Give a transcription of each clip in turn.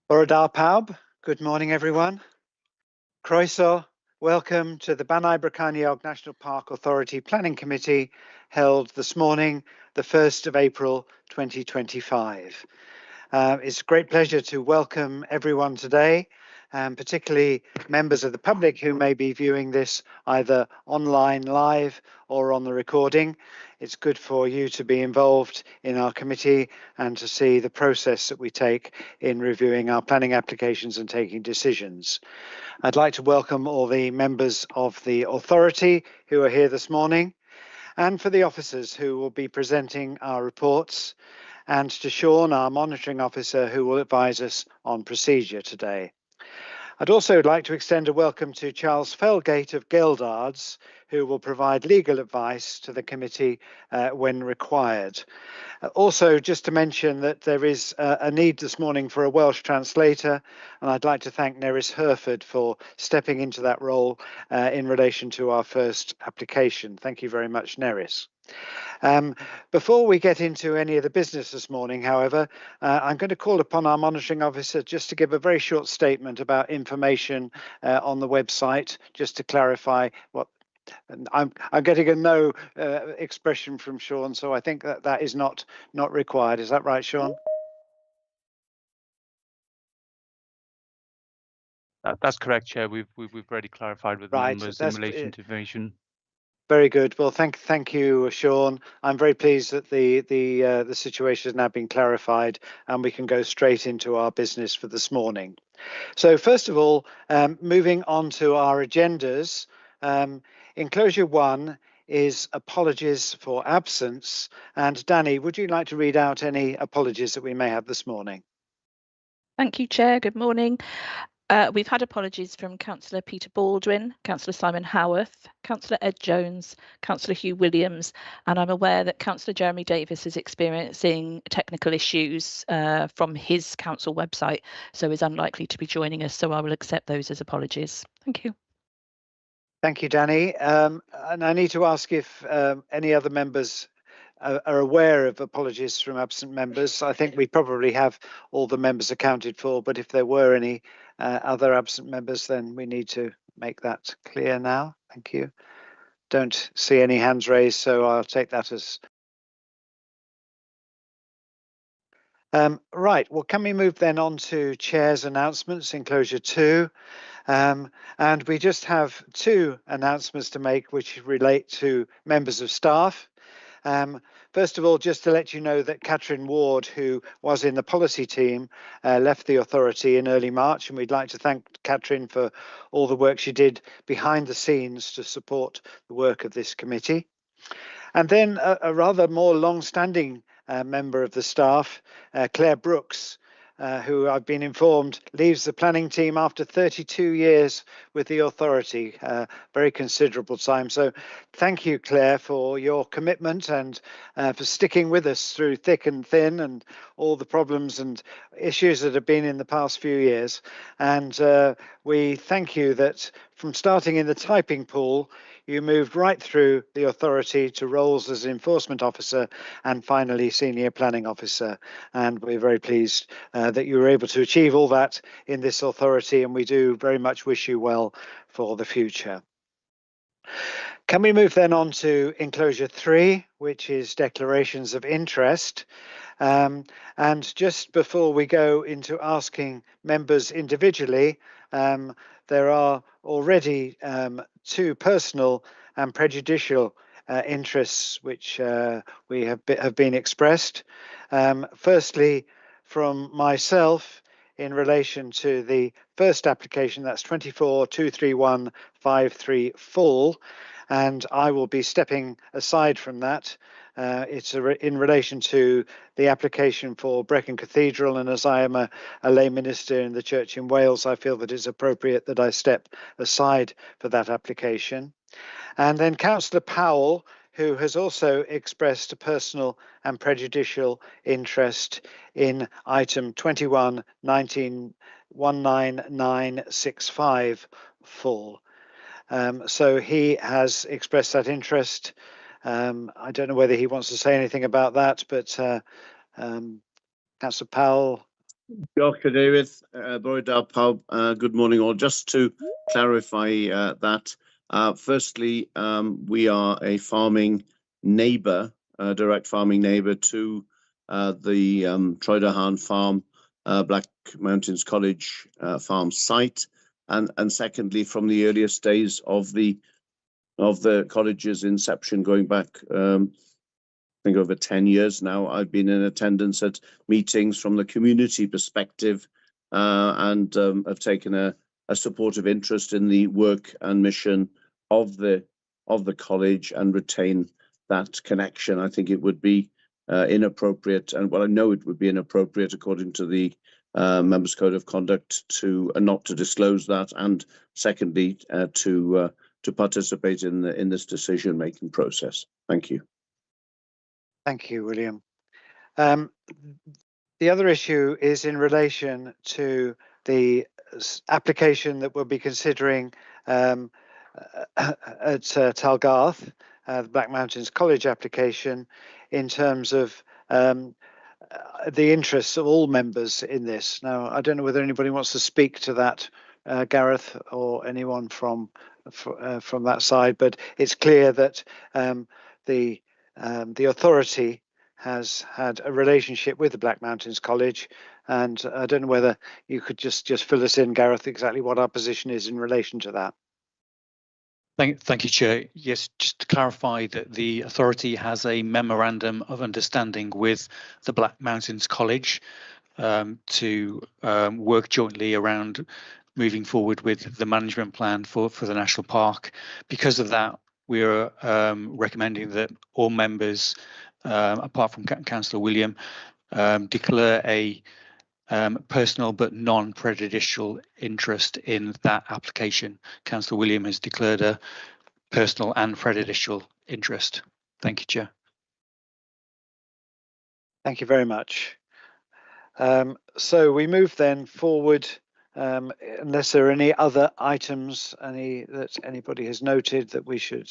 Bore da pawb. Good morning, everyone. Croeso, welcome to the Banau Brycheiniog National Park Authority Planning Committee held this morning, the 1st of April 2025. It's a great pleasure to welcome everyone today, particularly members of the public who may be viewing this either online live or on the recording. It's good for you to be involved in our committee and to see the process that we take in reviewing our planning applications and taking decisions. I'd like to welcome all the members of the authority who are here this morning, and for the officers who will be presenting our reports, and to Sean, our monitoring officer, who will advise us on procedure today. I'd also like to extend a welcome to Charles Felgate of Geldards, who will provide legal advice to the committee when required. Also, just to mention that there is a need this morning for a Welsh translator, and I'd like to thank Nerys Herford for stepping into that role in relation to our first application. Thank you very much, Nerys. Before we get into any of the business this morning, however, I'm going to call upon our monitoring officer just to give a very short statement about information on the website, just to clarify what. And I'm getting a no expression from Sean, so I think that is not required. Is that right, Sean? That's correct, Chair. We've already clarified with members in relation to information. Very good. Well, thank you, Sean. I'm very pleased that the situation has now been clarified, and we can go straight into our business for this morning. So, first of all, moving on to our agendas. Enclosure 1 is apologies for absence. And Danny, would you like to read out any apologies that we may have this morning? Thank you, Chair. Good morning. We've had apologies from Councillor Peter Baldwin, Councillor Simon Howarth, Councillor Ed Jones, Councillor Hugh Williams, and I'm aware that Councillor Jeremy Davis is experiencing technical issues from his council website, so is unlikely to be joining us, so I will accept those as apologies. Thank you. Thank you, Danny. And I need to ask if any other members are aware of apologies from absent members. I think we probably have all the members accounted for, but if there were any other absent members, then we need to make that clear now. Thank you. Don't see any hands raised, so I'll take that as... Right, well, can we move then on to Chair's announcements, enclosure 2? And we just have 2 announcements to make which relate to members of staff. First of all, just to let you know that Catherine Ward, who was in the policy team, left the authority in early March, and we'd like to thank Catherine for all the work she did behind the scenes to support the work of this committee. And then a rather more long-standing member of the staff, Claire Brooks, who I've been informed leaves the planning team after 32 years with the authority, very considerable time. So thank you, Claire, for your commitment and for sticking with us through thick and thin and all the problems and issues that have been in the past few years. And we thank you that from starting in the typing pool, you moved right through the authority to roles as enforcement officer and finally senior planning officer. And we're very pleased that you were able to achieve all that in this authority, and we do very much wish you well for the future. Can we move then on to enclosure 3, which is declarations of interest? And just before we go into asking members individually, there are already 2 personal and prejudicial interests which we have been expressed. Firstly, from myself in relation to the first application, that's 2423153 full, and I will be stepping aside from that. It's in relation to the application for Brecon Cathedral, and as I am a lay minister in the church in Wales, I feel that it's appropriate that I step aside for that application. And then Councillor Powell, who has also expressed a personal and prejudicial interest in item 21191965 full. So he has expressed that interest. I don't know whether he wants to say anything about that, but Councillor Powell, Diolch Cadeirydd, bore da pawb, good morning all. Just to clarify that, firstly, we are a farming neighbour, direct farming neighbour to the Troedahan Farm, Black Mountains College farm site, and secondly, from the earliest days of the college's inception, going back I think over 10 years now, I've been in attendance at meetings from the community perspective and have taken a supportive interest in the work and mission of the college and retain that connection. I think it would be inappropriate, and well, I know it would be inappropriate according to the Members' Code of Conduct to not to disclose that, and secondly to participate in this decision-making process. Thank you. Thank you, William. The other issue is in relation to the application that we'll be considering at Talgarth, the Black Mountains College application, in terms of the interests of all members in this. Now, I don't know whether anybody wants to speak to that, Gareth, or anyone from that side, but it's clear that the authority has had a relationship with the Black Mountains College, and I don't know whether you could just fill us in, Gareth, exactly what our position is in relation to that. Thank you, Chair. Yes, just to clarify that the authority has a memorandum of understanding with the Black Mountains College to work jointly around moving forward with the management plan for the national park. Because of that, we're recommending that all members, apart from Councillor William, declare a personal but non-prejudicial interest in that application. Councillor William has declared a personal and prejudicial interest. Thank you, Chair. Thank you very much. So we move then forward, unless there are any other items that anybody has noted that we should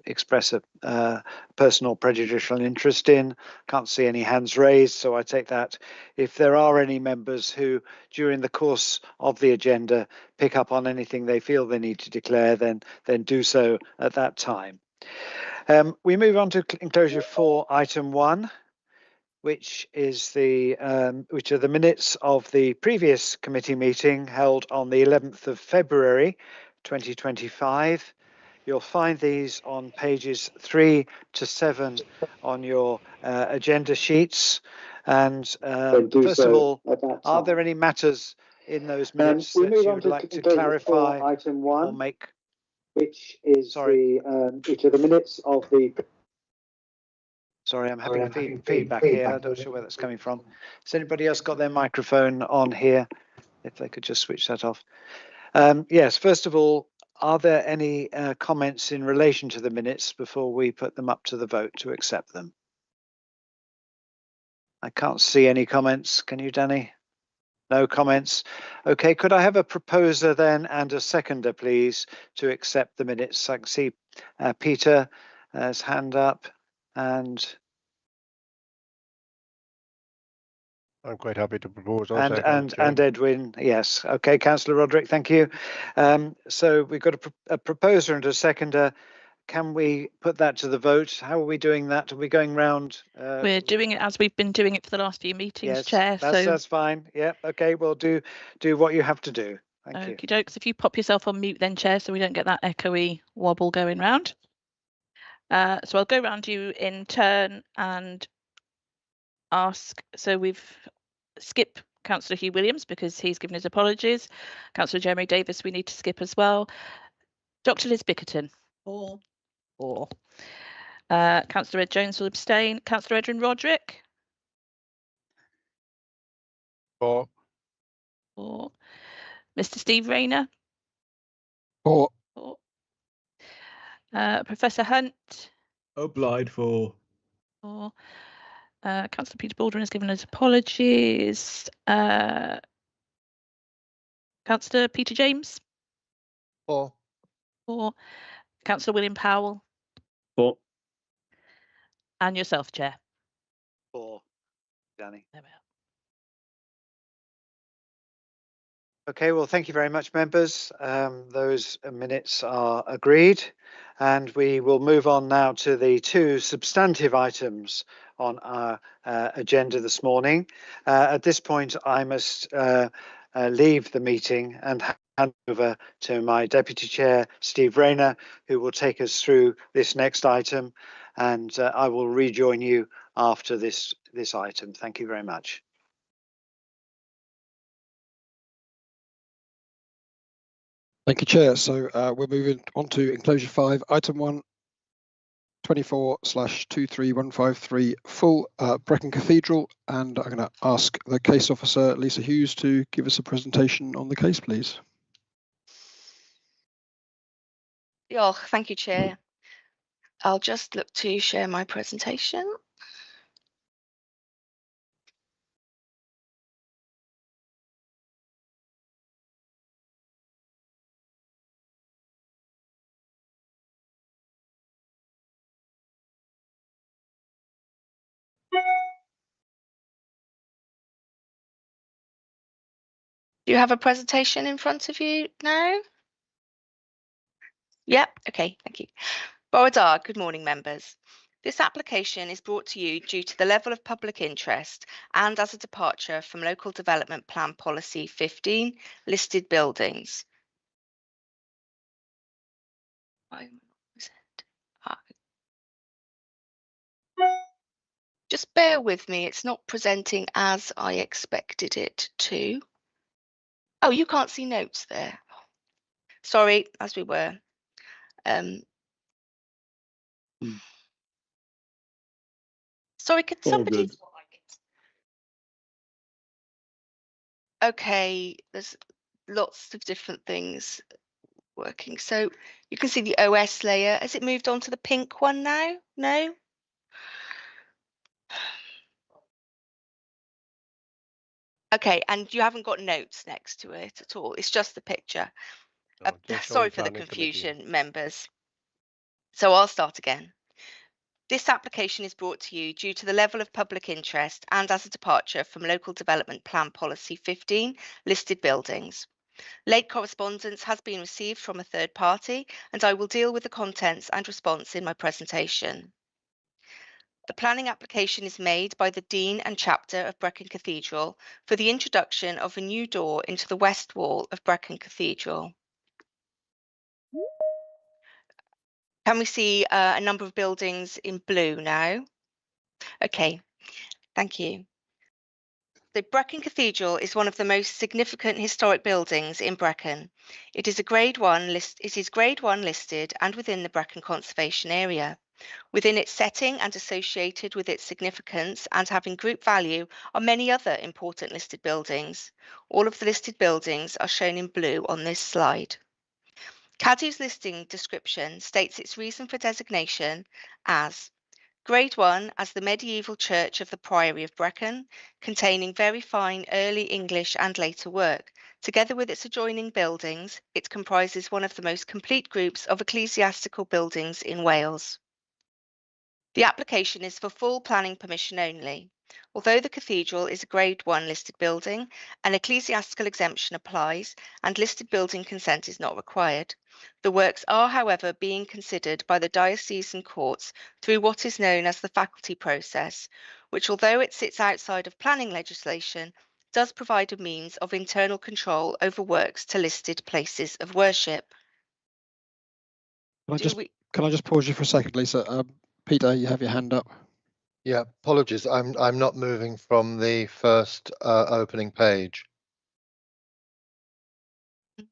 express a personal prejudicial interest in. Can't see any hands raised, so I take that if there are any members who during the course of the agenda pick up on anything they feel they need to declare, then do so at that time. We move on to enclosure 4, item 1, which are the minutes of the previous committee meeting held on the 11th of February 2025. You'll find these on pages 3 to 7 on your agenda sheets. And first of all, are there any matters in those minutes that you would like to clarify item 1, or make? Which is which are the minutes of the. Sorry, I'm having feedback here. I'm not sure where that's coming from. Has anybody else got their microphone on here? If they could just switch that off. Yes, first of all, are there any comments in relation to the minutes before we put them up to the vote to accept them? I can't see any comments. Can you, Danny? No comments. Okay, could I have a proposer then and a seconder, please, to accept the minutes? I can see Peter has hand up. And I'm quite happy to propose. And Edwin, yes. Okay, Councillor Roderick, thank you. So we've got a proposer and a seconder. Can we put that to the vote? How are we doing that? Are we going round? We're doing it as we've been doing it for the last few meetings, yes, Chair. That's fine. Yeah. Okay. We'll do what you have to do. Thank you. Okie dokes. If you pop yourself on mute, then, Chair, so we don't get that echoey wobble going round. So I'll go round you in turn and ask. So we've skipped Councillor Hugh Williams because he's given his apologies. Councillor Jeremy Davis, we need to skip as well. Dr. Liz Bickerton. Four. Councillor Ed Jones will abstain. Councillor Edwin Roderick. 4. Mr. Steve Rayner. 4. Professor Hunt. Obliged 4. Councillor Peter Baldwin has given his apologies. Councillor Peter James. 4. Councillor William Powell. 4. And yourself, Chair. 4. Danny. There we are. Okay, well, thank you very much, members. Those minutes are agreed, and we will move on now to the two substantive items on our agenda this morning. At this point, I must leave the meeting and hand over to my Deputy Chair, Steve Rayner, who will take us through this next item, and I will rejoin you after this item. Thank you very much. Thank you, Chair. So we're moving on to enclosure 5, item 1, 24/23153, full Brecon Cathedral, and I'm going to ask the case officer, Lisa Hughes, to give us a presentation on the case, please. Yeah, thank you, Chair. I'll just look to share my presentation. Do you have a presentation in front of you now? Yep, okay, thank you. Bore Da, good morning, members. This application is brought to you due to the level of public interest and as a departure from Local Development Plan Policy 15, listed buildings. Just bear with me, it's not presenting as I expected it to. Oh, you can't see notes there. Sorry, as we were. Sorry, could somebody... Okay, there's lots of different things working. So you can see the OS layer. Has it moved on to the pink one now? No? Okay, and you haven't got notes next to it at all. It's just the picture. Sorry for the confusion, members. So I'll start again. This application is brought to you due to the level of public interest and as a departure from Local Development Plan Policy 15, listed buildings. Late correspondence has been received from a third party, and I will deal with the contents and response in my presentation. The planning application is made by the Dean and Chapter of Brecon Cathedral for the introduction of a new door into the west wall of Brecon Cathedral. Can we see a number of buildings in blue now? Okay, thank you. The Brecon Cathedral is one of the most significant historic buildings in Brecon. It is Grade 1 listed and within the Brecon Conservation Area. Within its setting and associated with its significance and having group value are many other important listed buildings. All of the listed buildings are shown in blue on this slide. CADU's listing description states its reason for designation as Grade 1 as the medieval church of the Priory of Brecon, containing very fine early English and later work. Together with its adjoining buildings, it comprises one of the most complete groups of ecclesiastical buildings in Wales. The application is for full planning permission only. Although the cathedral is a Grade 1 listed building, an ecclesiastical exemption applies and listed building consent is not required. The works are, however, being considered by the diocesan courts through what is known as the faculty process, which, although it sits outside of planning legislation, does provide a means of internal control over works to listed places of worship. Can I just pause you for a second, Lisa? Peter, you have your hand up. Yeah, apologies. I'm not moving from the first opening page.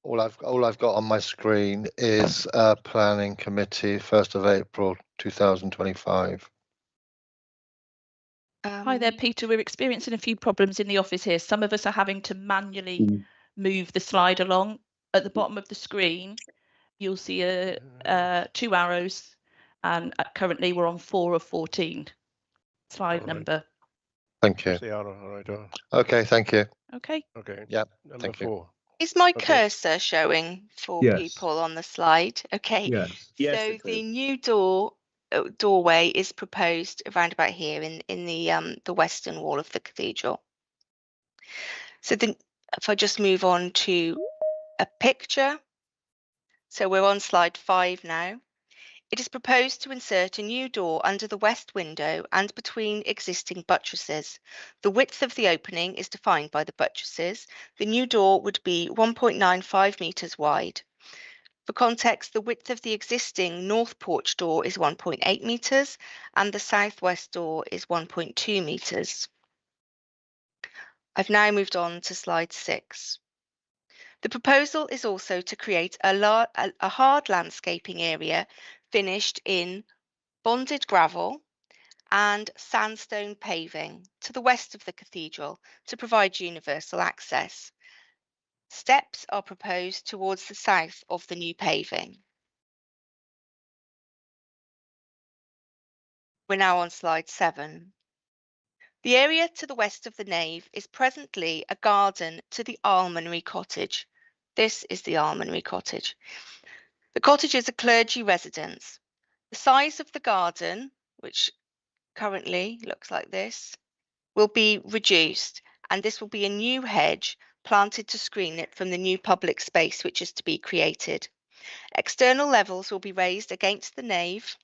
All I've got on my screen is Planning Committee, 1st of April 2025. Hi there, Peter. We're experiencing a few problems in the office here. Some of us are having to manually move the slide along. At the bottom of the screen, you'll see 2 arrows, and currently we're on 4 of 14. Slide number. Thank you. Okay, thank you. Okay. Okay. Yeah. Number 4. Is my cursor showing for people on the slide? Okay. Yes. So the new doorway is proposed around about here in the western wall of the cathedral. So if I just move on to a picture. So we're on slide 5 now. It is proposed to insert a new door under the west window and between existing buttresses. The width of the opening is defined by the buttresses. The new door would be 1.95 metres wide. For context, the width of the existing north porch door is 1.8 metres and the southwest door is 1.2 metres. I've now moved on to slide 6. The proposal is also to create a hard landscaping area finished in bonded gravel and sandstone paving to the west of the cathedral to provide universal access. Steps are proposed towards the south of the new paving. We're now on slide 7. The area to the west of the nave is presently a garden to the Almonry Cottage. This is the Almonry Cottage. The cottage is a clergy residence. The size of the garden, which currently looks like this, will be reduced, and this will be a new hedge planted to screen it from the new public space which is to be created. External levels will be raised against the nave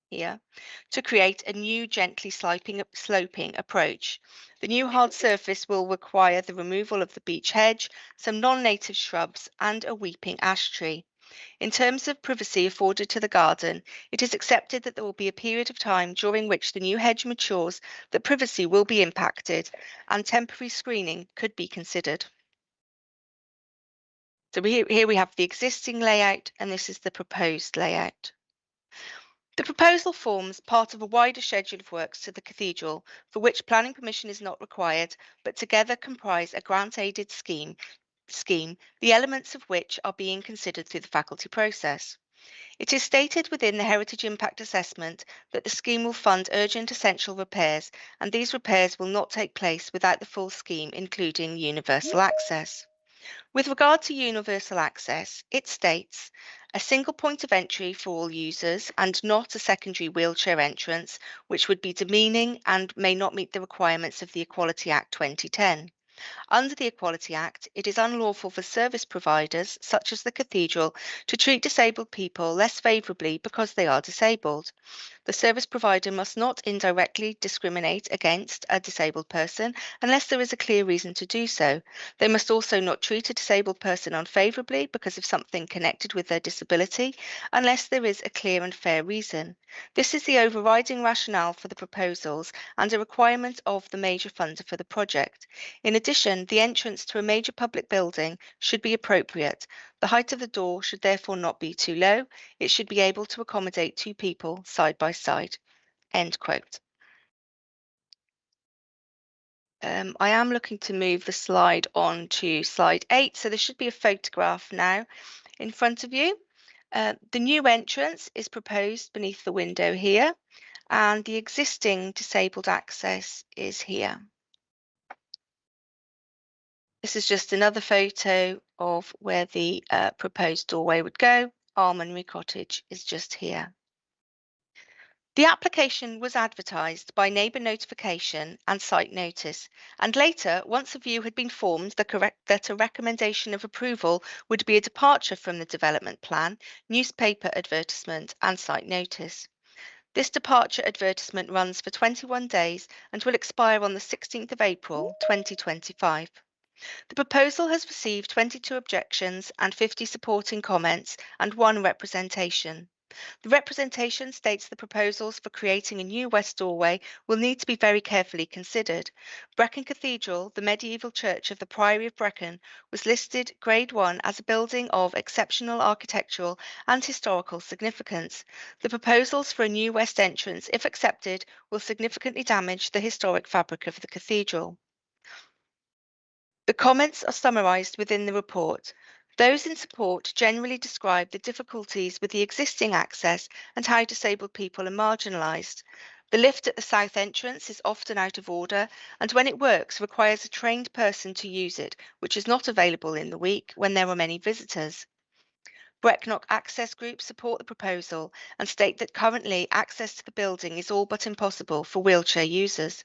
here to create a new gently sloping approach. The new hard surface will require the removal of the beech hedge, some non-native shrubs and a weeping ash tree. In terms of privacy afforded to the garden, it is accepted that there will be a period of time during which the new hedge matures that privacy will be impacted and temporary screening could be considered. So here we have the existing layout and this is the proposed layout. The proposal forms part of a wider schedule of works to the cathedral for which planning permission is not required, but together comprise a grant-aided scheme, the elements of which are being considered through the faculty process. It is stated within the Heritage Impact Assessment that the scheme will fund urgent essential repairs, and these repairs will not take place without the full scheme, including universal access. With regard to universal access, it states a single point of entry for all users and not a secondary wheelchair entrance, which would be demeaning and may not meet the requirements of the Equality Act 2010. Under the Equality Act, it is unlawful for service providers, such as the cathedral, to treat disabled people less favourably because they are disabled. The service provider must not indirectly discriminate against a disabled person unless there is a clear reason to do so. They must also not treat a disabled person unfavourably because of something connected with their disability unless there is a clear and fair reason. This is the overriding rationale for the proposals and a requirement of the major funder for the project. In addition, the entrance to a major public building should be appropriate. The height of the door should therefore not be too low. It should be able to accommodate 2 people side by side. End quote. I am looking to move the slide on to slide 8. So there should be a photograph now in front of you. The new entrance is proposed beneath the window here, and the existing disabled access is here. This is just another photo of where the proposed doorway would go. Almonry Cottage is just here. The application was advertised by neighbour notification and site notice, and later, once a view had been formed that a recommendation of approval would be a departure from the development plan, newspaper advertisement and site notice. This departure advertisement runs for 21 days and will expire on the 16th of April 2025. The proposal has received 22 objections and 50 supporting comments and 1 representation. The representation states the proposals for creating a new west doorway will need to be very carefully considered. Brecon Cathedral, the medieval church of the Priory of Brecon, was listed Grade 1 as a building of exceptional architectural and historical significance. The proposals for a new west entrance, if accepted, will significantly damage the historic fabric of the cathedral. The comments are summarised within the report. Those in support generally describe the difficulties with the existing access and how disabled people are marginalised. The lift at the south entrance is often out of order and when it works requires a trained person to use it, which is not available in the week when there are many visitors. Brecknock Access Group support the proposal and state that currently access to the building is all but impossible for wheelchair users.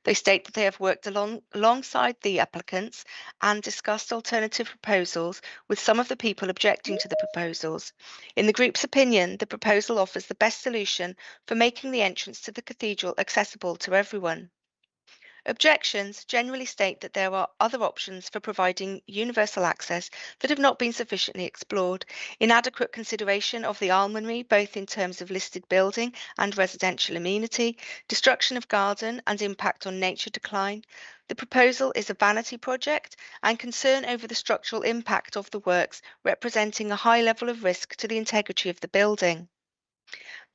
They state that they have worked alongside the applicants and discussed alternative proposals with some of the people objecting to the proposals. In the group's opinion, the proposal offers the best solution for making the entrance to the cathedral accessible to everyone. Objections generally state that there are other options for providing universal access that have not been sufficiently explored, inadequate consideration of the almonry both in terms of listed building and residential amenity, destruction of garden and impact on nature decline. The proposal is a vanity project and concern over the structural impact of the works representing a high level of risk to the integrity of the building.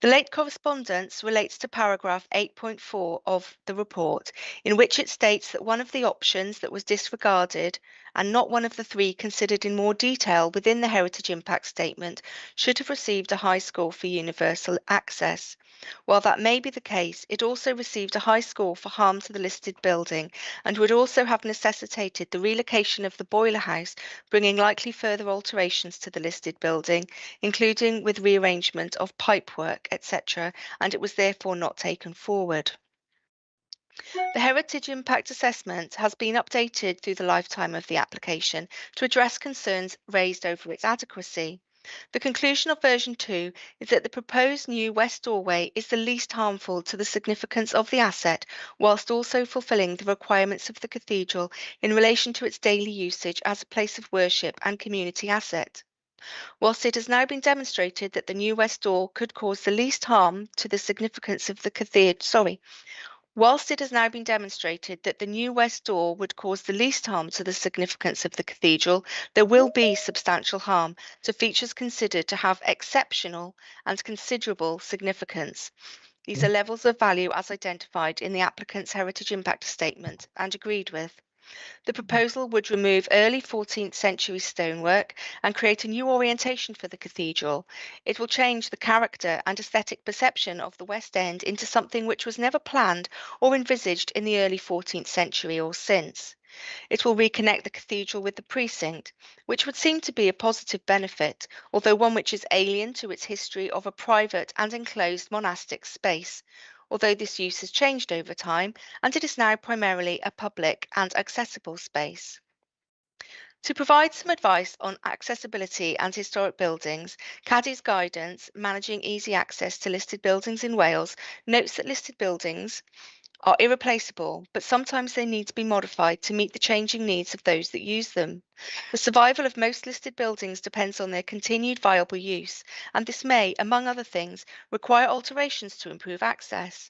The late correspondence relates to paragraph 8.4 of the report, in which it states that one of the options that was disregarded, and not one of the three considered in more detail within the Heritage Impact Statement, should have received a high score for universal access. While that may be the case, it also received a high score for harm to the listed building and would also have necessitated the relocation of the boiler house, bringing likely further alterations to the listed building, including with rearrangement of pipework, etc., and it was therefore not taken forward. The Heritage Impact Assessment has been updated through the lifetime of the application to address concerns raised over its adequacy. The conclusion of version 2 is that the proposed new west doorway is the least harmful to the significance of the asset, whilst also fulfilling the requirements of the cathedral in relation to its daily usage as a place of worship and community asset. Whilst it has now been demonstrated that the new west door could cause the least harm to the significance of the cathedral, Whilst it has now been demonstrated that the new west door would cause the least harm to the significance of the cathedral, there will be substantial harm to features considered to have exceptional and considerable significance. These are levels of value as identified in the applicant's Heritage Impact Statement and agreed with. The proposal would remove early 14th century stonework and create a new orientation for the cathedral. It will change the character and aesthetic perception of the West End into something which was never planned or envisaged in the early 14th century or since. It will reconnect the cathedral with the precinct, which would seem to be a positive benefit, although one which is alien to its history of a private and enclosed monastic space, although this use has changed over time and it is now primarily a public and accessible space. To provide some advice on accessibility and historic buildings, CADI's guidance, Managing Easy Access to Listed Buildings in Wales, notes that listed buildings are irreplaceable, but sometimes they need to be modified to meet the changing needs of those that use them. The survival of most listed buildings depends on their continued viable use, and this may, among other things, require alterations to improve access.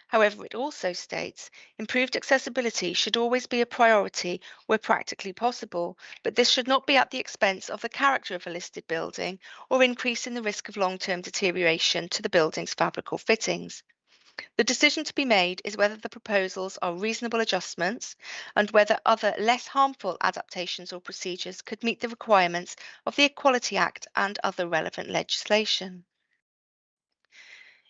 However, it also states, improved accessibility should always be a priority where practically possible, but this should not be at the expense of the character of a listed building or increase in the risk of long-term deterioration to the building's fabric or fittings. The decision to be made is whether the proposals are reasonable adjustments and whether other less harmful adaptations or procedures could meet the requirements of the Equality Act and other relevant legislation.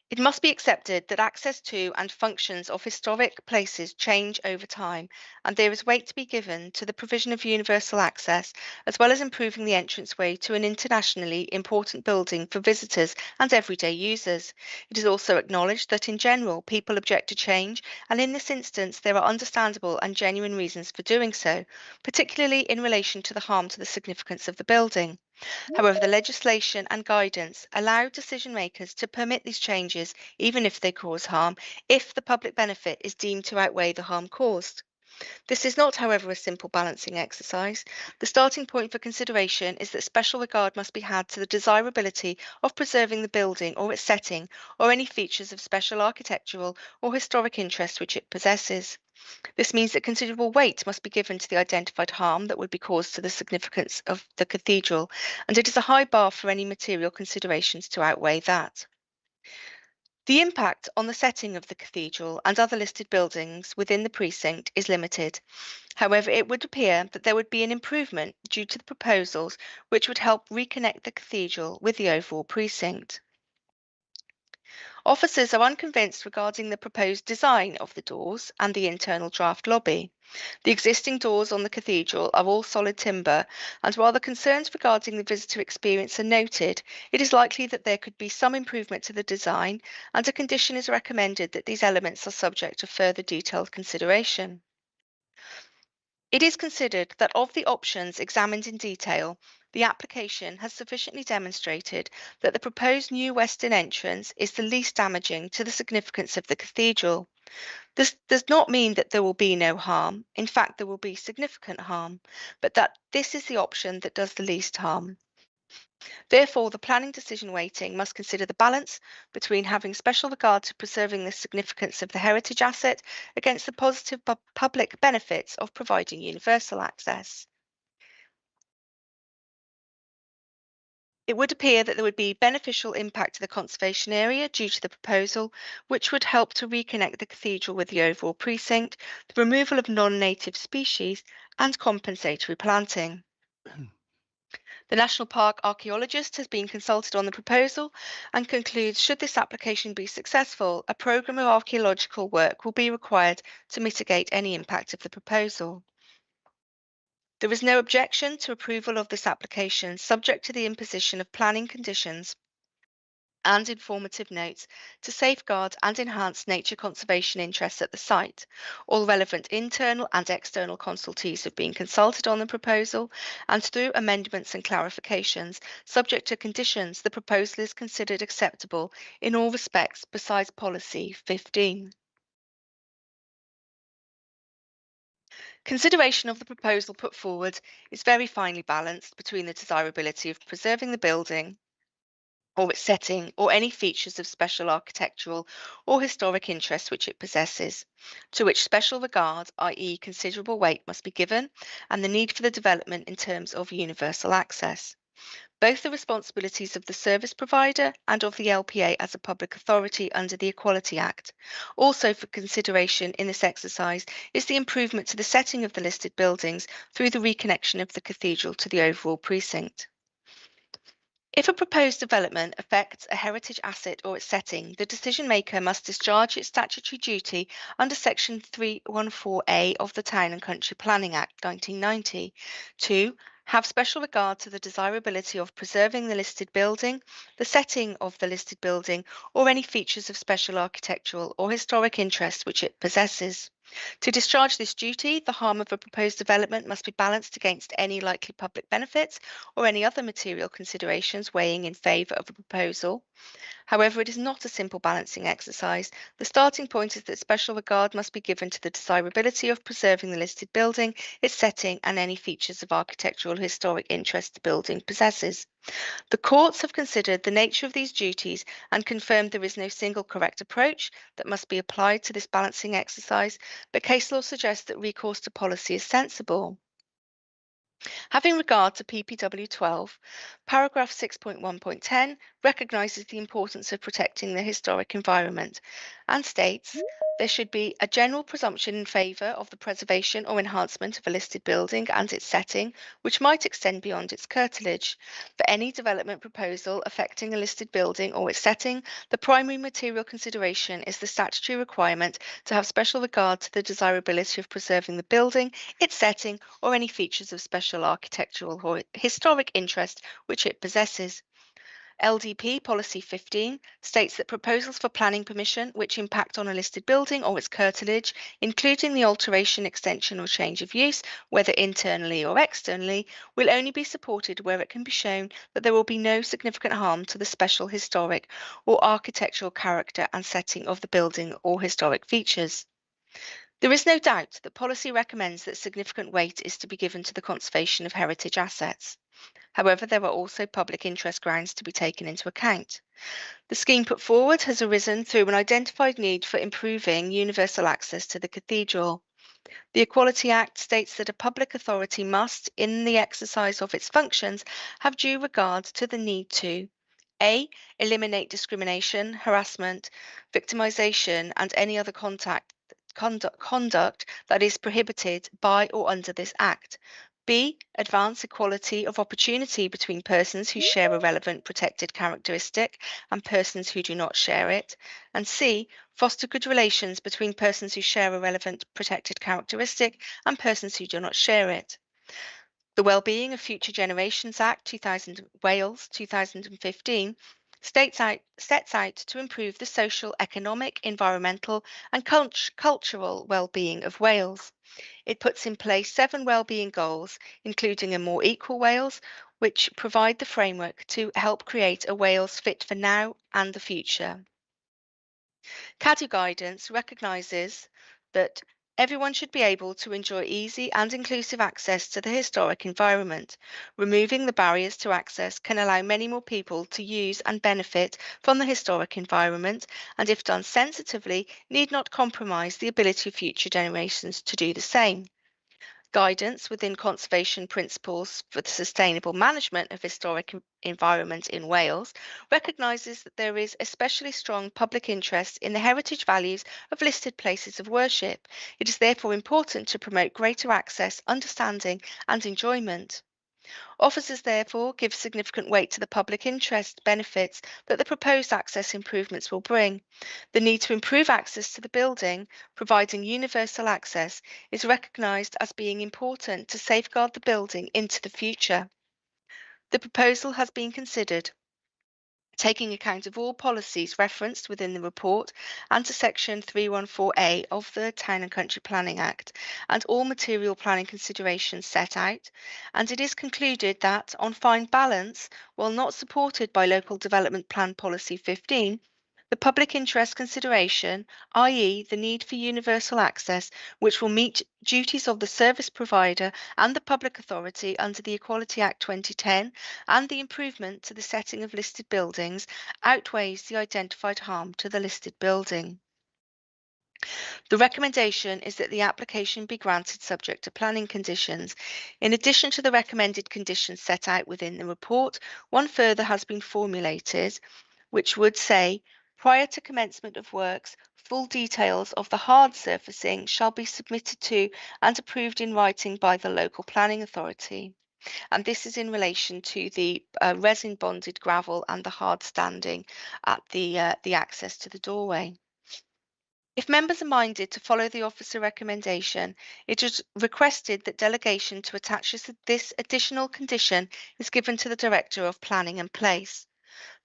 It must be accepted that access to and functions of historic places change over time, and there is weight to be given to the provision of universal access, as well as improving the entranceway to an internationally important building for visitors and everyday users. It is also acknowledged that in general, people object to change, and in this instance, there are understandable and genuine reasons for doing so, particularly in relation to the harm to the significance of the building. However, the legislation and guidance allow decision makers to permit these changes, even if they cause harm, if the public benefit is deemed to outweigh the harm caused. This is not, however, a simple balancing exercise. The starting point for consideration is that special regard must be had to the desirability of preserving the building or its setting, or any features of special architectural or historic interest which it possesses. This means that considerable weight must be given to the identified harm that would be caused to the significance of the cathedral, and it is a high bar for any material considerations to outweigh that. The impact on the setting of the cathedral and other listed buildings within the precinct is limited. However, it would appear that there would be an improvement due to the proposals which would help reconnect the cathedral with the overall precinct. Officers are unconvinced regarding the proposed design of the doors and the internal draft lobby. The existing doors on the cathedral are all solid timber, and while the concerns regarding the visitor experience are noted, it is likely that there could be some improvement to the design, and a condition is recommended that these elements are subject to further detailed consideration. It is considered that of the options examined in detail, the application has sufficiently demonstrated that the proposed new western entrance is the least damaging to the significance of the cathedral. This does not mean that there will be no harm. In fact, there will be significant harm, but that this is the option that does the least harm. Therefore, the planning decision weighting must consider the balance between having special regard to preserving the significance of the heritage asset against the positive public benefits of providing universal access. It would appear that there would be beneficial impact to the conservation area due to the proposal, which would help to reconnect the cathedral with the overall precinct, the removal of non-native species, and compensatory planting. The National Park archaeologist has been consulted on the proposal and concludes, should this application be successful, a programme of archaeological work will be required to mitigate any impact of the proposal. There is no objection to approval of this application, subject to the imposition of planning conditions and informative notes to safeguard and enhance nature conservation interests at the site. All relevant internal and external consultees have been consulted on the proposal, and through amendments and clarifications, subject to conditions, the proposal is considered acceptable in all respects besides policy 15. Consideration of the proposal put forward is very finely balanced between the desirability of preserving the building or its setting, or any features of special architectural or historic interest which it possesses, to which special regard, i.e. considerable weight, must be given, and the need for the development in terms of universal access. Both the responsibilities of the service provider and of the LPA as a public authority under the Equality Act. Also for consideration in this exercise is the improvement to the setting of the listed buildings through the reconnection of the cathedral to the overall precinct. If a proposed development affects a heritage asset or its setting, the decision maker must discharge its statutory duty under Section 314A of the Town and Country Planning Act 1990 to have special regard to the desirability of preserving the listed building, the setting of the listed building, or any features of special architectural or historic interest which it possesses. To discharge this duty, the harm of a proposed development must be balanced against any likely public benefits or any other material considerations weighing in favour of a proposal. However, it is not a simple balancing exercise. The starting point is that special regard must be given to the desirability of preserving the listed building, its setting, and any features of architectural or historic interest the building possesses. The courts have considered the nature of these duties and confirmed there is no single correct approach that must be applied to this balancing exercise, but case law suggests that recourse to policy is sensible. Having regard to PPW 12, paragraph 6.1.10 recognises the importance of protecting the historic environment and states there should be a general presumption in favour of the preservation or enhancement of a listed building and its setting, which might extend beyond its curtilage. For any development proposal affecting a listed building or its setting, the primary material consideration is the statutory requirement to have special regard to the desirability of preserving the building, its setting, or any features of special architectural or historic interest which it possesses. LDP Policy 15 states that proposals for planning permission which impact on a listed building or its curtilage, including the alteration, extension or change of use, whether internally or externally, will only be supported where it can be shown that there will be no significant harm to the special historic or architectural character and setting of the building or historic features. There is no doubt that policy recommends that significant weight is to be given to the conservation of heritage assets. However, there are also public interest grounds to be taken into account. The scheme put forward has arisen through an identified need for improving universal access to the cathedral. The Equality Act states that a public authority must, in the exercise of its functions, have due regard to the need to A. Eliminate discrimination, harassment, victimisation and any other conduct that is prohibited by or under this Act. B, advance equality of opportunity between persons who share a relevant protected characteristic and persons who do not share it. And C, foster good relations between persons who share a relevant protected characteristic and persons who do not share it. The Wellbeing of Future Generations Act Wales 2015 sets out to improve the social, economic, environmental and cultural well-being of Wales. It puts in place 7 well-being goals, including a more equal Wales, which provide the framework to help create a Wales fit for now and the future. CADU guidance recognises that everyone should be able to enjoy easy and inclusive access to the historic environment. Removing the barriers to access can allow many more people to use and benefit from the historic environment, and if done sensitively, need not compromise the ability of future generations to do the same. Guidance within conservation principles for the sustainable management of historic environment in Wales recognises that there is especially strong public interest in the heritage values of listed places of worship. It is therefore important to promote greater access, understanding and enjoyment. Officers therefore give significant weight to the public interest benefits that the proposed access improvements will bring. The need to improve access to the building, providing universal access, is recognised as being important to safeguard the building into the future. The proposal has been considered, taking account of all policies referenced within the report and to section 314A of the Town and Country Planning Act and all material planning considerations set out, and it is concluded that, on fine balance, while not supported by Local Development Plan Policy 15, the public interest consideration, i.e. the need for universal access, which will meet duties of the service provider and the public authority under the Equality Act 2010, and the improvement to the setting of listed buildings, outweighs the identified harm to the listed building. The recommendation is that the application be granted subject to planning conditions. In addition to the recommended conditions set out within the report, one further has been formulated, which would say, prior to commencement of works, full details of the hard surfacing shall be submitted to and approved in writing by the local planning authority. And this is in relation to the resin bonded gravel and the hard standing at the access to the doorway. If members are minded to follow the officer recommendation, it is requested that delegation to attach this additional condition is given to the Director of Planning and Place.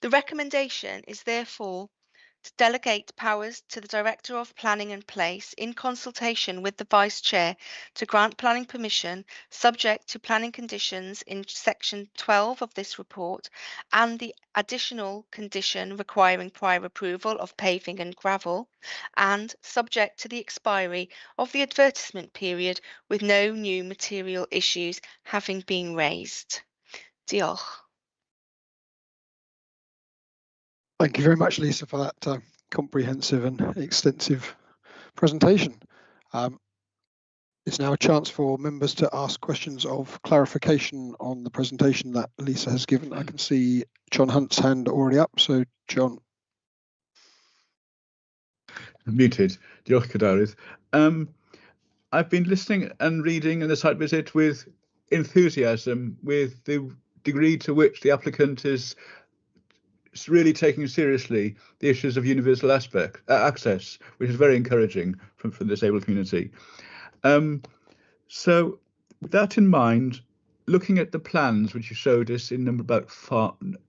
The recommendation is therefore to delegate powers to the Director of Planning and Place in consultation with the Vice Chair to grant planning permission subject to planning conditions in section 12 of this report and the additional condition requiring prior approval of paving and gravel, and subject to the expiry of the advertisement period with no new material issues having been raised. Diolch. Thank you very much, Lisa, for that comprehensive and extensive presentation. It's now a chance for members to ask questions of clarification on the presentation that Lisa has given. I can see John Hunt's hand already up, so John. Muted. Diolch, Cadeirydd. I've been listening and reading in the site visit with enthusiasm, with the degree to which the applicant is really taking seriously the issues of universal access, which is very encouraging from the disabled community. So with that in mind, looking at the plans which you showed us in about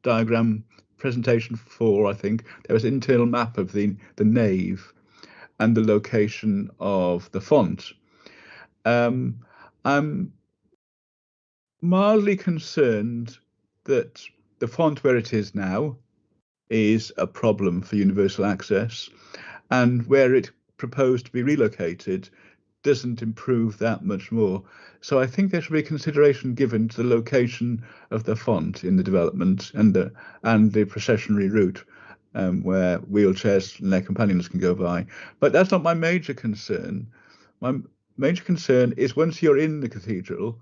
diagram presentation 4, I think, there was an internal map of the nave and the location of the font. I'm mildly concerned that the font where it is now is a problem for universal access, and where it proposed to be relocated doesn't improve that much more. So I think there should be consideration given to the location of the font in the development and the processionary route where wheelchairs and their companions can go by. But that's not my major concern. My major concern is once you're in the cathedral,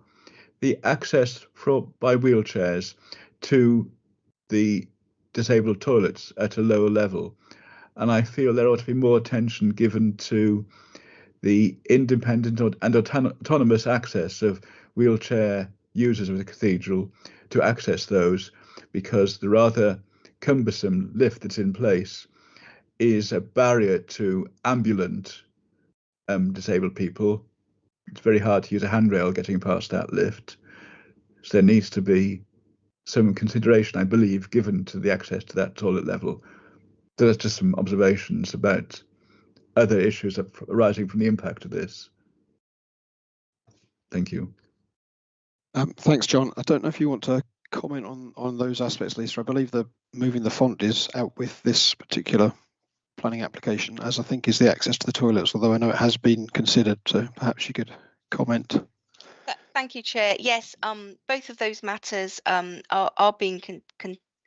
the access by wheelchairs to the disabled toilets at a lower level. And I feel there ought to be more attention given to the independent and autonomous access of wheelchair users of the cathedral to access those, because the rather cumbersome lift that's in place is a barrier to ambulant disabled people. It's very hard to use a handrail getting past that lift. So there needs to be some consideration, I believe, given to the access to that toilet level. So that's just some observations about other issues arising from the impact of this. Thank you. Thanks, John. I don't know if you want to comment on those aspects, Lisa. I believe that moving the font is out with this particular planning application, as I think is the access to the toilets, although I know it has been considered, so perhaps you could comment. Thank you, Chair. Yes, both of those matters are being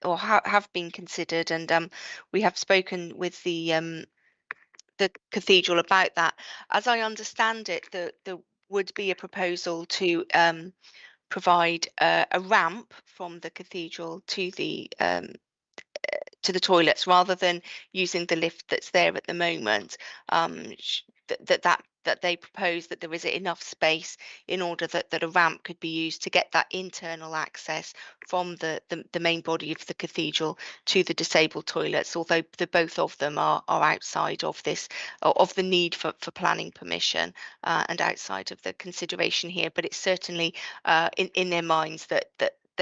have been considered, and we have spoken with the cathedral about that. As I understand it, there would be a proposal to provide a ramp from the cathedral to the toilets, rather than using the lift that's there at the moment. That they propose that there is enough space in order that a ramp could be used to get that internal access from the main body of the cathedral to the disabled toilets, although both of them are outside of this, of the need for planning permission, and outside of the consideration here. But it's certainly in their minds that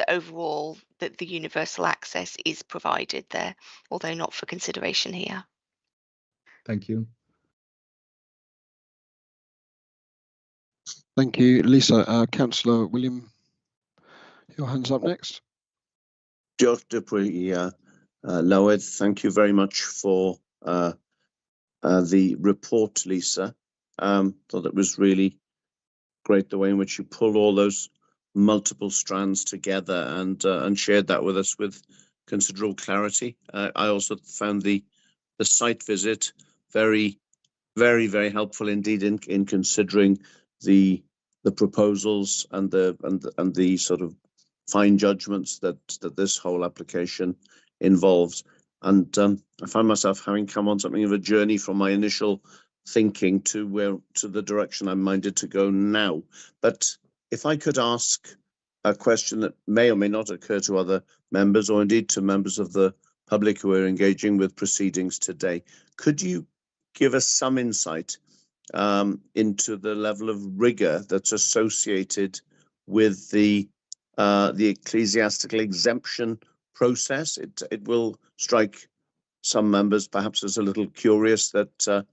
overall that the universal access is provided there, although not for consideration here. Thank you. Thank you, Lisa. Councillor William, your hand's up next. Diolch Deputy Lowed, thank you very much for the report, Lisa. Thought it was really great the way in which you pulled all those multiple strands together and shared that with us with considerable clarity. I also found the site visit very, very, very helpful indeed in considering the proposals and the sort of fine judgments that this whole application involves. And I found myself having come on something of a journey from my initial thinking to the direction I'm minded to go now. But if I could ask a question that may or may not occur to other members, or indeed to members of the public who are engaging with proceedings today, could you give us some insight into the level of rigour that's associated with the ecclesiastical exemption process? It will strike some members perhaps as a little curious that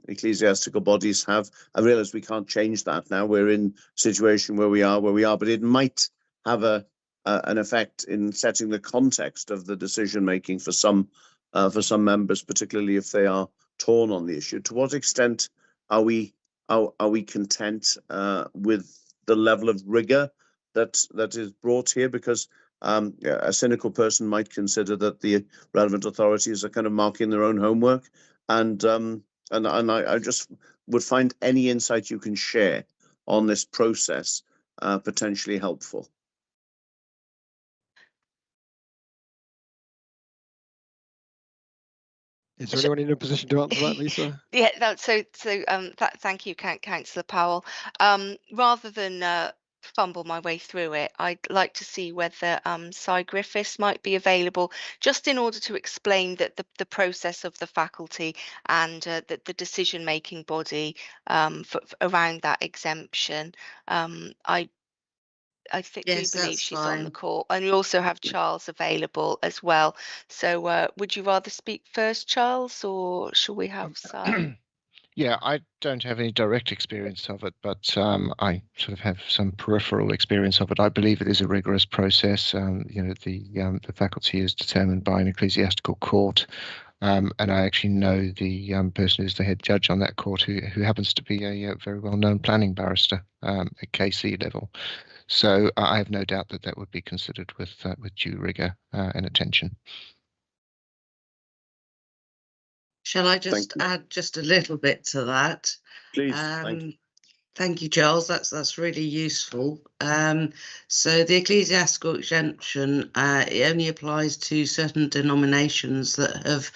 ecclesiastical bodies have. I realise we can't change that now. We're in a situation where we are, but it might have an effect in setting the context of the decision making for some members, particularly if they are torn on the issue. To what extent are we content with the level of rigour that is brought here? Because a cynical person might consider that the relevant authorities are kind of marking their own homework, and I just would find any insight you can share on this process potentially helpful. Is there anyone in a position to answer that, Lisa? Yeah, thank you, Councillor Powell. Rather than fumble my way through it, I'd like to see whether Cy Griffiths might be available, just in order to explain that the process of the faculty and the decision-making body around that exemption. I think we believe she's on the call, and we also have Charles available as well. So would you rather speak first, Charles, or shall we have Cy? Yeah, I don't have any direct experience of it, but I sort of have some peripheral experience of it. I believe it is a rigorous process. The faculty is determined by an ecclesiastical court, and I actually know the person who's the head judge on that court, who happens to be a very well-known planning barrister at KC level. So I have no doubt that would be considered with due rigour and attention. Shall I just add just a little bit to that? Please. Thank you, Charles. That's really useful. So the ecclesiastical exemption it only applies to certain denominations that have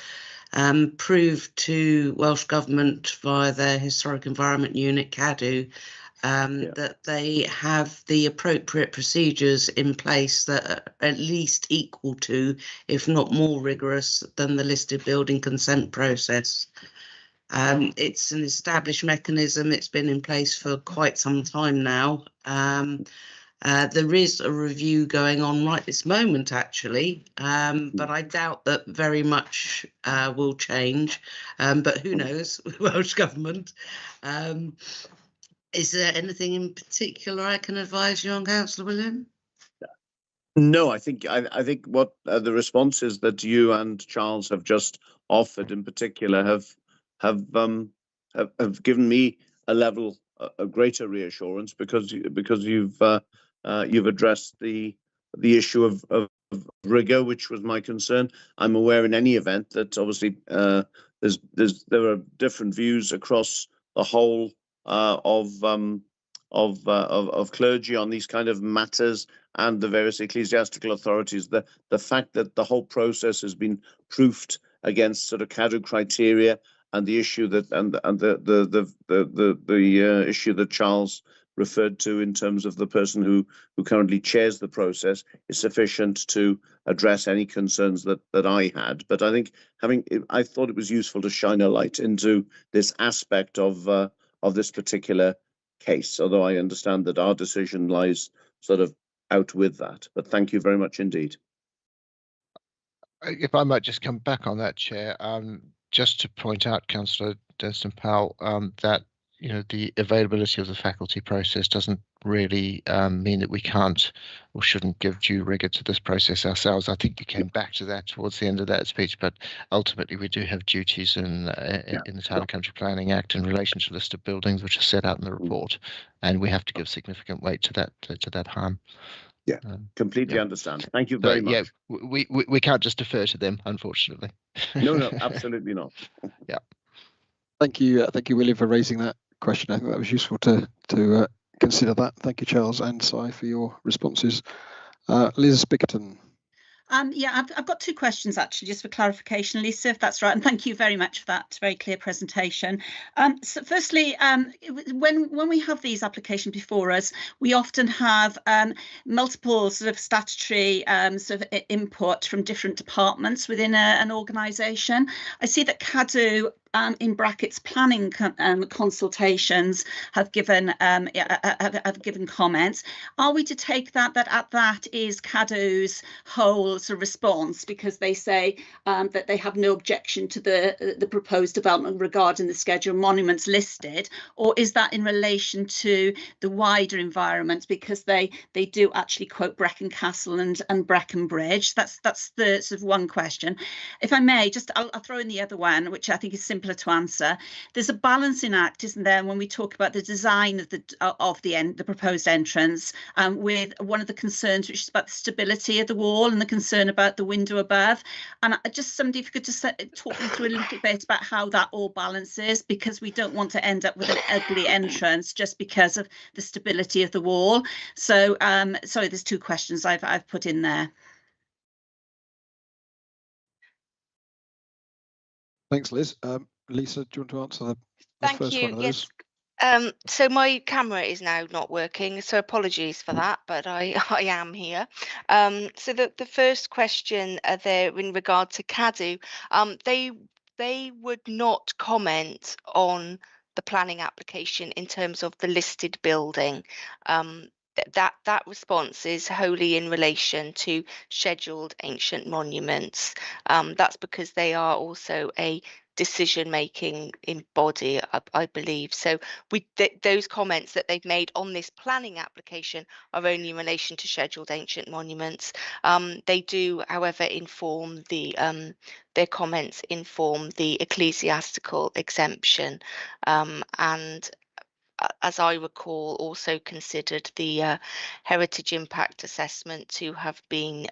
proved to Welsh Government via their Historic Environment Unit, CADU, that they have the appropriate procedures in place that are at least equal to, if not more rigorous than, the listed building consent process. It's an established mechanism. It's been in place for quite some time now. There is a review going on right this moment, actually, but I doubt that very much will change. But who knows, Welsh Government. Is there anything in particular I can advise you on, Councillor William? No, I think what the responses that you and Charles have just offered in particular have given me a level of greater reassurance, because you've addressed the issue of rigour, which was my concern. I'm aware in any event that obviously there are different views across the whole of clergy on these kind of matters, and the various ecclesiastical authorities. The fact that the whole process has been proofed against sort of CADU criteria, and the issue that the issue that Charles referred to in terms of the person who currently chairs the process is sufficient to address any concerns that I had. But I think I thought it was useful to shine a light into this aspect of this particular case, although I understand that our decision lies sort of out with that. But thank you very much indeed. If I might just come back on that, Chair, just to point out, Councillor Denstone-Powell, that the availability of the faculty process doesn't really mean that we can't or shouldn't give due rigour to this process ourselves. I think you came back to that towards the end of that speech, but ultimately we do have duties in the Town and Country Planning Act in relation to listed buildings, which are set out in the report, and we have to give significant weight to that harm. Yeah, completely understand. Thank you very much. Yeah, we can't just defer to them, unfortunately. No, absolutely not. Yeah. Thank you, William, for raising that question. I think that was useful to consider that. Thank you, Charles and Si, for your responses. Liz Bickerton. Yeah, I've got two questions actually, just for clarification, Lisa, if that's right. And thank you very much for that very clear presentation. So firstly, when we have these applications before us, we often have multiple sort of statutory sort of input from different departments within an organisation. I see that CADU in brackets planning consultations have given comments. Are we to take that at that is CADU's whole sort of response, because they say that they have no objection to the proposed development regarding the scheduled monuments listed, or is that in relation to the wider environment, because they do actually quote Brecon Castle and Brecon Bridge? That's the sort of one question. If I may, just I'll throw in the other one, which I think is simpler to answer. There's a balancing act, isn't there, when we talk about the design of the proposed entrance, with one of the concerns, which is about the stability of the wall and the concern about the window above. And just somebody, if you could just talk me through a little bit about how that all balances, because we don't want to end up with an ugly entrance just because of the stability of the wall. So sorry, there's two questions I've put in there. Thanks, Liz. Lisa, do you want to answer the first one of those? Yes. So my camera is now not working, so apologies for that, but I am here. So the first question there in regard to CADU, they would not comment on the planning application in terms of the listed building. That response is wholly in relation to scheduled ancient monuments. That's because they are also a decision-making in body, I believe. So those comments that they've made on this planning application are only in relation to scheduled ancient monuments. They do, however, inform their comments inform the ecclesiastical exemption, and as I recall, also considered the heritage impact assessment to have been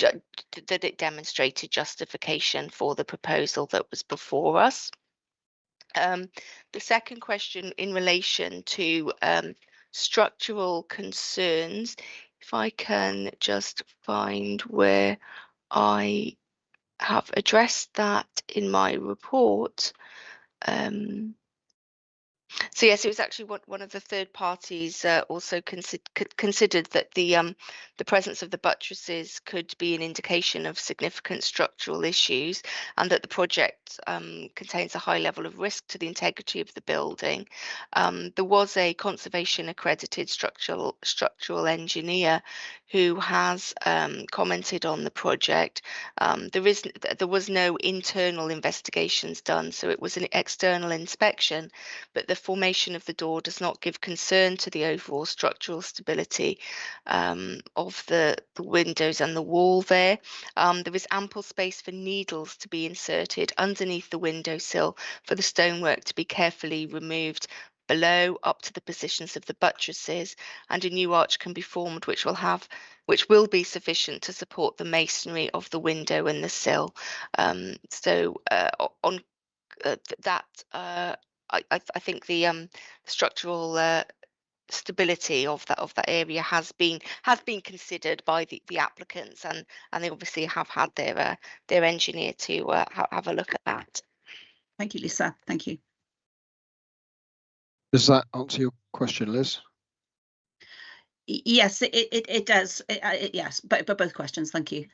that it demonstrated justification for the proposal that was before us. The second question in relation to structural concerns, if I can just find where I have addressed that in my report. So yes, it was actually one of the third parties also considered that the presence of the buttresses could be an indication of significant structural issues, and that the project contains a high level of risk to the integrity of the building. There was a conservation accredited structural engineer who has commented on the project. There was no internal investigations done, so it was an external inspection, but the formation of the door does not give concern to the overall structural stability of the windows and the wall there. There is ample space for needles to be inserted underneath the windowsill for the stonework to be carefully removed below up to the positions of the buttresses, and a new arch can be formed which will be sufficient to support the masonry of the window and the sill. On that, I think the structural stability of that area has been considered by the applicants, and they obviously have had their engineer to have a look at that. Thank you, Lisa. Thank you. Does that answer your question, Liz? Yes, it does. Yes, but both questions. Thank you.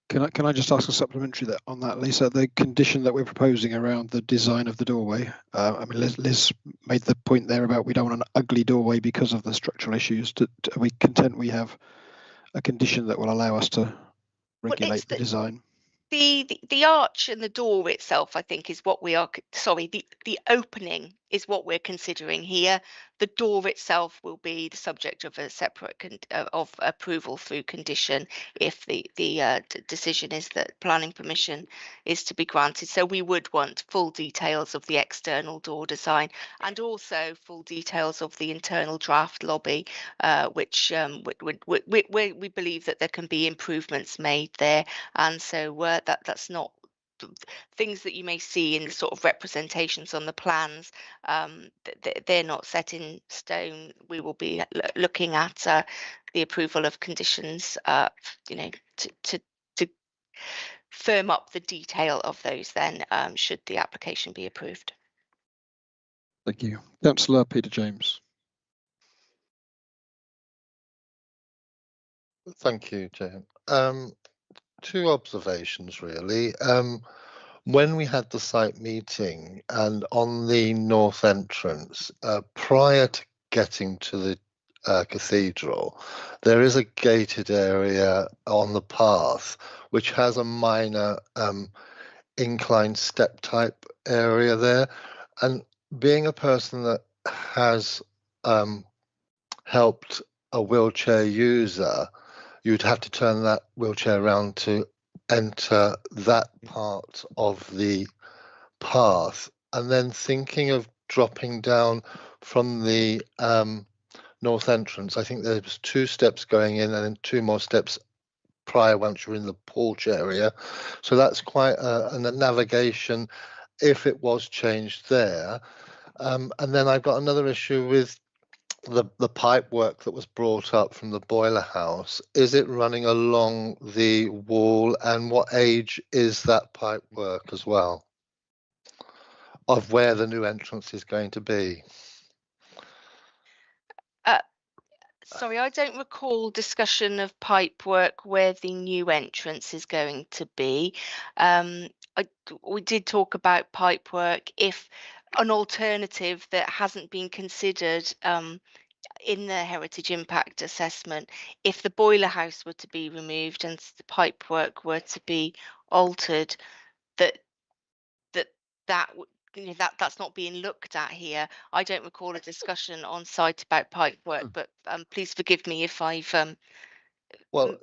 Can I just ask a supplementary on that, Lisa? The condition that we're proposing around the design of the doorway. I mean, Liz made the point there about we don't want an ugly doorway because of the structural issues. Are we content we have a condition that will allow us to regulate the design? The arch and the door itself, I think, is what we are. Sorry, the opening is what we're considering here. The door itself will be the subject of a separate of approval through condition if the decision is that planning permission is to be granted. So we would want full details of the external door design and also full details of the internal draft lobby, which we believe that there can be improvements made there, and so that's not things that you may see in the sort of representations on the plans. They're not set in stone. We will be looking at the approval of conditions, to firm up the detail of those then, should the application be approved. Thank you. Councillor Peter James. Thank you, Jane. Two observations, really. When we had the site meeting and on the north entrance, prior to getting to the cathedral, there is a gated area on the path which has a minor inclined step type area there. And being a person that has helped a wheelchair user, you'd have to turn that wheelchair around to enter that part of the path. And then thinking of dropping down from the north entrance, I think there's 2 steps going in and then 2 more steps prior once you're in the porch area. So that's quite a navigation if it was changed there. And then I've got another issue with the pipe work that was brought up from the boiler house. Is it running along the wall, and what age is that pipe work as well, of where the new entrance is going to be? Sorry, I don't recall discussion of pipe work where the new entrance is going to be. We did talk about pipe work if an alternative that hasn't been considered in the heritage impact assessment, if the boiler house were to be removed and the pipe work were to be altered, that's not being looked at here. I don't recall a discussion on site about pipe work, but please forgive me if I've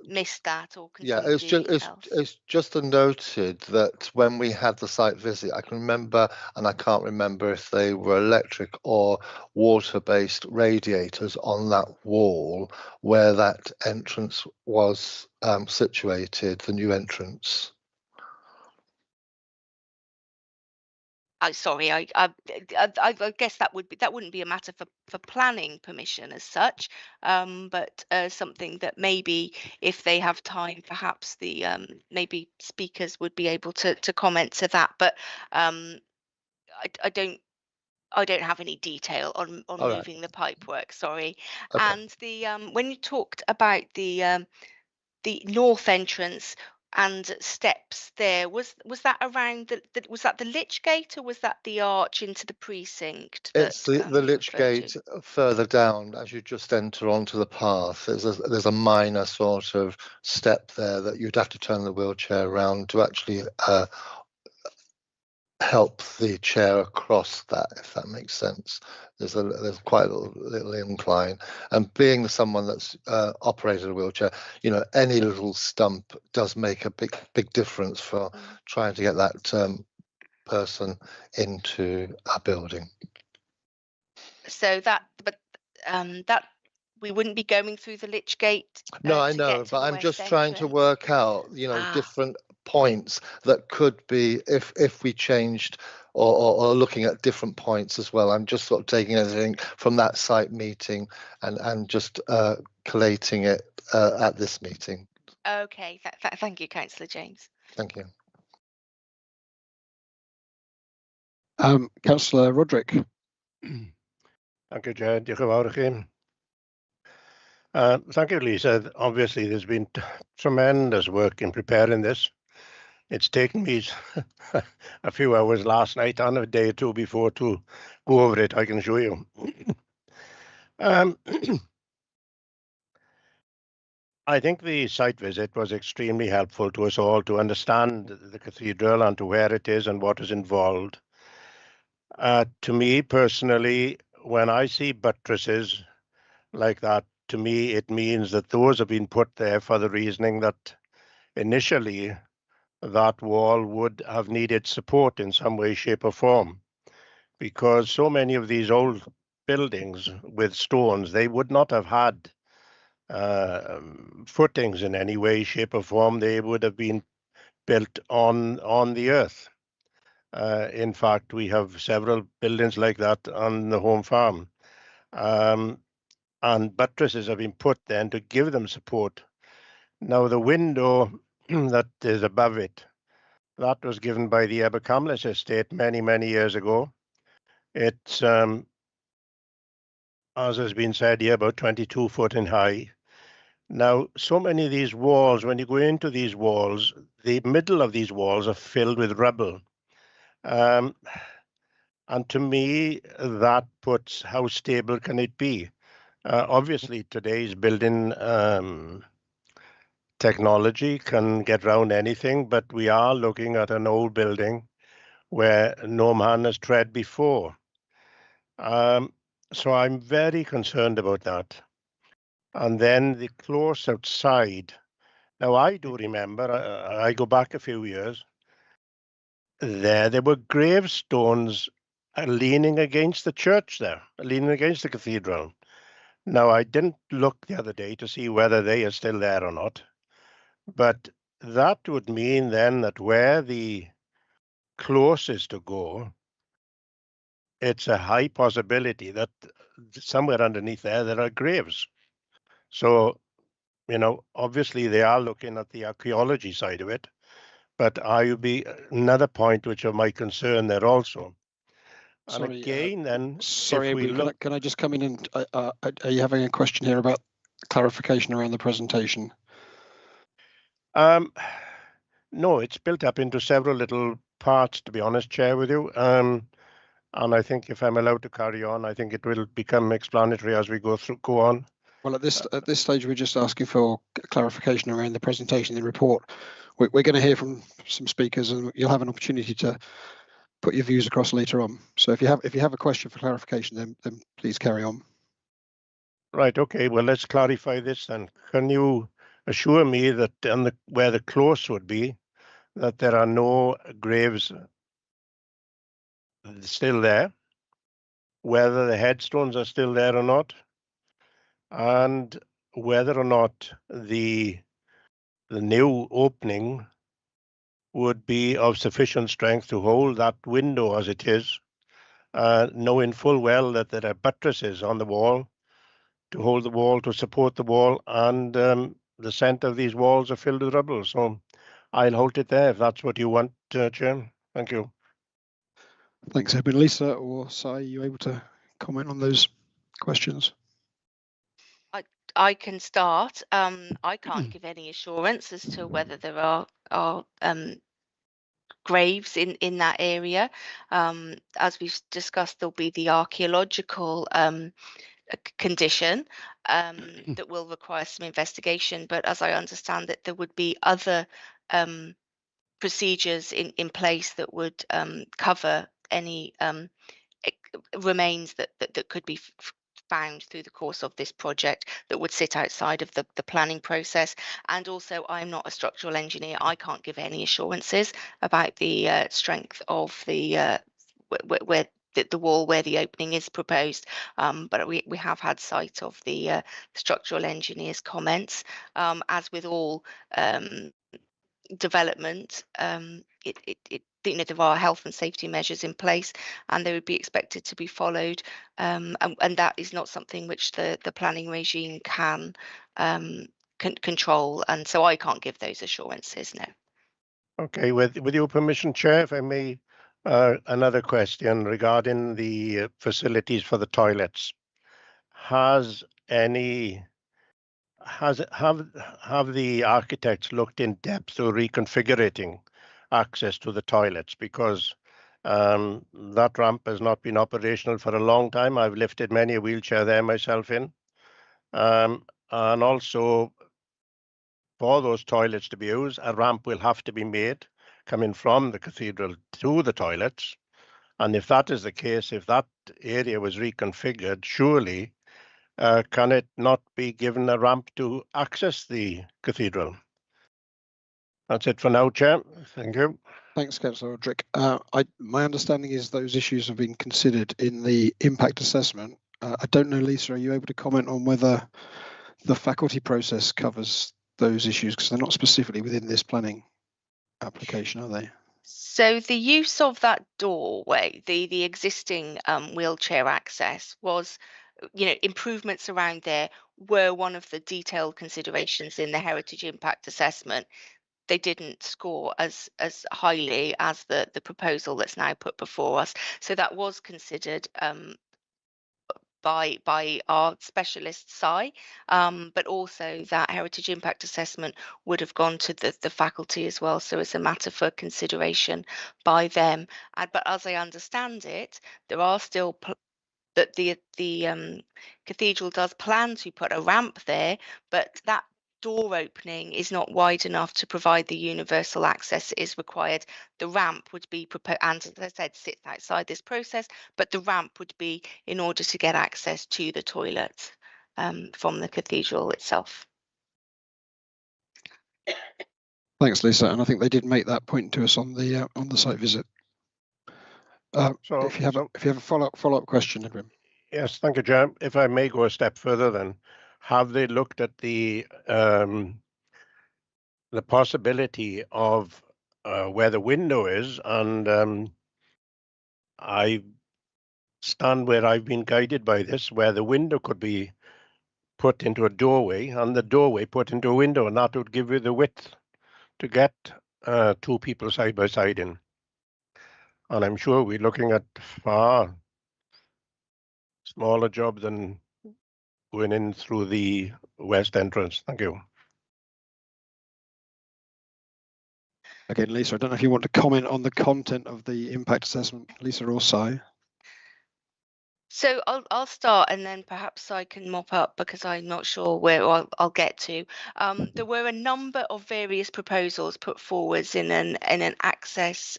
missed that or it's just noted that when we had the site visit, I can remember, and I can't remember if they were electric or water-based radiators on that wall where that entrance was situated, the new entrance. Sorry, I guess that wouldn't be a matter for planning permission as such, but something that maybe if they have time, perhaps the maybe speakers would be able to comment to that. But I don't I don't have any detail on moving the pipework, sorry. Okay. And the when you talked about the north entrance and steps there, was that around was that the Lich Gate, or was that the arch into the precinct? It's the Lich Gate further down as you just enter onto the path. There's a minor sort of step there that you'd have to turn the wheelchair around to actually help the chair across that, if that makes sense. There's quite a little incline, and being someone that's operated a wheelchair, you know, any little stump does make a big difference for trying to get that person into a building. So that we wouldn't be going through the Lich Gate. No, I know, but I'm just trying to work out, you know, different points that could be if we changed or looking at different points as well. I'm just sort of taking everything from that site meeting and just collating it at this meeting. Okay, thank you, Councillor James. Thank you. Councillor Roderick. Thank you, Chair. Diolch yn fawr i chi. Thank you, Lisa. Obviously, there's been tremendous work in preparing this. It's taken me a few hours last night and a day or two before to go over it, I can show you. I think the site visit was extremely helpful to us all to understand the cathedral and to where it is and what is involved. To me personally, when I see buttresses like that, to me it means that those have been put there for the reasoning that initially that wall would have needed support in some way, shape or form, because so many of these old buildings with stones, they would not have had footings in any way, shape or form. They would have been built on the earth. In fact, we have several buildings like that on the home farm. And buttresses have been put then to give them support. Now the window that is above it, that was given by the Abercamlis estate many, many years ago. It's, as has been said here, about 22 foot in high. Now, so many of these walls, when you go into these walls, the middle of these walls are filled with rubble. And to me, that puts how stable can it be? Obviously, today's building technology can get around anything, but we are looking at an old building where no man has tread before. So I'm very concerned about that. And then the close outside. Now, I do remember, I go back a few years, there were gravestones leaning against the church there, leaning against the cathedral. Now, I didn't look the other day to see whether they are still there or not, but that would mean then that where the close is to go, it's a high possibility that somewhere underneath there are graves. So, you know, obviously they are looking at the archaeology side of it, but I would be another point which of my concern there also. And sorry, again, then, sorry, can I just come in and are you having a question here about clarification around the presentation? No, it's built up into several little parts, to be honest, Chair, with you. And I think if I'm allowed to carry on, I think it will become explanatory as we go on. Well, at this stage, we're just asking for clarification around the presentation, the report. We're going to hear from some speakers, and you'll have an opportunity to put your views across later on. So if you have a question for clarification, then please carry on. Right. Okay. Well, let's clarify this then. Can you assure me that where the close would be, that there are no graves still there, whether the headstones are still there or not, and whether or not the new opening would be of sufficient strength to hold that window as it is, knowing full well that there are buttresses on the wall to hold the wall, to support the wall, and the centre of these walls are filled with rubble. So I'll hold it there if that's what you want, Chair. Thank you. Thanks, Edwin. Lisa or Si, are you able to comment on those questions? I can start. I can't give any assurance as to whether there are graves in that area. As we've discussed, there'll be the archaeological condition that will require some investigation. But as I understand it, there would be other procedures in place that would cover any remains that could be found through the course of this project that would sit outside of the planning process. And also, I'm not a structural engineer. I can't give any assurances about the strength of the where the wall where the opening is proposed, but we have had sight of the structural engineer's comments. As with all development, there are health and safety measures in place, and they would be expected to be followed, and that is not something which the planning regime can control, and so I can't give those assurances. No. Okay, with your permission, Chair, if I may, another question regarding the facilities for the toilets. Have the architects looked in depth to reconfiguring access to the toilets? Because that ramp has not been operational for a long time. I've lifted many a wheelchair there myself in. And also, for those toilets to be used, a ramp will have to be made coming from the cathedral to the toilets. And if that is the case, if that area was reconfigured, surely can it not be given a ramp to access the cathedral? That's it for now, Chair. Thank you. Thanks, Councillor Aldrich. My understanding is those issues have been considered in the impact assessment. I don't know, Lisa, are you able to comment on whether the faculty process covers those issues? Because they're not specifically within this planning application, are they? So the use of that doorway, the existing wheelchair access, was, improvements around there were one of the detailed considerations in the heritage impact assessment. They didn't score as highly as the proposal that's now put before us. So that was considered by our specialist SI, but also that heritage impact assessment would have gone to the faculty as well. So it's a matter for consideration by them. But as I understand it, there are still that the cathedral does plan to put a ramp there, but that door opening is not wide enough to provide the universal access that is required. The ramp would be proposed, and as I said, sits outside this process, but the ramp would be in order to get access to the toilet from the cathedral itself. Thanks, Lisa. And I think they did make that point to us on the site visit. If you have a follow-up question, Edwin. Yes, thank you, Chair. If I may go a step further, then have they looked at the possibility of where the window is? And I stand where I've been guided by this, where the window could be put into a doorway and the doorway put into a window, and that would give you the width to get two people side by side in. And I'm sure we're looking at far smaller job than going in through the west entrance. Thank you. Again, Lisa, I don't know if you want to comment on the content of the impact assessment, Lisa or Si. So I'll start, and then perhaps I can mop up because I'm not sure where I'll get to. There were a number of various proposals put forwards in an access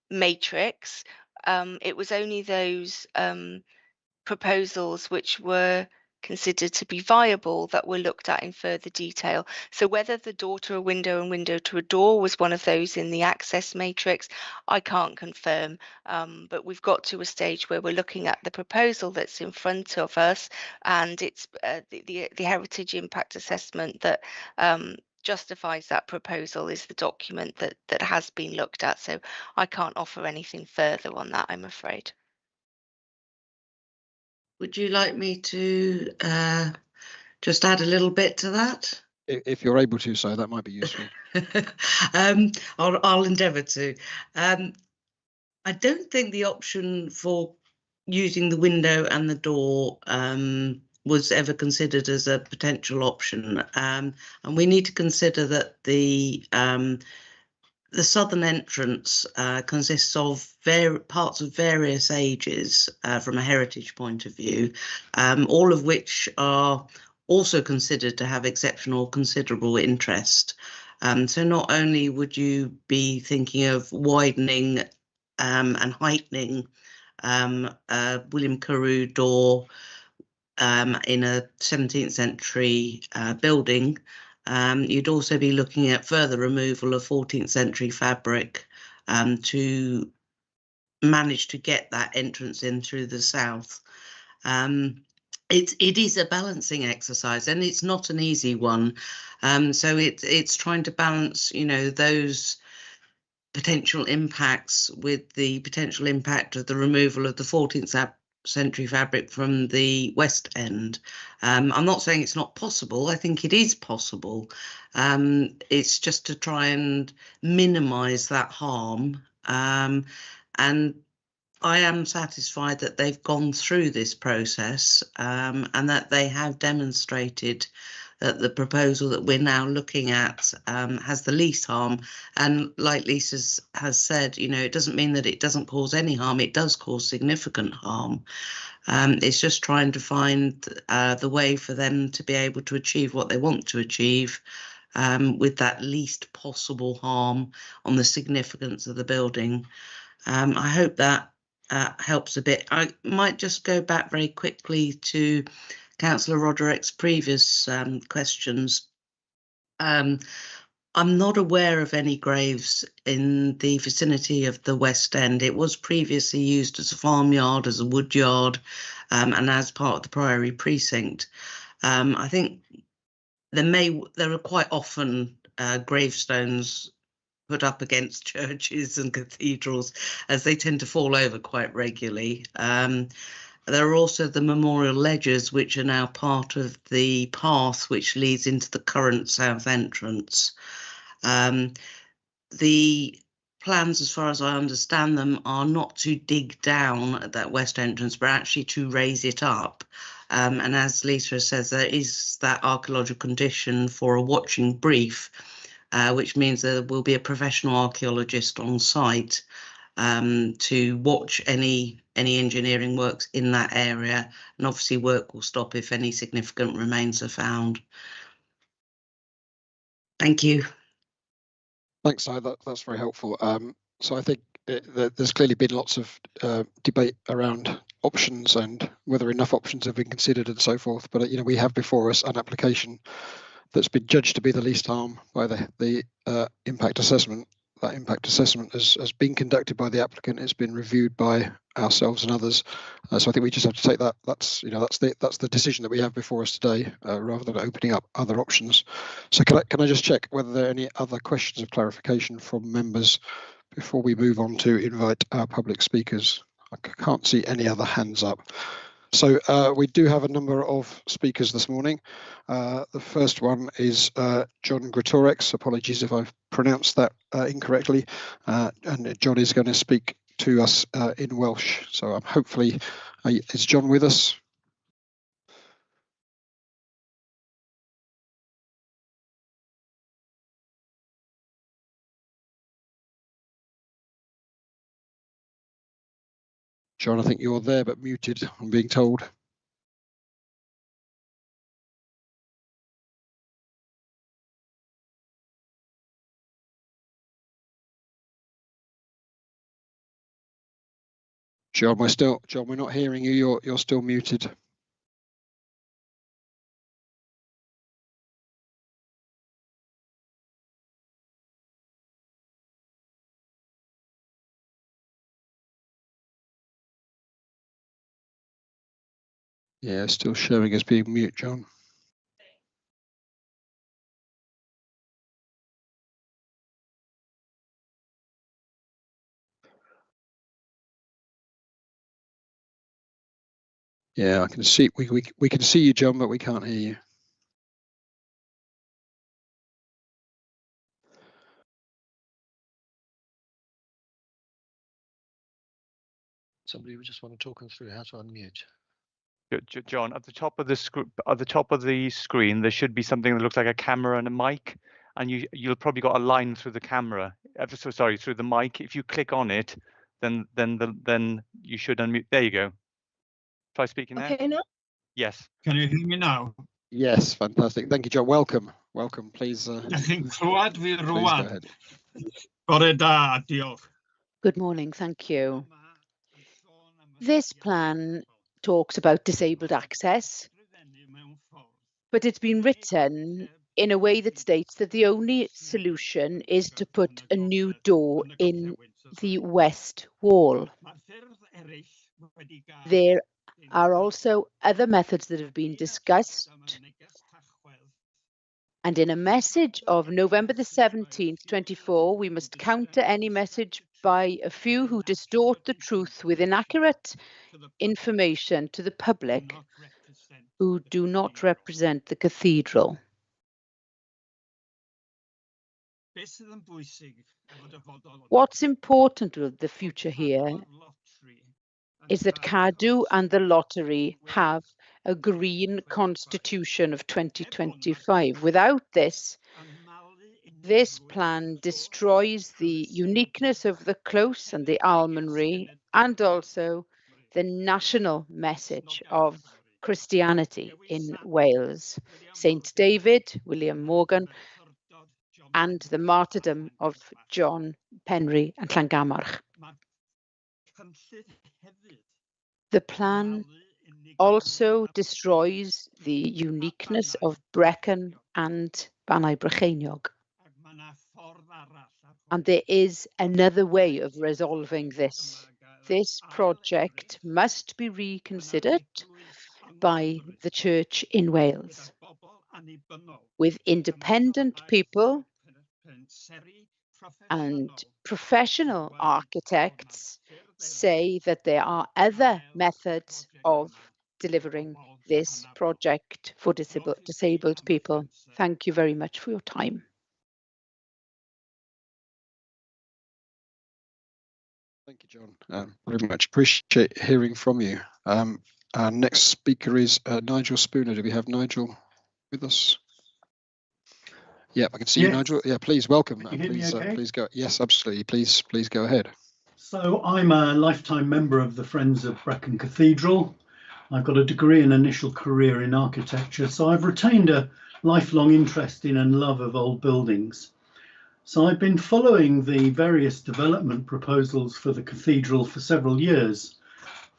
matrix. It was only those proposals which were considered to be viable that were looked at in further detail. So whether the door to a window and window to a door was one of those in the access matrix, I can't confirm. But we've got to a stage where we're looking at the proposal that's in front of us, and it's the heritage impact assessment that justifies that proposal is the document that has been looked at. So I can't offer anything further on that, I'm afraid. Would you like me to just add a little bit to that? If you're able to, so that might be useful. I'll endeavour to. I don't think the option for using the window and the door was ever considered as a potential option, and we need to consider that the southern entrance consists of parts of various ages from a heritage point of view, all of which are also considered to have exceptional considerable interest. So not only would you be thinking of widening and heightening William Carew door in a 17th century building, you'd also be looking at further removal of 14th century fabric to manage to get that entrance in through the south. It is a balancing exercise, and it's not an easy one. So it's trying to balance, you know, those potential impacts with the potential impact of the removal of the 14th century fabric from the West End. I'm not saying it's not possible. I think it is possible. It's just to try and minimise that harm. And I am satisfied that they've gone through this process and that they have demonstrated that the proposal that we're now looking at has the least harm. And like Lisa has said, you know, it doesn't mean that it doesn't cause any harm. It does cause significant harm. It's just trying to find the way for them to be able to achieve what they want to achieve with that least possible harm on the significance of the building. I hope that helps a bit. I might just go back very quickly to Councillor Roderick's previous questions. I'm not aware of any graves in the vicinity of the West End. It was previously used as a farmyard, as a woodyard, and as part of the Priory precinct. I think there are quite often gravestones put up against churches and cathedrals, as they tend to fall over quite regularly. There are also the memorial ledgers, which are now part of the path which leads into the current south entrance. The plans, as far as I understand them, are not to dig down at that west entrance, but actually to raise it up. And as Lisa says, there is that archaeological condition for a watching brief, which means there will be a professional archaeologist on site to watch any engineering works in that area, and obviously work will stop if any significant remains are found. Thank you. Thanks, Si. That's very helpful. So I think there's clearly been lots of debate around options and whether enough options have been considered and so forth. But you know, we have before us an application that's been judged to be the least harm by the impact assessment. That impact assessment has been conducted by the applicant. It's been reviewed by ourselves and others. So I think we just have to take that. That's the decision that we have before us today, rather than opening up other options. So can I just check whether there are any other questions of clarification from members before we move on to invite our public speakers? I can't see any other hands up. So we do have a number of speakers this morning. The first one is John Greatorex. Apologies if I've pronounced that incorrectly. And John is going to speak to us in Welsh. So hopefully, is John with us? John, I think you're there, but muted, I'm being told. John, we're not hearing you. You're still muted. Yeah, still showing as being mute, John. Yeah, I can see we can see you, John, but we can't hear you. Somebody would just want to talk them through how to unmute. John, at the top of the screen, there should be something that looks like a camera and a mic, and you'll probably got a line through the camera. Through the mic. If you click on it, then you should unmute. There you go. Try speaking there. Okay, now? Yes. Can you hear me now? Yes, fantastic. Thank you, John. Welcome. Please. Please go ahead. Bore da, diolch. Good morning, thank you. This plan talks about disabled access, but it's been written in a way that states that the only solution is to put a new door in the west wall. There are also other methods that have been discussed, and in a message of November the 17th, 24, we must counter any message by a few who distort the truth with inaccurate information to the public who do not represent the cathedral. What's important with the future here is that Cadw and the lottery have a green constitution of 2025. Without this, this plan destroys the uniqueness of the close and the almonry, and also the national message of Christianity in Wales. St. David, William Morgan, and the martyrdom of John Penry and Llangammarch. The plan also destroys the uniqueness of Brecon and Banau Brycheiniog. And there is another way of resolving this. This project must be reconsidered by the Church in Wales, with independent people and professional architects say that there are other methods of delivering this project for disabled people. Thank you very much for your time. Thank you, John. Very much appreciate hearing from you. Our next speaker is Nigel Spooner. Do we have Nigel with us? Yeah, I can see you, Nigel. Yeah, please welcome. Can you hear me okay? Please go. Yes, absolutely. Please go ahead. So I'm a lifetime member of the Friends of Brecon Cathedral. I've got a degree and initial career in architecture, so I've retained a lifelong interest in and love of old buildings. So I've been following the various development proposals for the cathedral for several years,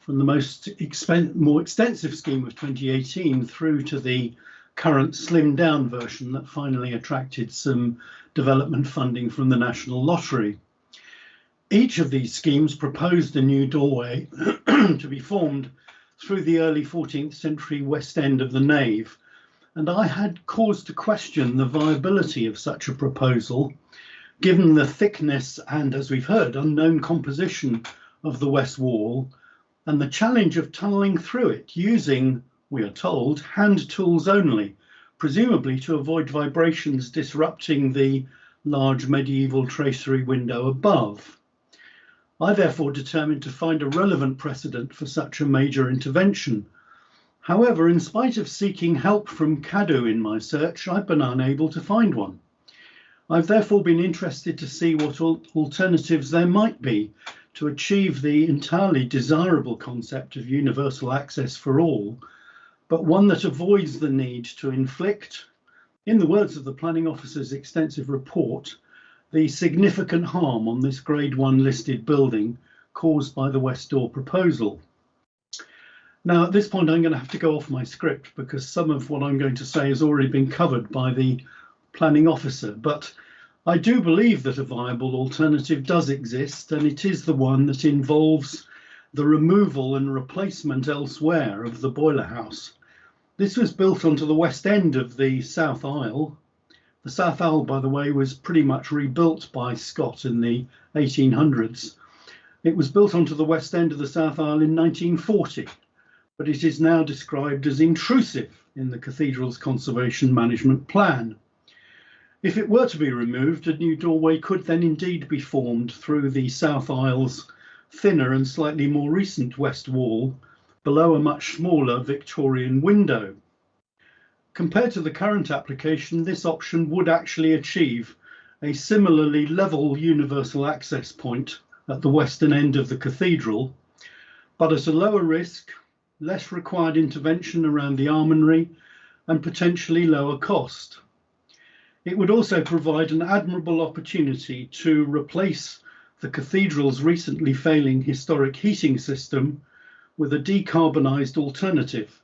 from the more extensive scheme of 2018 through to the current slimmed down version that finally attracted some development funding from the National Lottery. Each of these schemes proposed a new doorway to be formed through the early 14th century west end of the nave, and I had cause to question the viability of such a proposal, given the thickness and, as we've heard, unknown composition of the west wall, and the challenge of tunnelling through it using, we are told, hand tools only, presumably to avoid vibrations disrupting the large medieval tracery window above. I therefore determined to find a relevant precedent for such a major intervention. However, in spite of seeking help from Cadw in my search, I've been unable to find one. I've therefore been interested to see what alternatives there might be to achieve the entirely desirable concept of universal access for all, but one that avoids the need to inflict, in the words of the planning officer's extensive report, the significant harm on this Grade 1 listed building caused by the West Door proposal. Now, at this point, I'm going to have to go off my script because some of what I'm going to say has already been covered by the planning officer, but I do believe that a viable alternative does exist, and it is the one that involves the removal and replacement elsewhere of the boiler house. This was built onto the west end of the South Aisle. The South Aisle, by the way, was pretty much rebuilt by Scott in the 1800s. It was built onto the west end of the South Aisle in 1940, but it is now described as intrusive in the cathedral's conservation management plan. If it were to be removed, a new doorway could then indeed be formed through the South Aisle's thinner and slightly more recent west wall below a much smaller Victorian window. Compared to the current application, this option would actually achieve a similarly level universal access point at the western end of the cathedral, but at a lower risk, less required intervention around the armoury, and potentially lower cost. It would also provide an admirable opportunity to replace the cathedral's recently failing historic heating system with a decarbonised alternative,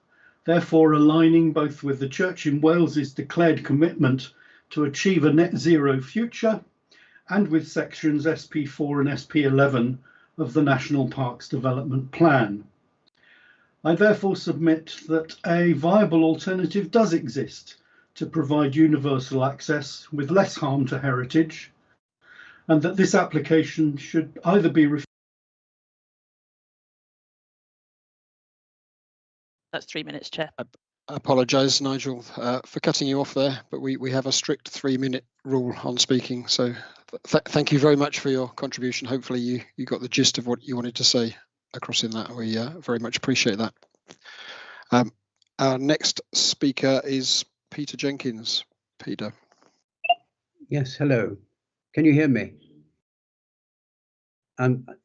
therefore aligning both with the Church in Wales's declared commitment to achieve a net zero future and with sections SP4 and SP11 of the National Parks Development Plan. I therefore submit that a viable alternative does exist to provide universal access with less harm to heritage, and that this application should either be That's 3 minutes, Chair. I apologise, Nigel, for cutting you off there, but we have a strict 3-minute rule on speaking. So thank you very much for your contribution. Hopefully you got the gist of what you wanted to say across in that. We very much appreciate that. Our next speaker is Peter Jenkins. Peter. Yes, hello. Can you hear me?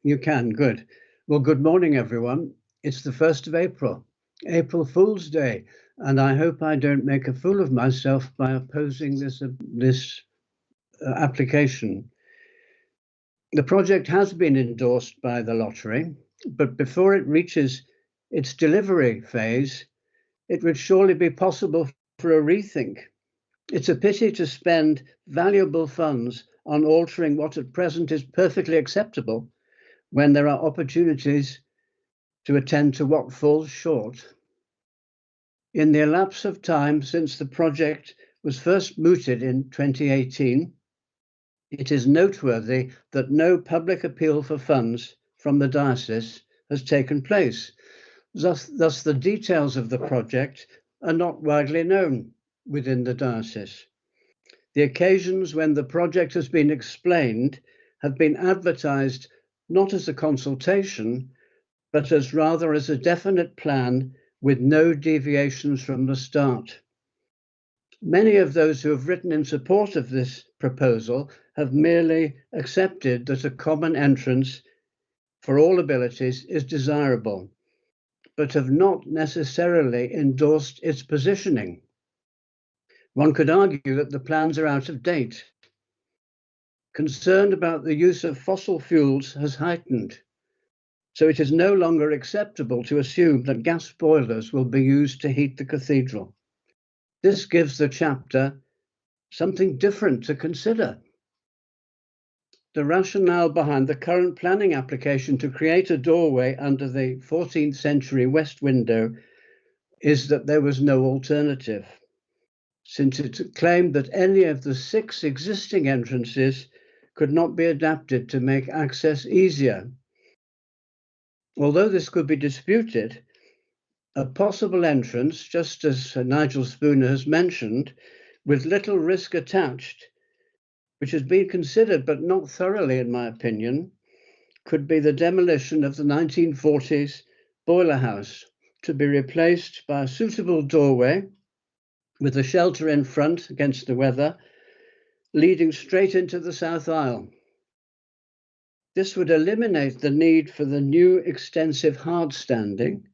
You can, good. Well, good morning, everyone. It's the 1st of April, April Fool's Day, and I hope I don't make a fool of myself by opposing this application. The project has been endorsed by the lottery, but before it reaches its delivery phase, it would surely be possible for a rethink. It's a pity to spend valuable funds on altering what at present is perfectly acceptable when there are opportunities to attend to what falls short. In the elapse of time since the project was first mooted in 2018, it is noteworthy that no public appeal for funds from the diocese has taken place. Thus, the details of the project are not widely known within the diocese. The occasions when the project has been explained have been advertised not as a consultation, but as rather as a definite plan with no deviations from the start. Many of those who have written in support of this proposal have merely accepted that a common entrance for all abilities is desirable, but have not necessarily endorsed its positioning. One could argue that the plans are out of date. Concern about the use of fossil fuels has heightened, so it is no longer acceptable to assume that gas boilers will be used to heat the cathedral. This gives the chapter something different to consider. The rationale behind the current planning application to create a doorway under the 14th century west window is that there was no alternative, since it claimed that any of the 6 existing entrances could not be adapted to make access easier. Although this could be disputed, a possible entrance, just as Nigel Spooner has mentioned, with little risk attached, which has been considered but not thoroughly in my opinion, could be the demolition of the 1940s boiler house to be replaced by a suitable doorway with a shelter in front against the weather, leading straight into the south aisle. This would eliminate the need for the new extensive hard standing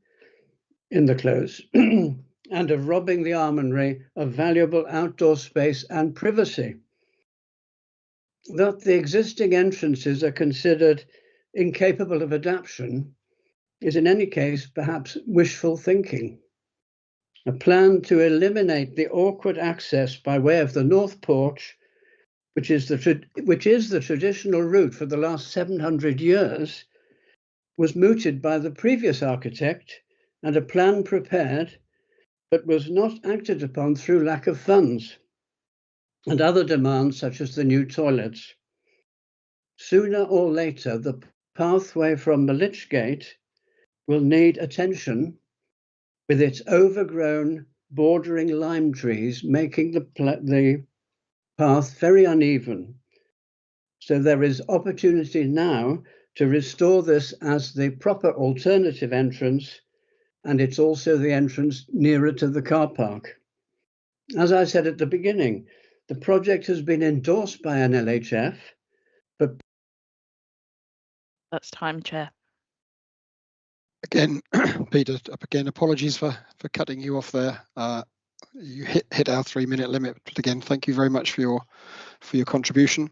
in the close and of robbing the armoury of valuable outdoor space and privacy. That the existing entrances are considered incapable of adaptation is in any case perhaps wishful thinking. A plan to eliminate the awkward access by way of the north porch, which is the traditional route for the last 700 years, was mooted by the previous architect and a plan prepared, but was not acted upon through lack of funds and other demands such as the new toilets. Sooner or later, the pathway from the Lich Gate will need attention, with its overgrown, bordering lime trees making the path very uneven. So there is opportunity now to restore this as the proper alternative entrance, and it's also the entrance nearer to the car park. As I said at the beginning, the project has been endorsed by NLHF, but that's time, Chair. Again, Peter, again, apologies for cutting you off there. You hit our 3-minute limit, but again, thank you very much for your contribution.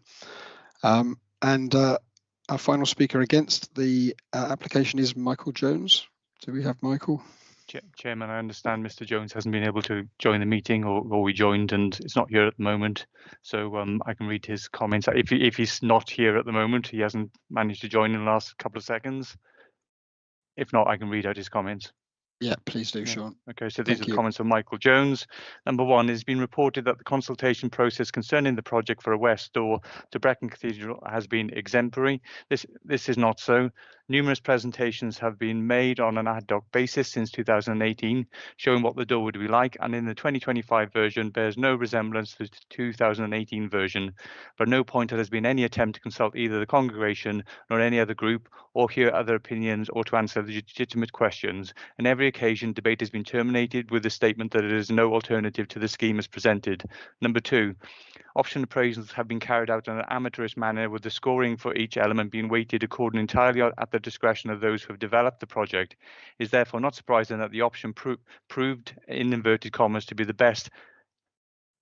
And our final speaker against the application is Michael Jones. Do we have Michael? Chairman, I understand Mr. Jones hasn't been able to join the meeting, or we joined and it's not here at the moment. So I can read his comments. If he's not here at the moment, he hasn't managed to join in the last couple of seconds. If not, I can read out his comments. Yeah, please do, Sean. Okay, so these are the comments of Michael Jones. Number one, it's been reported that the consultation process concerning the project for a west door to Brecon Cathedral has been exemplary. This is not so. Numerous presentations have been made on an ad hoc basis since 2018, showing what the door would be like, and in the 2025 version bears no resemblance to the 2018 version. But at no point has there been any attempt to consult either the congregation nor any other group, or hear other opinions, or to answer legitimate questions. On every occasion, debate has been terminated with the statement that there is no alternative to the scheme as presented. Number two, option appraisals have been carried out in an amateurish manner, with the scoring for each element being weighted according entirely at the discretion of those who have developed the project. It is therefore not surprising that the option proved, in inverted commas, to be the best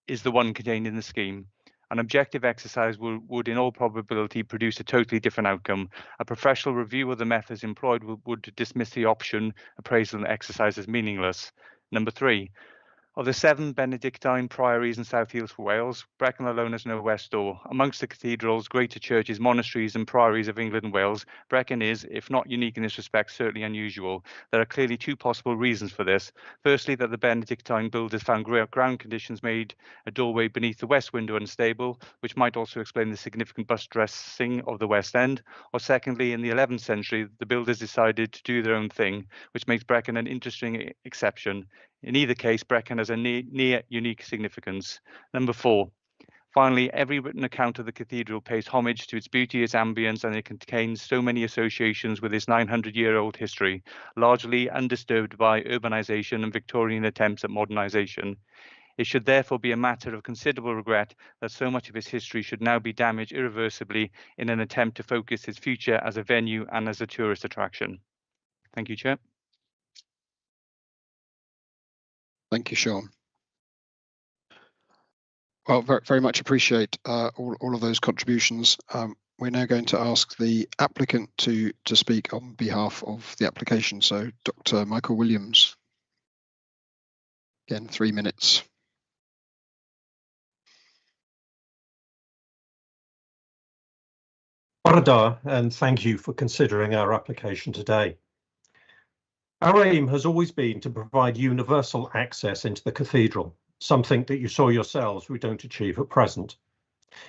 is the one contained in the scheme. An objective exercise would in all probability produce a totally different outcome. A professional review of the methods employed would dismiss the option appraisal exercise as meaningless. Number three, of the 7 Benedictine priories in South East Wales, Brecon alone has no west door. Amongst the cathedrals, greater churches, monasteries and priories of England and Wales, Brecon is, if not unique in this respect, certainly unusual. There are clearly 2 possible reasons for this. Firstly, that the Benedictine builders found ground conditions made a doorway beneath the west window unstable, which might also explain the significant bus dressing of the west end. Or secondly, in the 11th century, the builders decided to do their own thing, which makes Brecon an interesting exception. In either case, Brecon has a near unique significance. Number 4. Finally, every written account of the cathedral pays homage to its beauty, its ambience, and it contains so many associations with its 900-year-old history, largely undisturbed by urbanization and Victorian attempts at modernization. It should therefore be a matter of considerable regret that so much of its history should now be damaged irreversibly in an attempt to focus its future as a venue and as a tourist attraction. Thank you, Chair. Thank you, Sean. Well, very much appreciate all of those contributions. We're now going to ask the applicant to speak on behalf of the application. So, Dr. Michael Williams. Again, 3 minutes. Bore da, and thank you for considering our application today. Our aim has always been to provide universal access into the cathedral, something that you saw yourselves we don't achieve at present.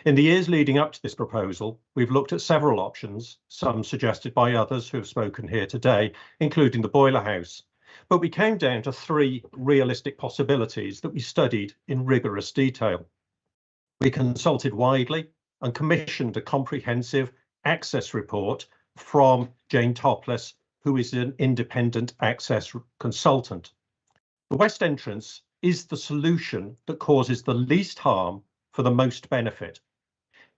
In the years leading up to this proposal, we've looked at several options, some suggested by others who have spoken here today, including the boiler house. But we came down to 3 realistic possibilities that we studied in rigorous detail. We consulted widely and commissioned a comprehensive access report from Jane Topless, who is an independent access consultant. The west entrance is the solution that causes the least harm for the most benefit.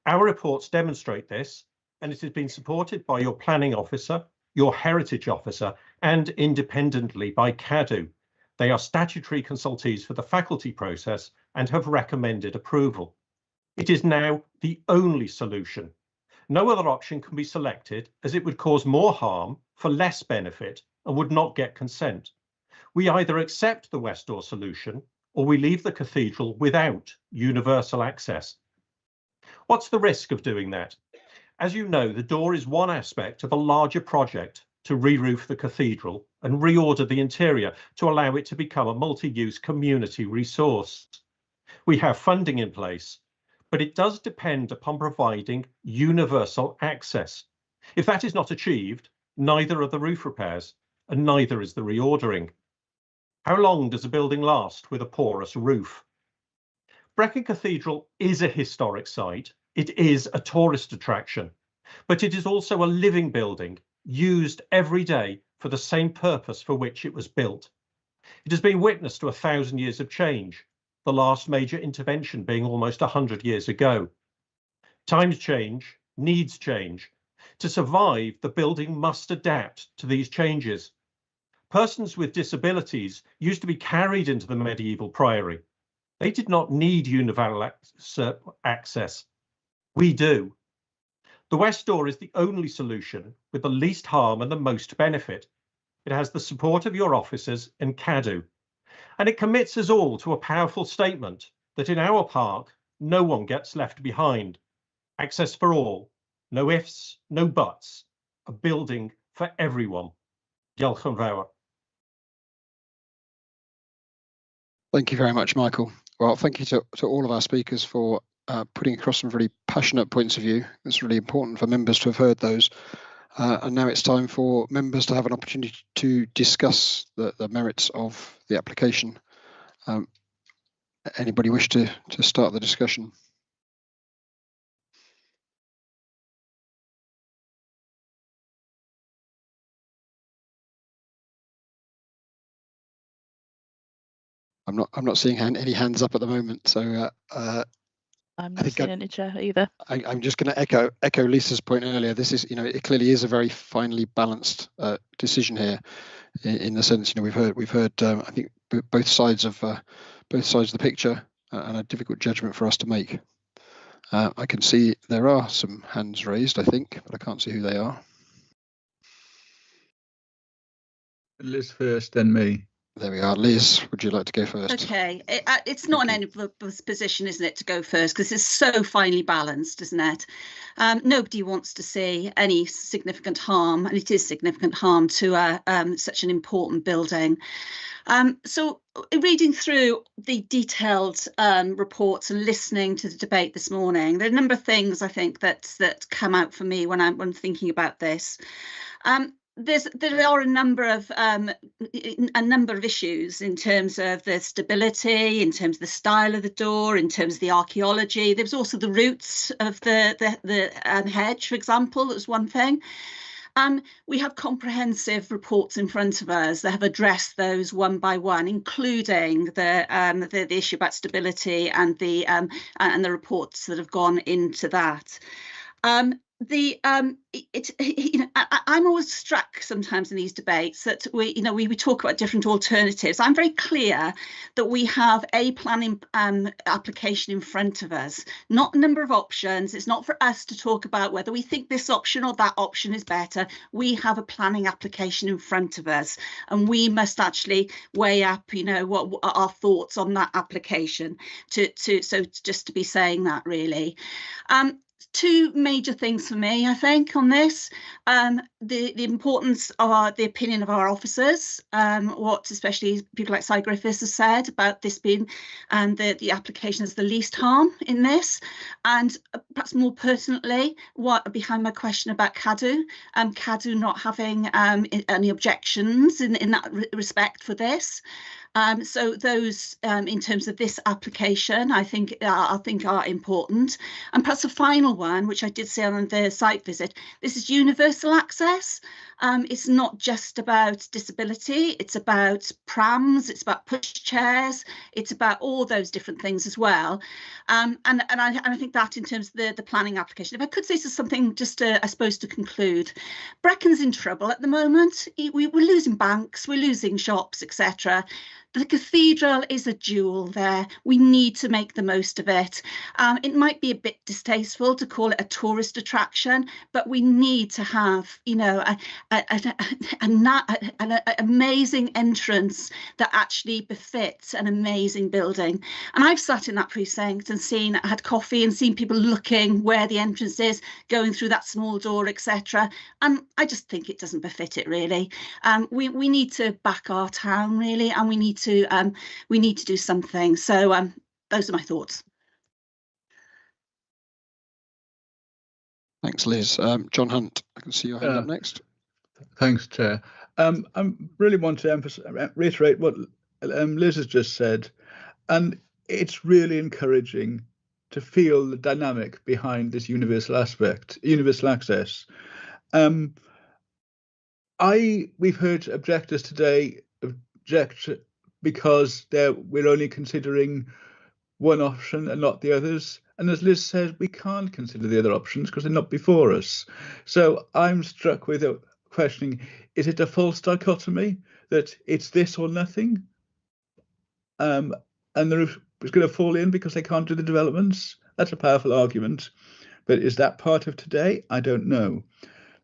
Our reports demonstrate this, and it has been supported by your planning officer, your heritage officer, and independently by CADU. They are statutory consultees for the faculty process and have recommended approval. It is now the only solution. No other option can be selected, as it would cause more harm for less benefit and would not get consent. We either accept the west door solution or we leave the cathedral without universal access. What's the risk of doing that? As you know, the door is one aspect of a larger project to re-roof the cathedral and reorder the interior to allow it to become a multi-use community resource. We have funding in place, but it does depend upon providing universal access. If that is not achieved, neither are the roof repairs and neither is the reordering. How long does a building last with a porous roof? Brecon Cathedral is a historic site. It is a tourist attraction. but it is also a living building used every day for the same purpose for which it was built. It has been witness to 1,000 years of change, the last major intervention being almost 100 years ago. Times change, needs change. To survive, the building must adapt to these changes. Persons with disabilities used to be carried into the medieval priory. They did not need universal access. We do. The West Door is the only solution with the least harm and the most benefit. It has the support of your officers and CADU, and it commits us all to a powerful statement that in our park, no one gets left behind. Access for all, no ifs, no buts, a building for everyone. Diolch yn fawr. Thank you very much, Michael. Well, thank you to all of our speakers for putting across some really passionate points of view. It's really important for members to have heard those. And now it's time for members to have an opportunity to discuss the merits of the application. Anybody wish to start the discussion? I'm not seeing any hands up at the moment, so I'm not seeing any, Chair, either. I'm just going to echo Lisa's point earlier. This is, it clearly is a very finely balanced decision here, in the sense, we've heard I think both sides of the picture, and a difficult judgment for us to make. I can see there are some hands raised, I think, but I can't see who they are. Liz first, then me. There we are. Liz, would you like to go first? Okay, it's not in anybody's position, isn't it, to go first, because it's so finely balanced, isn't it? Nobody wants to see any significant harm, and it is significant harm to such an important building. So reading through the detailed reports and listening to the debate this morning, there are a number of things I think that come out for me when I'm thinking about this. There are a number of issues in terms of the stability, in terms of the style of the door, in terms of the archaeology. There's also the roots of the hedge, for example. That was one thing. We have comprehensive reports in front of us that have addressed those one by one, including the issue about stability and the reports that have gone into that. I'm always struck sometimes in these debates that we talk about different alternatives. I'm very clear that we have a planning application in front of us, not a number of options. It's not for us to talk about whether we think this option or that option is better. We have a planning application in front of us, and we must actually weigh up, what our thoughts on that application. So just to be saying that, really. Two major things for me, I think, on this. The importance of the opinion of our officers, what especially people like Cy Griffiths has said about this being the application as the least harm in this, and perhaps more personally, what behind my question about CADU, CADU not having any objections in that respect for this. So those, in terms of this application, I think are important. And perhaps a final one, which I did say on the site visit, this is universal access. It's not just about disability, it's about prams, it's about pushchairs, it's about all those different things as well. And I think that in terms of the planning application, if I could say something just to, I suppose, to conclude, Breccon's in trouble at the moment. We're losing banks, we're losing shops, etc. The cathedral is a jewel there. We need to make the most of it. It might be a bit distasteful to call it a tourist attraction, but we need to have, an amazing entrance that actually befits an amazing building. And I've sat in that precinct and had coffee and seen people looking where the entrance is, going through that small door, etc. And I just think it doesn't befit it, really. We need to back our town, really, and we need to do something. So those are my thoughts. Thanks, Liz. John Hunt, I can see your hand up next. Thanks, Chair. I really want to reiterate what Liz has just said, and it's really encouraging to feel the dynamic behind this universal access. We've heard objectors today object because we're only considering one option and not the others. And as Liz says, we can't consider the other options because they're not before us. So I'm struck with questioning, is it a false dichotomy that it's this or nothing? And the roof is going to fall in because they can't do the developments? That's a powerful argument. But is that part of today? I don't know.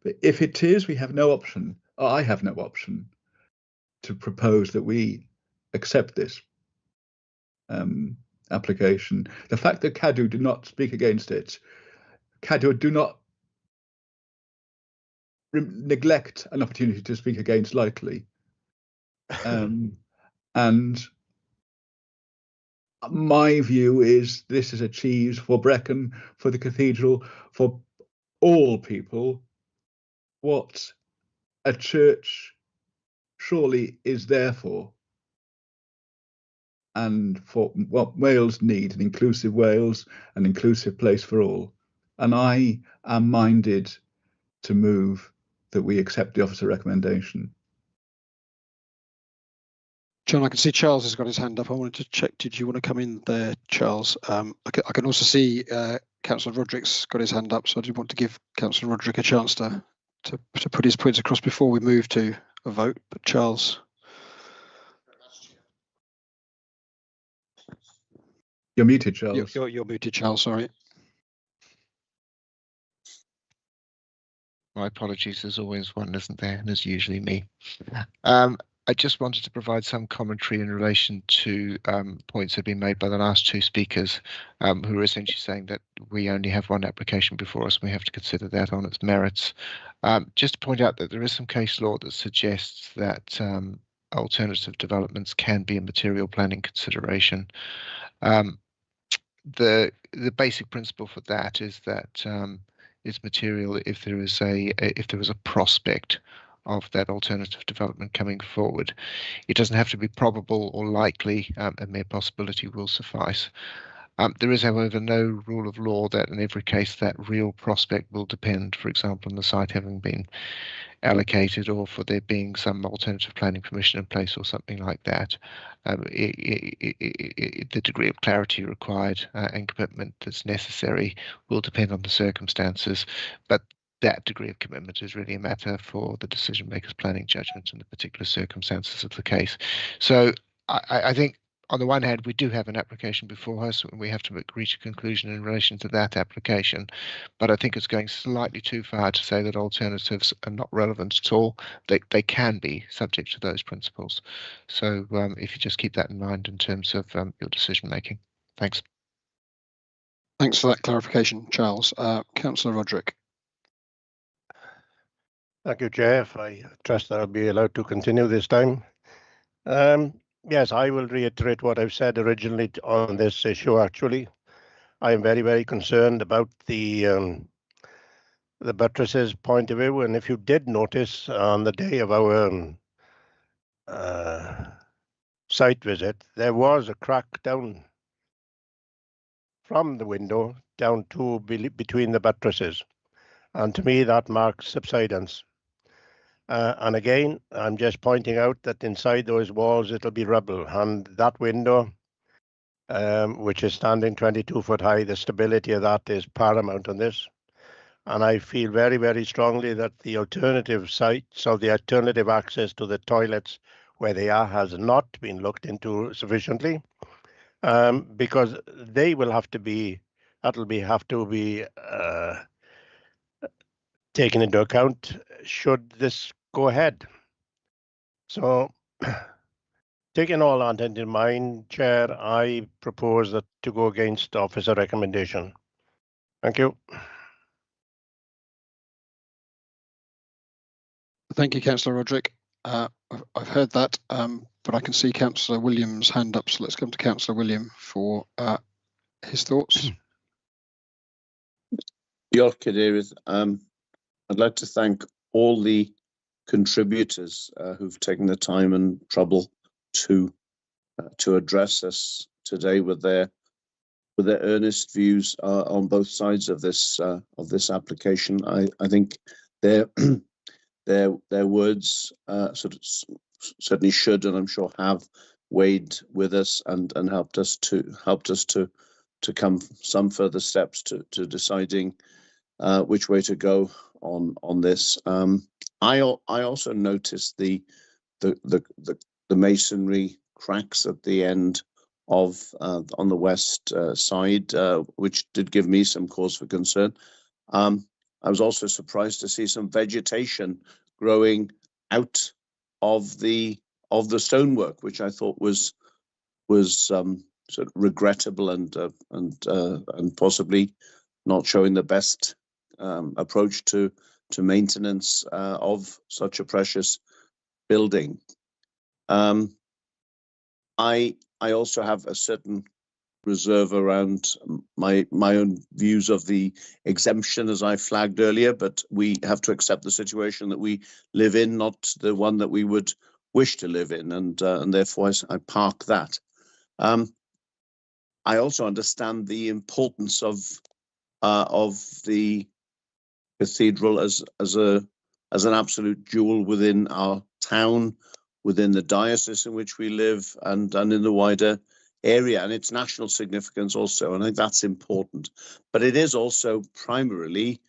But if it is, we have no option. I have no option to propose that we accept this application. The fact that CADU do not speak against it, CADU do not neglect an opportunity to speak against lightly. And my view is this is achieved for Brecon, for the cathedral, for all people, what a church surely is there for. And for what Wales need, an inclusive Wales, an inclusive place for all. And I am minded to move that we accept the officer recommendation. John, I can see Charles has got his hand up. I wanted to check, did you want to come in there, Charles? I can also see Councillor Roderick's got his hand up, so I did want to give Councillor Roderick a chance to put his points across before we move to a vote. But Charles. You're muted, Charles. You're muted, Charles, sorry. My apologies, there's always one, isn't there? And there's usually me. I just wanted to provide some commentary in relation to points that have been made by the last two speakers, who are essentially saying that we only have one application before us and we have to consider that on its merits. Just to point out that there is some case law that suggests that alternative developments can be a material planning consideration. The basic principle for that is that it's material if there is a prospect of that alternative development coming forward. It doesn't have to be probable or likely. A mere possibility will suffice. There is, however, no rule of law that in every case that real prospect will depend, for example, on the site having been allocated or for there being some alternative planning permission in place or something like that. The degree of clarity required and commitment that's necessary will depend on the circumstances, but that degree of commitment is really a matter for the decision maker's planning judgment in the particular circumstances of the case. So I think on the one hand, we do have an application before us and we have to reach a conclusion in relation to that application. But I think it's going slightly too far to say that alternatives are not relevant at all. They can be subject to those principles. So if you just keep that in mind in terms of your decision making. Thanks. Thanks for that clarification, Charles. Councillor Roderick. Thank you, Chair. I trust that I'll be allowed to continue this time. Yes, I will reiterate what I've said originally on this issue, actually. I am very, very concerned about the buttresses point of view. And if you did notice on the day of our site visit, there was a crack down from the window down to between the buttresses. And to me, that marks subsidence. And again, I'm just pointing out that inside those walls, it'll be rubble. And that window, which is standing 22 foot high, the stability of that is paramount on this. And I feel very, very strongly that the alternative sites or the alternative access to the toilets where they are has not been looked into sufficiently, because they will have to be, have to be taken into account should this go ahead. So, taking all that into mind, Chair, I propose that to go against officer recommendation. Thank you. Thank you, Councillor Roderick. I've heard that, but I can see Councillor Williams' hand up, so let's come to Councillor William for his thoughts. Diolch, Cadeirydd. I'd like to thank all the contributors who've taken the time and trouble to address us today with their their earnest views on both sides of this application. I think their words certainly should, and I'm sure have, weighed with us and helped us to come some further steps to deciding which way to go on this. I also noticed the masonry cracks at the end of on the west side, which did give me some cause for concern. I was also surprised to see some vegetation growing out of the stonework, which I thought was sort of regrettable and possibly not showing the best approach to maintenance of such a precious building. I also have a certain reserve around my own views of the exemption, as I flagged earlier, but we have to accept the situation that we live in, not the one that we would wish to live in, and therefore I park that. I also understand the importance of the cathedral as an absolute jewel within our town, within the diocese in which we live, and in the wider area, and its national significance also. And I think that's important. But it is also primarily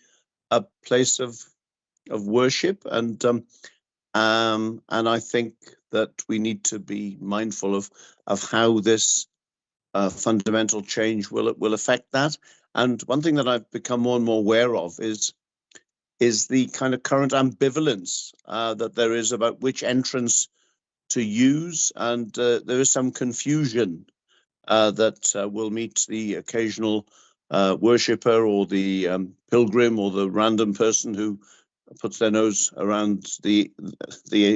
a place of worship, and I think that we need to be mindful of how this fundamental change will affect that. And one thing that I've become more and more aware of is the kind of current ambivalence that there is about which entrance to use, and there is some confusion that will meet the occasional worshipper or the pilgrim or the random person who puts their nose around the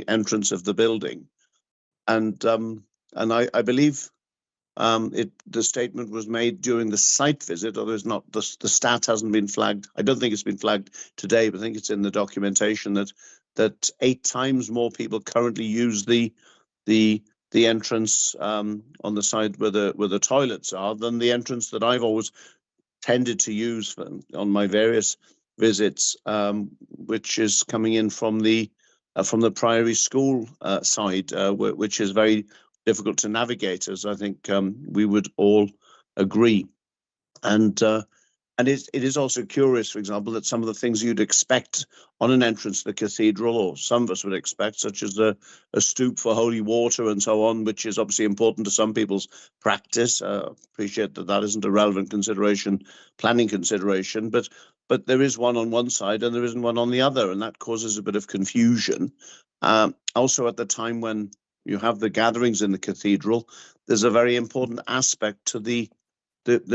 entrance of the building. And I believe the statement was made during the site visit, although it's not, the stat hasn't been flagged. I don't think it's been flagged today, but I think it's in the documentation that 8 times more people currently use the entrance on the side where the toilets are than the entrance that I've always tended to use on my various visits, which is coming in from the Priory School side, which is very difficult to navigate, as I think we would all agree. And it is also curious, for example, that some of the things you'd expect on an entrance to the cathedral, or some of us would expect, such as a stoop for holy water and so on, which is obviously important to some people's practice. Appreciate that isn't a relevant consideration, planning consideration, but there is one on one side and there isn't one on the other, and that causes a bit of confusion. Also, at the time when you have the gatherings in the cathedral, there's a very important aspect to the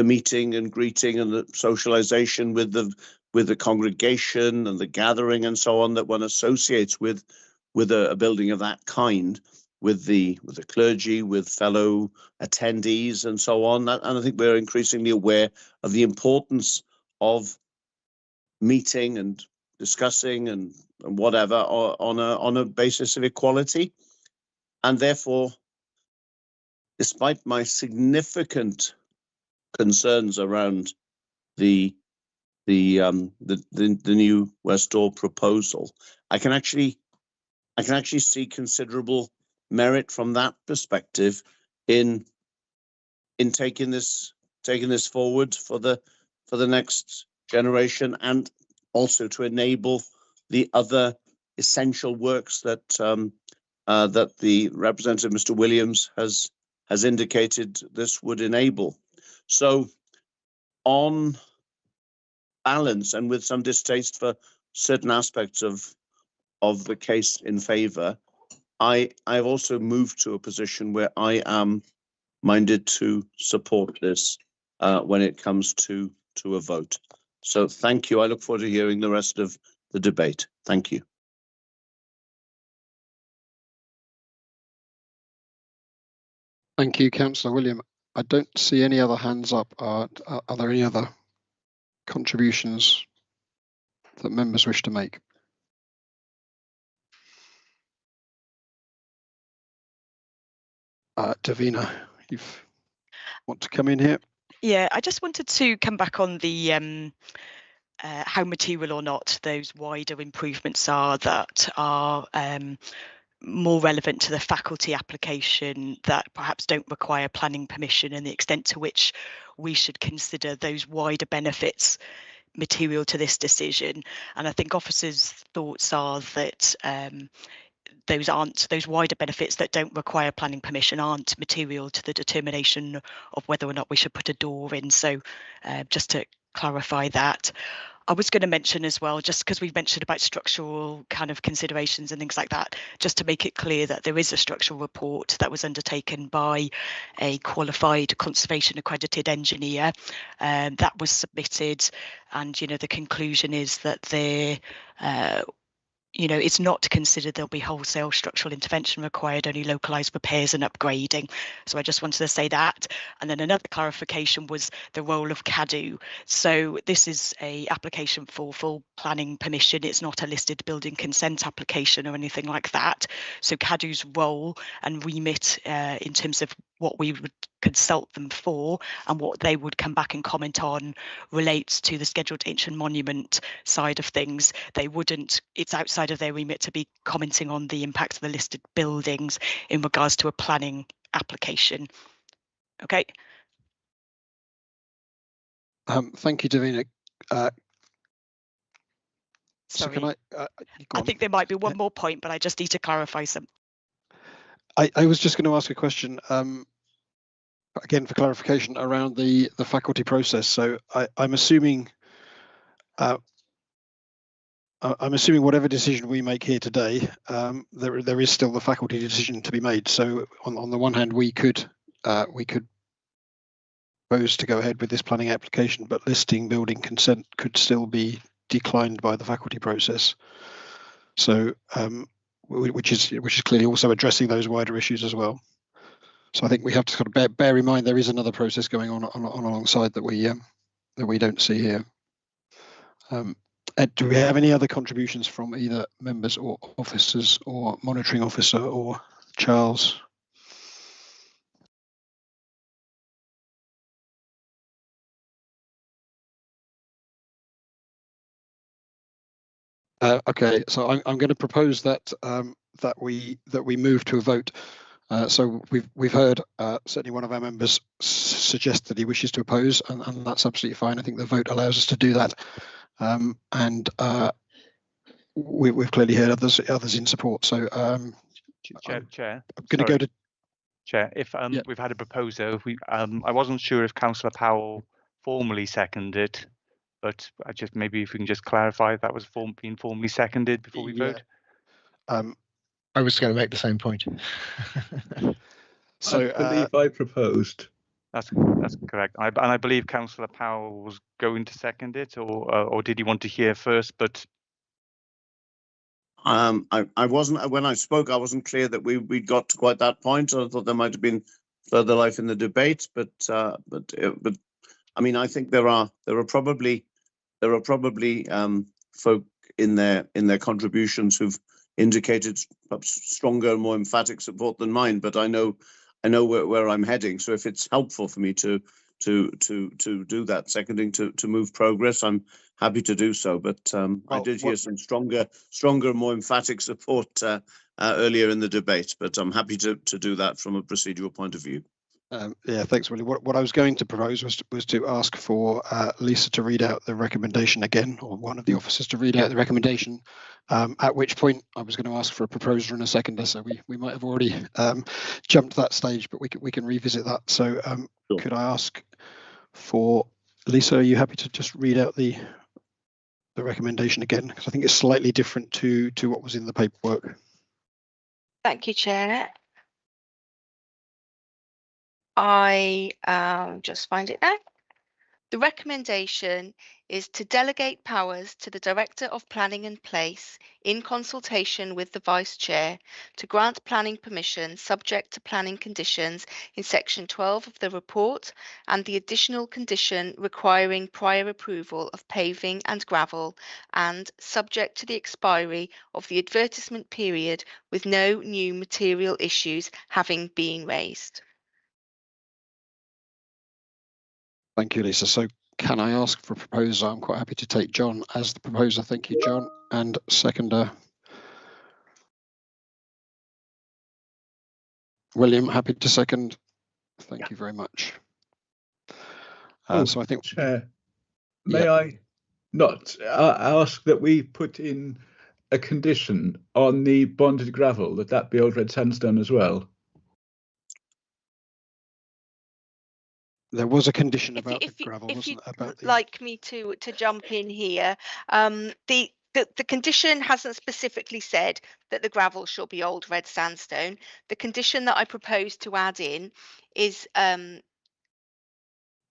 meeting and greeting and the socialization with the congregation and the gathering and so on that one associates with a building of that kind, with the clergy, with fellow attendees and so on. And I think we're increasingly aware of the importance of meeting and discussing and whatever on a basis of equality. And therefore, despite my significant concerns around the new West Door proposal, I can actually see considerable merit from that perspective in taking this forward for the next generation, and also to enable the other essential works that the representative, Mr. Williams, has indicated this would enable. So, on balance, and with some distaste for certain aspects of the case in favour, I've also moved to a position where I am minded to support this when it comes to a vote. So thank you. I look forward to hearing the rest of the debate. Thank you. Thank you, Councillor William. I don't see any other hands up. Are there any other contributions that members wish to make? Davina, you want to come in here? Yeah, I just wanted to come back on the how material or not those wider improvements are that are more relevant to the faculty application that perhaps don't require planning permission, and the extent to which we should consider those wider benefits material to this decision. And I think officers' thoughts are that those wider benefits that don't require planning permission aren't material to the determination of whether or not we should put a door in. So just to clarify that. I was going to mention as well, just because we've mentioned about structural kind of considerations and things like that, just to make it clear that there is a structural report that was undertaken by a qualified conservation accredited engineer that was submitted, and the conclusion is that there it's not considered there'll be wholesale structural intervention required, only localised repairs and upgrading. So I just wanted to say that. And then another clarification was the role of CADU. So this is a application for full planning permission. It's not a listed building consent application or anything like that. So CADU's role and remit in terms of what we would consult them for and what they would come back and comment on relates to the scheduled ancient monument side of things. They wouldn't, it's outside of their remit to be commenting on the impact of the listed buildings in regards to a planning application. Okay. Thank you, Davina. So Sorry. can I think there might be one more point, but I just need to clarify some. I was just going to ask a question, again for clarification around the faculty process. So I'm assuming whatever decision we make here today, there is still the faculty decision to be made. So on the one hand, we could propose to go ahead with this planning application, but listing building consent could still be declined by the faculty process. So which is clearly also addressing those wider issues as well. So I think we have to sort of bear in mind there is another process going on alongside that we don't see here. Ed, do we have any other contributions from either members or officers or monitoring officer or Charles? Okay, so I'm going to propose that that we move to a vote. So we've heard certainly one of our members suggest that he wishes to oppose, and that's absolutely fine. I think the vote allows us to do that, and we've clearly heard others in support. So Chair, I'm going to go to Chair. If we've had a proposer, I wasn't sure if Councillor Powell formally seconded, but maybe if we can just clarify if that was being formally seconded before we vote. I was going to make the same point. So I believe I proposed. That's correct. And I believe Councillor Powell was going to second it, or did he want to hear first? But I wasn't, when I spoke, I wasn't clear that we'd got to quite that point. I thought there might have been further life in the debate, but I mean, I think there are probably folk in their contributions who've indicated perhaps stronger, more emphatic support than mine. But I know where I'm heading. So if it's helpful for me to do that seconding to move progress, I'm happy to do so. But I did hear some stronger, more emphatic support earlier in the debate. But I'm happy to do that from a procedural point of view. Yeah, thanks, Willie. What I was going to propose was to ask for Lisa to read out the recommendation again, or one of the officers to read out the recommendation, at which point I was going to ask for a proposer and a seconder. So we might have already jumped that stage, but we can revisit that. So sure. Could I ask for Lisa, are you happy to just read out the recommendation again? Because I think it's slightly different to what was in the paperwork. Thank you, Chair. I just find it now. The recommendation is to delegate powers to the Director of Planning and Place in consultation with the Vice Chair to grant planning permission subject to planning conditions in section 12 of the report and the additional condition requiring prior approval of paving and gravel and subject to the expiry of the advertisement period with no new material issues having been raised. Thank you, Lisa. So can I ask for a proposer? I'm quite happy to take John as the proposer. Thank you, John. And seconder, William, happy to second. Thank you very much. So I think, Chair, may I not ask that we put in a condition on the bonded gravel that be old red sandstone as well? There was a condition about the gravel, wasn't it? About the... like me to jump in here, the condition hasn't specifically said that the gravel shall be old red sandstone. The condition that I propose to add in is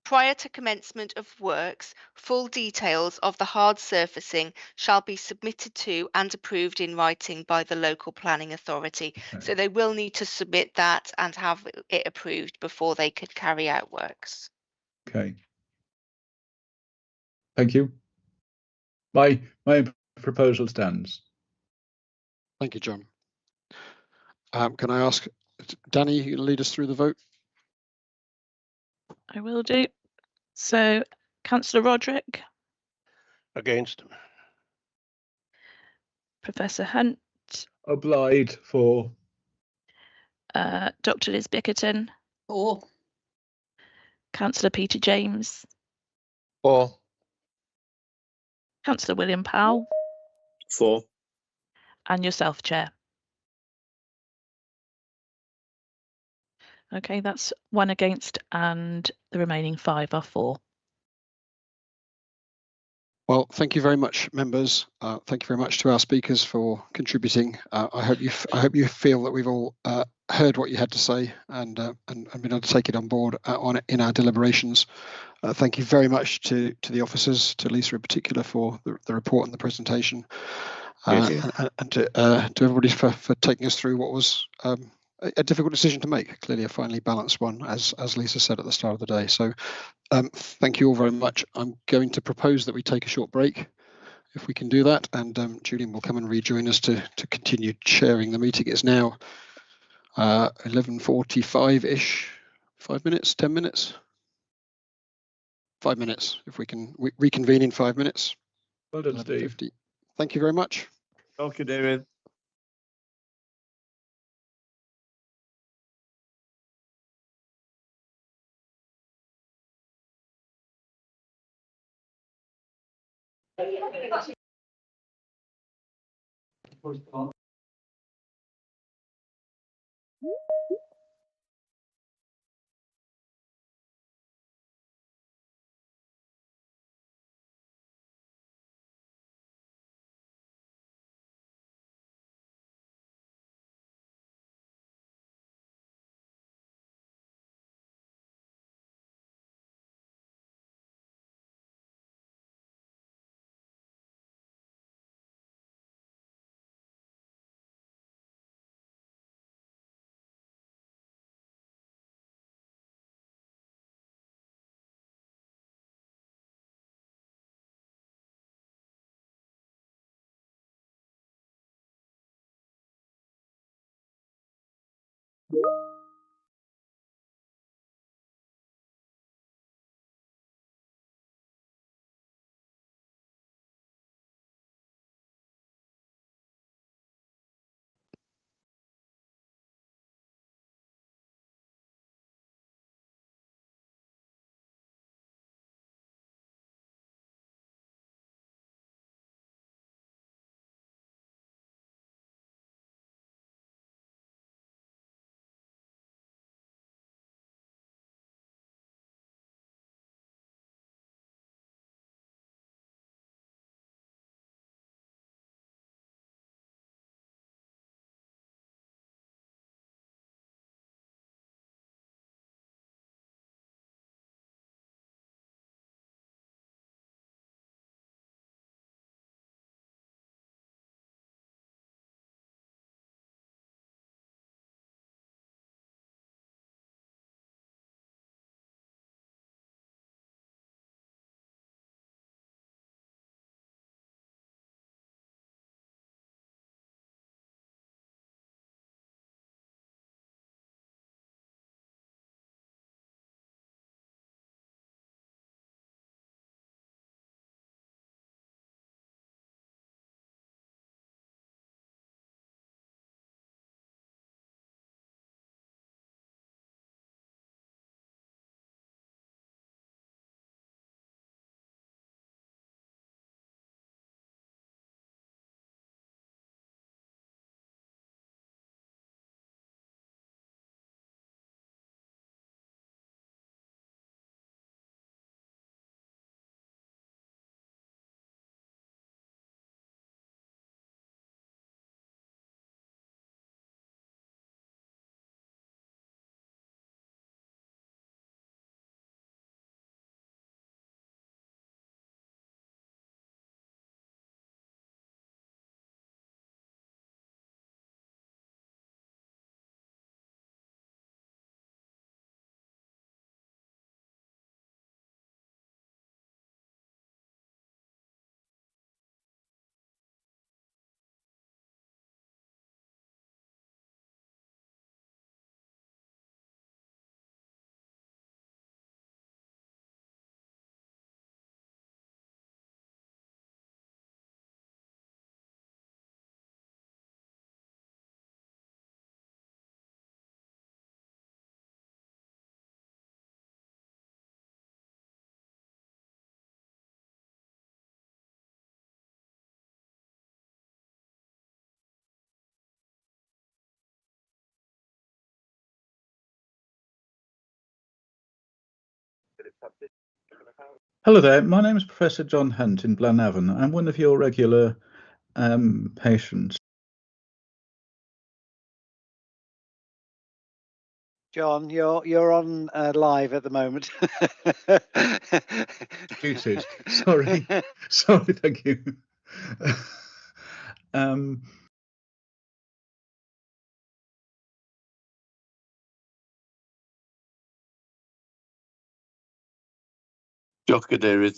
prior to commencement of works, full details of the hard surfacing shall be submitted to and approved in writing by the local planning authority. Okay. So they will need to submit that and have it approved before they could carry out works. Okay. Thank you. My proposal stands. Thank you, John. Can I ask Danny, you can lead us through the vote? I will do. So, Councillor Roderick. Against. Professor Hunt. Obliged for. Dr. Liz Bickerton. For. Councillor Peter James. For. Councillor William Powell. For. And yourself, Chair. Okay, that's 1 against and the remaining 5 are for. Well, thank you very much, members. Thank you very much to our speakers for contributing. I hope you feel that we've all heard what you had to say and been able to take it on board in our deliberations. Thank you very much to the officers, to Lisa in particular, for the report and the presentation, and to everybody for taking us through what was a difficult decision to make, clearly a finely balanced one, as Lisa said at the start of the day. So thank you all very much. I'm going to propose that we take a short break, if we can do that, and Julian will come and rejoin us to continue chairing the meeting. It's now 11:45-ish, 5 minutes, 10 minutes? 5 minutes, if we can reconvene in 5 minutes. Well done, Steve. Thank you very much. Thank you, David. Hello there, my name is Professor John Hunt in Blanavon. I'm one of your regular patients. John, you're on live at the moment. Muted. Sorry, sorry. Thank you. Diolch Gadeirydd.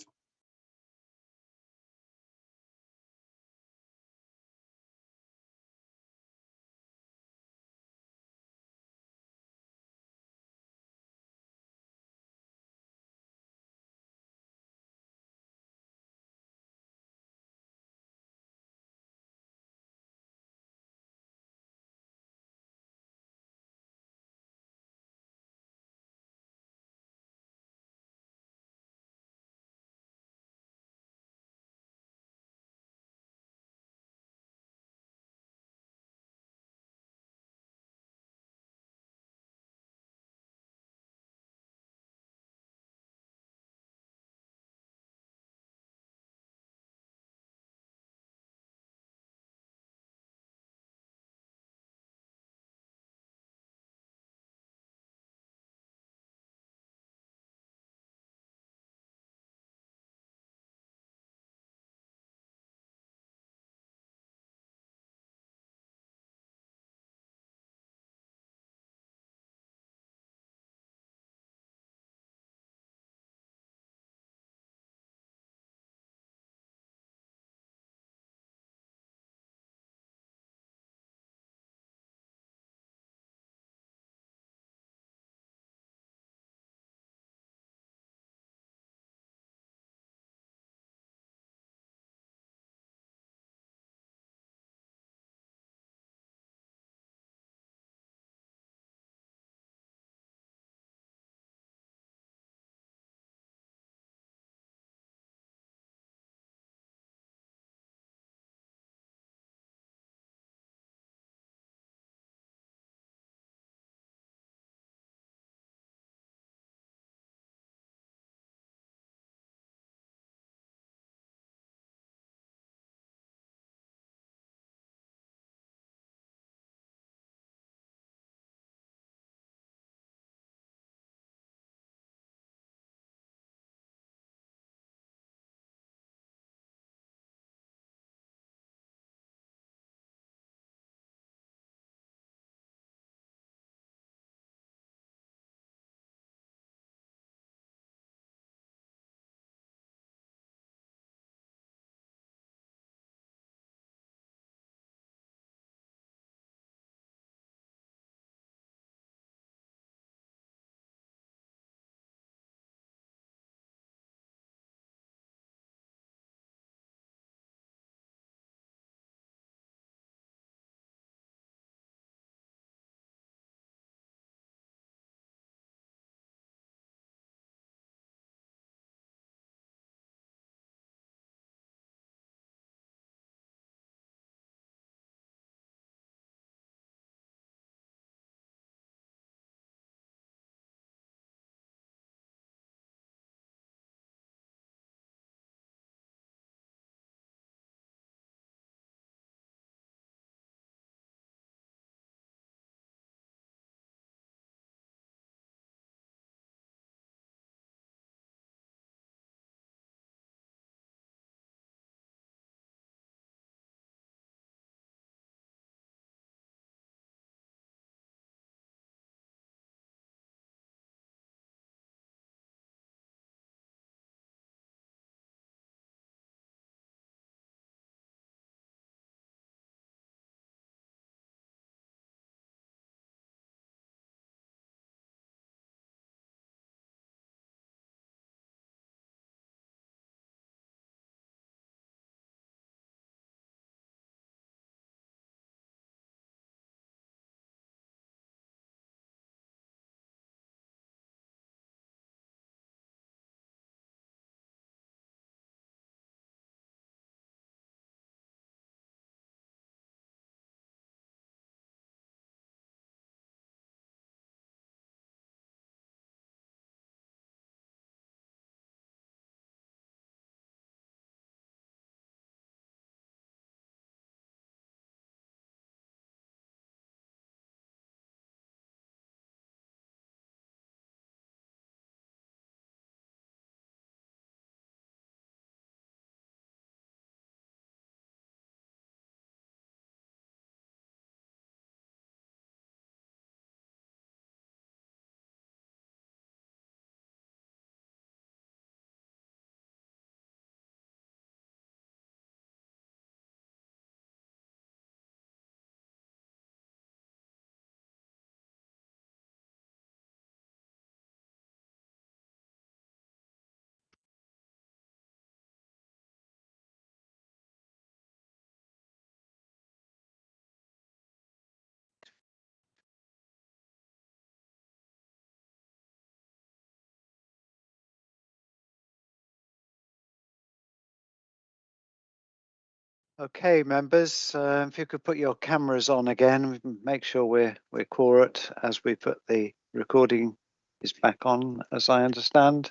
Okay, members, if you could put your cameras on again, make sure we're quiet as we put the recording is back on, as I understand.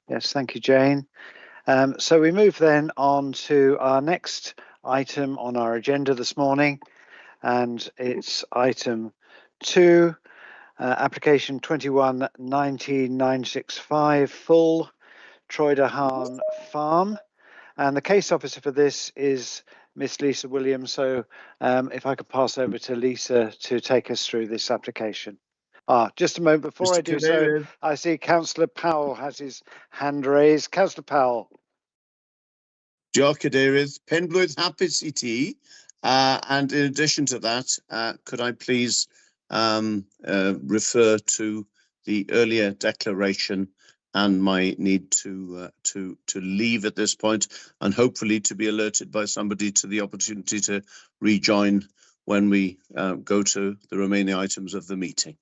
Yes, thank you, Jane. So we move then on to our next item on our agenda this morning, and it's item 2, application 21-19965, full Troydahan Farm. And the case officer for this is Miss Lisa Williams. So if I could pass over to Lisa to take us through this application. Just a moment before I do so, I see Councillor Powell has his hand raised. Councillor Powell. Diolch Cadeirydd, Penblwydd hapus I ti, and in addition to that, could I please refer to the earlier declaration and my need to leave at this point, and hopefully to be alerted by somebody to the opportunity to rejoin when we go to the remaining items of the meeting.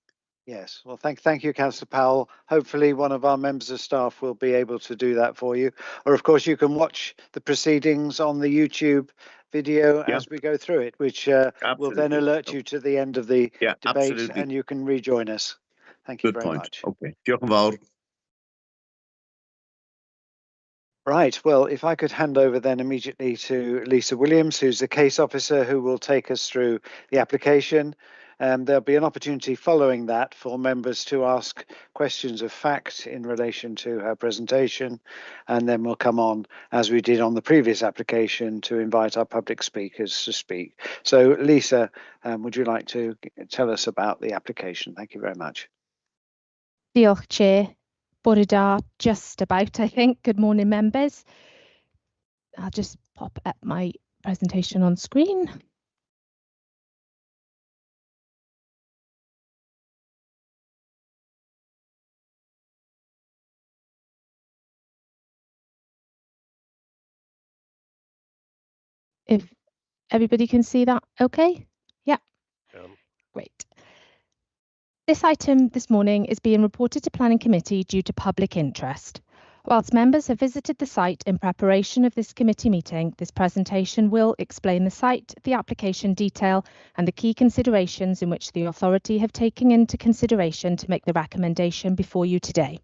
Yes, well, thank you, Councillor Powell. Hopefully one of our members of staff will be able to do that for you. Or, of course, you can watch the proceedings on the YouTube video as we go through it, which will then alert you to the end of the debate, absolutely. And you can rejoin us. Thank you very much. Okay. Diolch yn fawr. Right, well, if I could hand over then immediately to Lisa Williams, who's the case officer who will take us through the application. There'll be an opportunity following that for members to ask questions of fact in relation to her presentation, and then we'll come on, as we did on the previous application, to invite our public speakers to speak. So, Lisa, would you like to tell us about the application? Thank you very much. Diolch, Chair. Bore da, just about, I think. Good morning, members. I'll just pop up my presentation on screen. If everybody can see that, okay? Yeah. Great. This item this morning is being reported to Planning Committee due to public interest. Whilst members have visited the site in preparation of this committee meeting, this presentation will explain the site, the application detail, and the key considerations in which the authority have taken into consideration to make the recommendation before you today.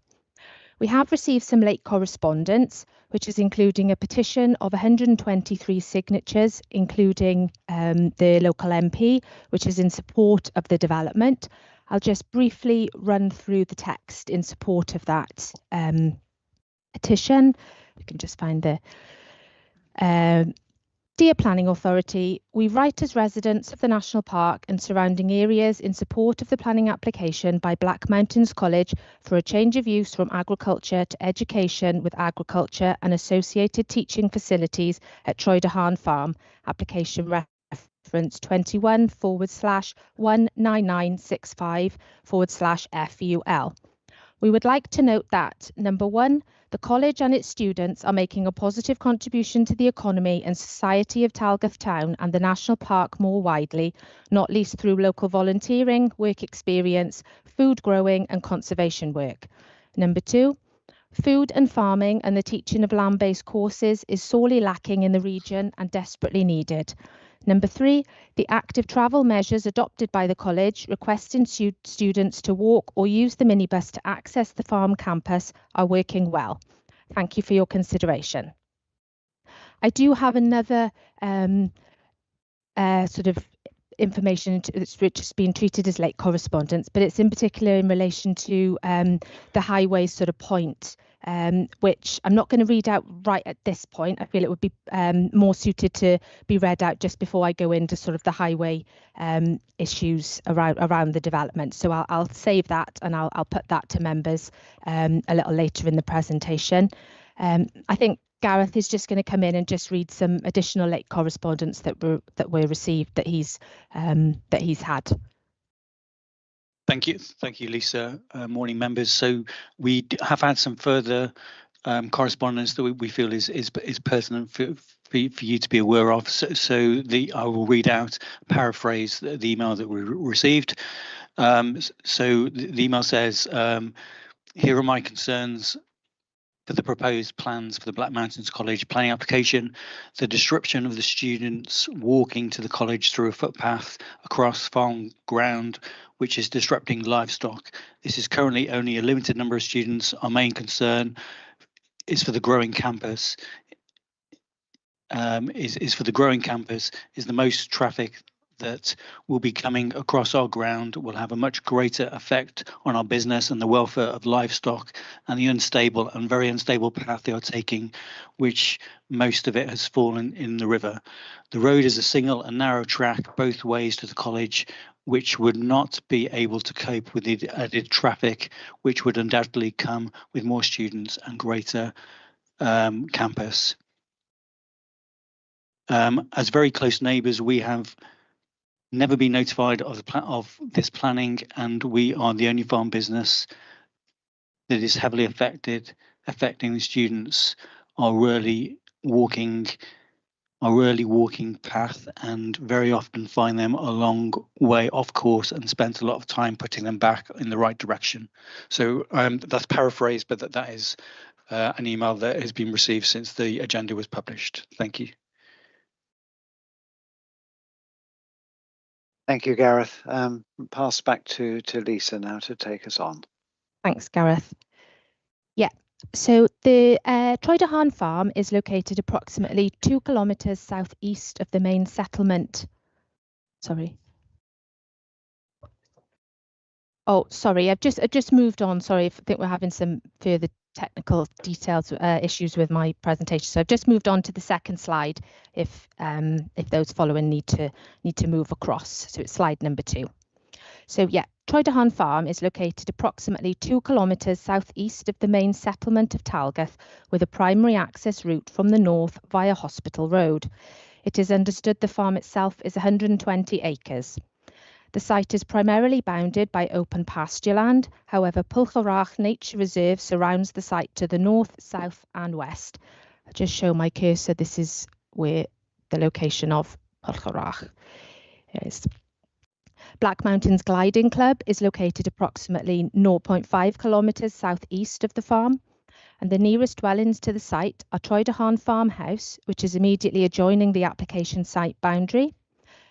We have received some late correspondence, which is including a petition of 123 signatures, including the local MP, which is in support of the development. I'll just briefly run through the text in support of that petition. We can just find the Dear Planning Authority, we write as residents of the National Park and surrounding areas in support of the planning application by Black Mountains College for a change of use from agriculture to education with agriculture and associated teaching facilities at Troydahan Farm, application reference 21/19965/FUL. We would like to note that, number one, the college and its students are making a positive contribution to the economy and society of Talgath Town and the National Park more widely, not least through local volunteering, work experience, food growing and conservation work. Number two, food and farming and the teaching of land-based courses is sorely lacking in the region and desperately needed. Number three, the active travel measures adopted by the college requesting students to walk or use the minibus to access the farm campus are working well. Thank you for your consideration. I do have another sort of information which has been treated as late correspondence, but it's in particular in relation to the highway sort of point, which I'm not going to read out right at this point. I feel it would be more suited to be read out just before I go into sort of the highway issues around the development. So I'll save that and I'll put that to members a little later in the presentation. I think Gareth is just going to come in and just read some additional late correspondence that were received that he's had. Thank you, Lisa. Morning, members. So we have had some further correspondence that we feel is pertinent for you to be aware of. So I will read out, paraphrase the email that we received. So the email says, "Here are my concerns for the proposed plans for the Black Mountains College planning application, the description of the students walking to the college through a footpath across farm ground, which is disrupting livestock. This is currently only a limited number of students. Our main concern is for the growing campus. Is for the growing campus, is the most traffic that will be coming across our ground will have a much greater effect on our business and the welfare of livestock, and the unstable and very unstable path they are taking, which most of it has fallen in the river. The road is a single and narrow track both ways to the college, which would not be able to cope with the added traffic, which would undoubtedly come with more students and greater campus. As very close neighbours, we have never been notified of this planning, and we are the only farm business that is heavily affecting the students, our early walking path, and very often find them a long way off course and spent a lot of time putting them back in the right direction. So that's paraphrased, but that is an email that has been received since the agenda was published. Thank you. Thank you, Gareth. Pass back to Lisa now to take us on. Thanks, Gareth. Yeah, so the Troedehan farm is located approximately 2 kilometres southeast of the main settlement. Sorry. Oh, sorry, I've just moved on. Sorry, I think we're having some further technical details issues with my presentation. So I've just moved on to the second slide if those following need to move across. So it's slide number 2. So yeah, Troedehan farm is located approximately 2 kilometres southeast of the main settlement of Talgath, with a primary access route from the north via Hospital Road. It is understood the farm itself is 120 acres. The site is primarily bounded by open pasture land. However, Pwllgorach Nature Reserve surrounds the site to the north, south and west. I'll just show my cursor. This is where the location of Pwllgorach is. Black Mountains Gliding Club is located approximately 0.5 kilometres southeast of the farm, and the nearest dwellings to the site are Troedehan Farmhouse, which is immediately adjoining the application site boundary,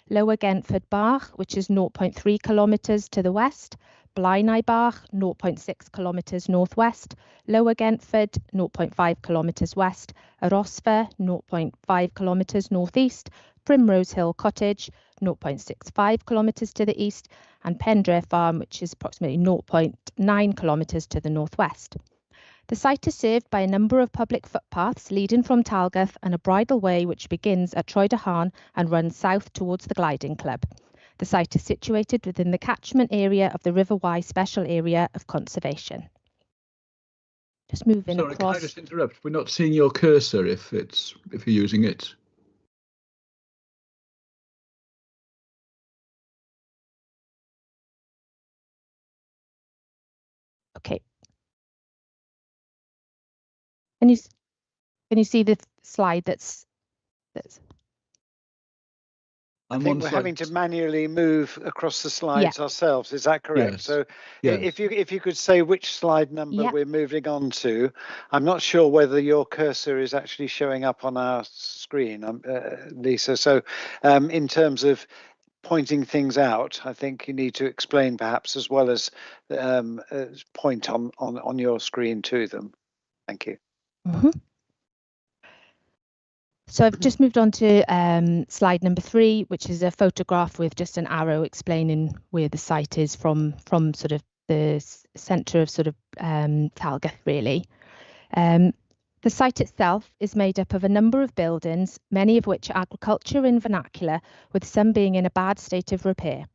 Lower Gentford Bach, which is 0.3 kilometres to the west, Blaenau Bach, 0.6 kilometres northwest, Lower Gentford, 0.5 kilometres west, Arosfa, 0.5 kilometres northeast, Primrose Hill Cottage, 0.65 kilometres to the east, and Pendrell Farm, which is approximately 0.9 kilometres to the northwest. The site is served by a number of public footpaths leading from Talgath and a bridle way which begins at Troedehan and runs south towards the Gliding Club. The site is situated within the catchment area of the River Wye Special Area of Conservation. Just moving across. Can I just interrupt? We're not seeing your cursor if you're using it. Okay. Can you see the slide that's I think we're having to manually move across the slides ourselves. Is that correct? Yes. So yes. if you could say which slide number we're moving on to. I'm not sure whether your cursor is actually showing up on our screen, Lisa. So in terms of pointing things out, I think you need to explain perhaps as well as point on your screen to them. Thank you. Mm-hmm. So I've just moved on to slide number 3, which is a photograph with just an arrow explaining where the site is from sort of the centre of sort of Talgath, really. The site itself is made up of a number of buildings, many of which are agriculture in vernacular, with some being in a bad state of repair.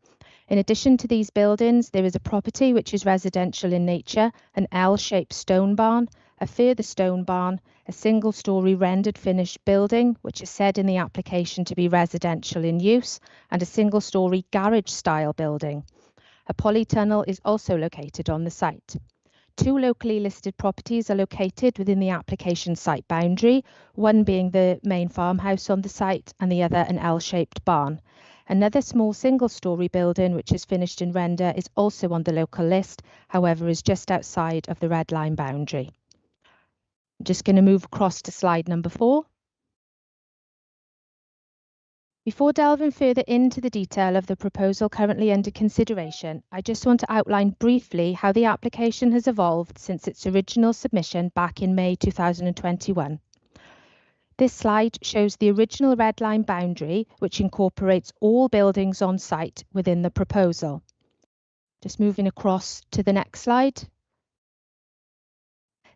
In addition to these buildings, there is a property which is residential in nature, an L-shaped stone barn, a further stone barn, a single-storey rendered finished building, which is said in the application to be residential in use, and a single-storey garage-style building. A polytunnel is also located on the site. 2 locally listed properties are located within the application site boundary, one being the main farmhouse on the site and the other an L-shaped barn. Another small single-storey building, which is finished in render, is also on the local list, however is just outside of the red line boundary. I'm just going to move across to slide number 4. Before delving further into the detail of the proposal currently under consideration, I just want to outline briefly how the application has evolved since its original submission back in May 2021. This slide shows the original red line boundary, which incorporates all buildings on site within the proposal. Just moving across to the next slide.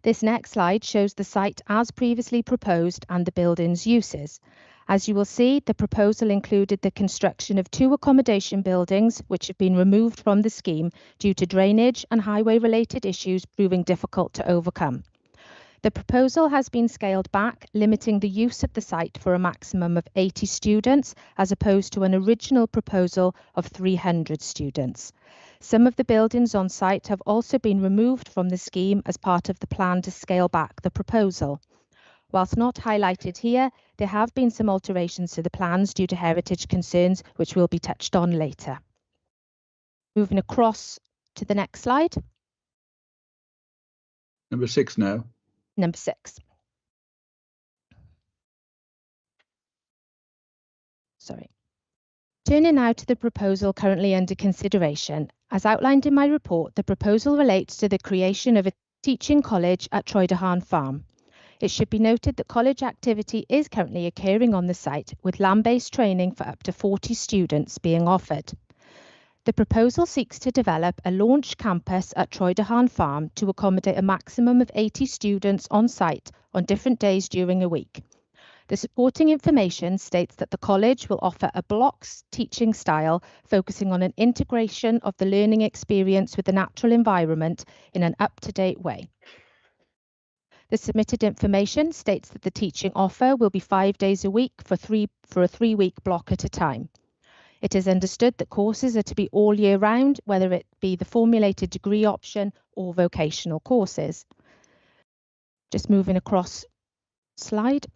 This next slide shows the site as previously proposed and the building's uses. As you will see, the proposal included the construction of 2 accommodation buildings, which have been removed from the scheme due to drainage and highway-related issues proving difficult to overcome. The proposal has been scaled back, limiting the use of the site for a maximum of 80 students, as opposed to an original proposal of 300 students. Some of the buildings on site have also been removed from the scheme as part of the plan to scale back the proposal. Whilst not highlighted here, there have been some alterations to the plans due to heritage concerns, which will be touched on later. Moving across to the next slide. Number 6 now. Number 6. Sorry. Turning now to the proposal currently under consideration. As outlined in my report, the proposal relates to the creation of a teaching college at Troedehan Farm. It should be noted that college activity is currently occurring on the site, with land-based training for up to 40 students being offered. The proposal seeks to develop a launch campus at Troedehan Farm to accommodate a maximum of 80 students on site on different days during a week. The supporting information states that the college will offer a blocks teaching style focusing on an integration of the learning experience with the natural environment in an up-to-date way. The submitted information states that the teaching offer will be 5 days a week for a 3-week block at a time. It is understood that courses are to be all year round, whether it be the formulated degree option or vocational courses. Just moving across slide.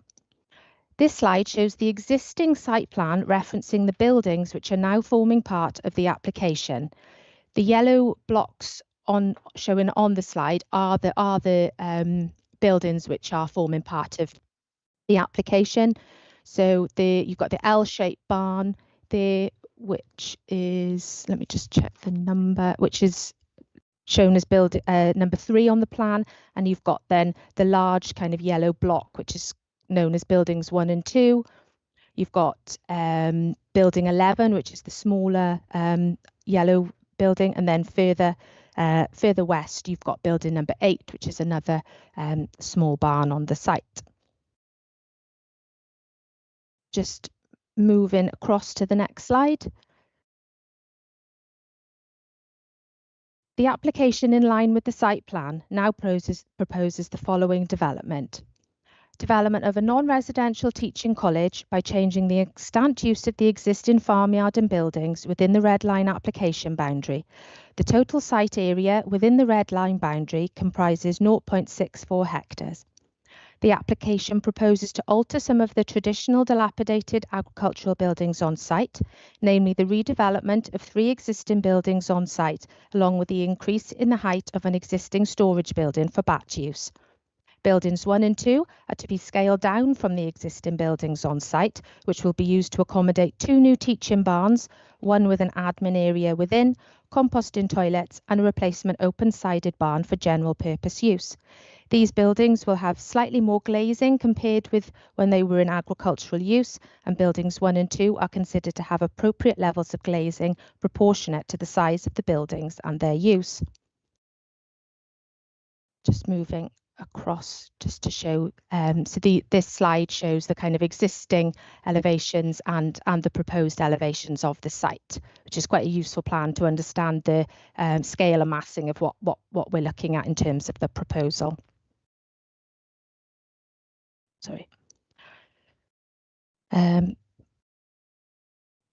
This slide shows the existing site plan referencing the buildings which are now forming part of the application. The yellow blocks showing on the slide are the buildings which are forming part of the application. So you've got the L-shaped barn there, which is, let me just check the number, which is shown as number 3 on the plan, and you've got then the large kind of yellow block, which is known as buildings 1 and 2. You've got building 11, which is the smaller yellow building, and then further west, you've got building number 8, which is another small barn on the site. Just moving across to the next slide. The application in line with the site plan now proposes the following development. Development of a non-residential teaching college by changing the extant use of the existing farmyard and buildings within the red line application boundary. The total site area within the red line boundary comprises 0.64 hectares. The application proposes to alter some of the traditional dilapidated agricultural buildings on site, namely the redevelopment of 3 existing buildings on site, along with the increase in the height of an existing storage building for batch use. Buildings 1 and 2 are to be scaled down from the existing buildings on site, which will be used to accommodate 2 new teaching barns, one with an admin area within, composting toilets, and a replacement open-sided barn for general purpose use. These buildings will have slightly more glazing compared with when they were in agricultural use, and buildings 1 and 2 are considered to have appropriate levels of glazing proportionate to the size of the buildings and their use. Just moving across just to show, this slide shows the kind of existing elevations and the proposed elevations of the site, which is quite a useful plan to understand the scale and massing of what we're looking at in terms of the proposal. Sorry.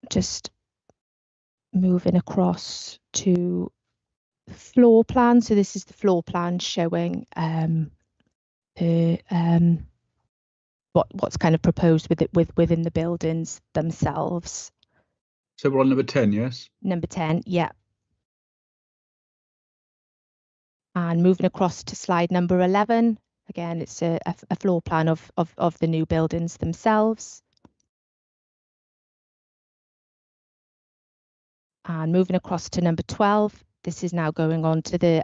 Just moving across to floor plan. So this is the floor plan showing what's kind of proposed within the buildings themselves. So we're on number 10, yes? Number 10, yeah. And moving across to slide number 11, Again, it's a floor plan of the new buildings themselves. And moving across to number 12, this is now going on to the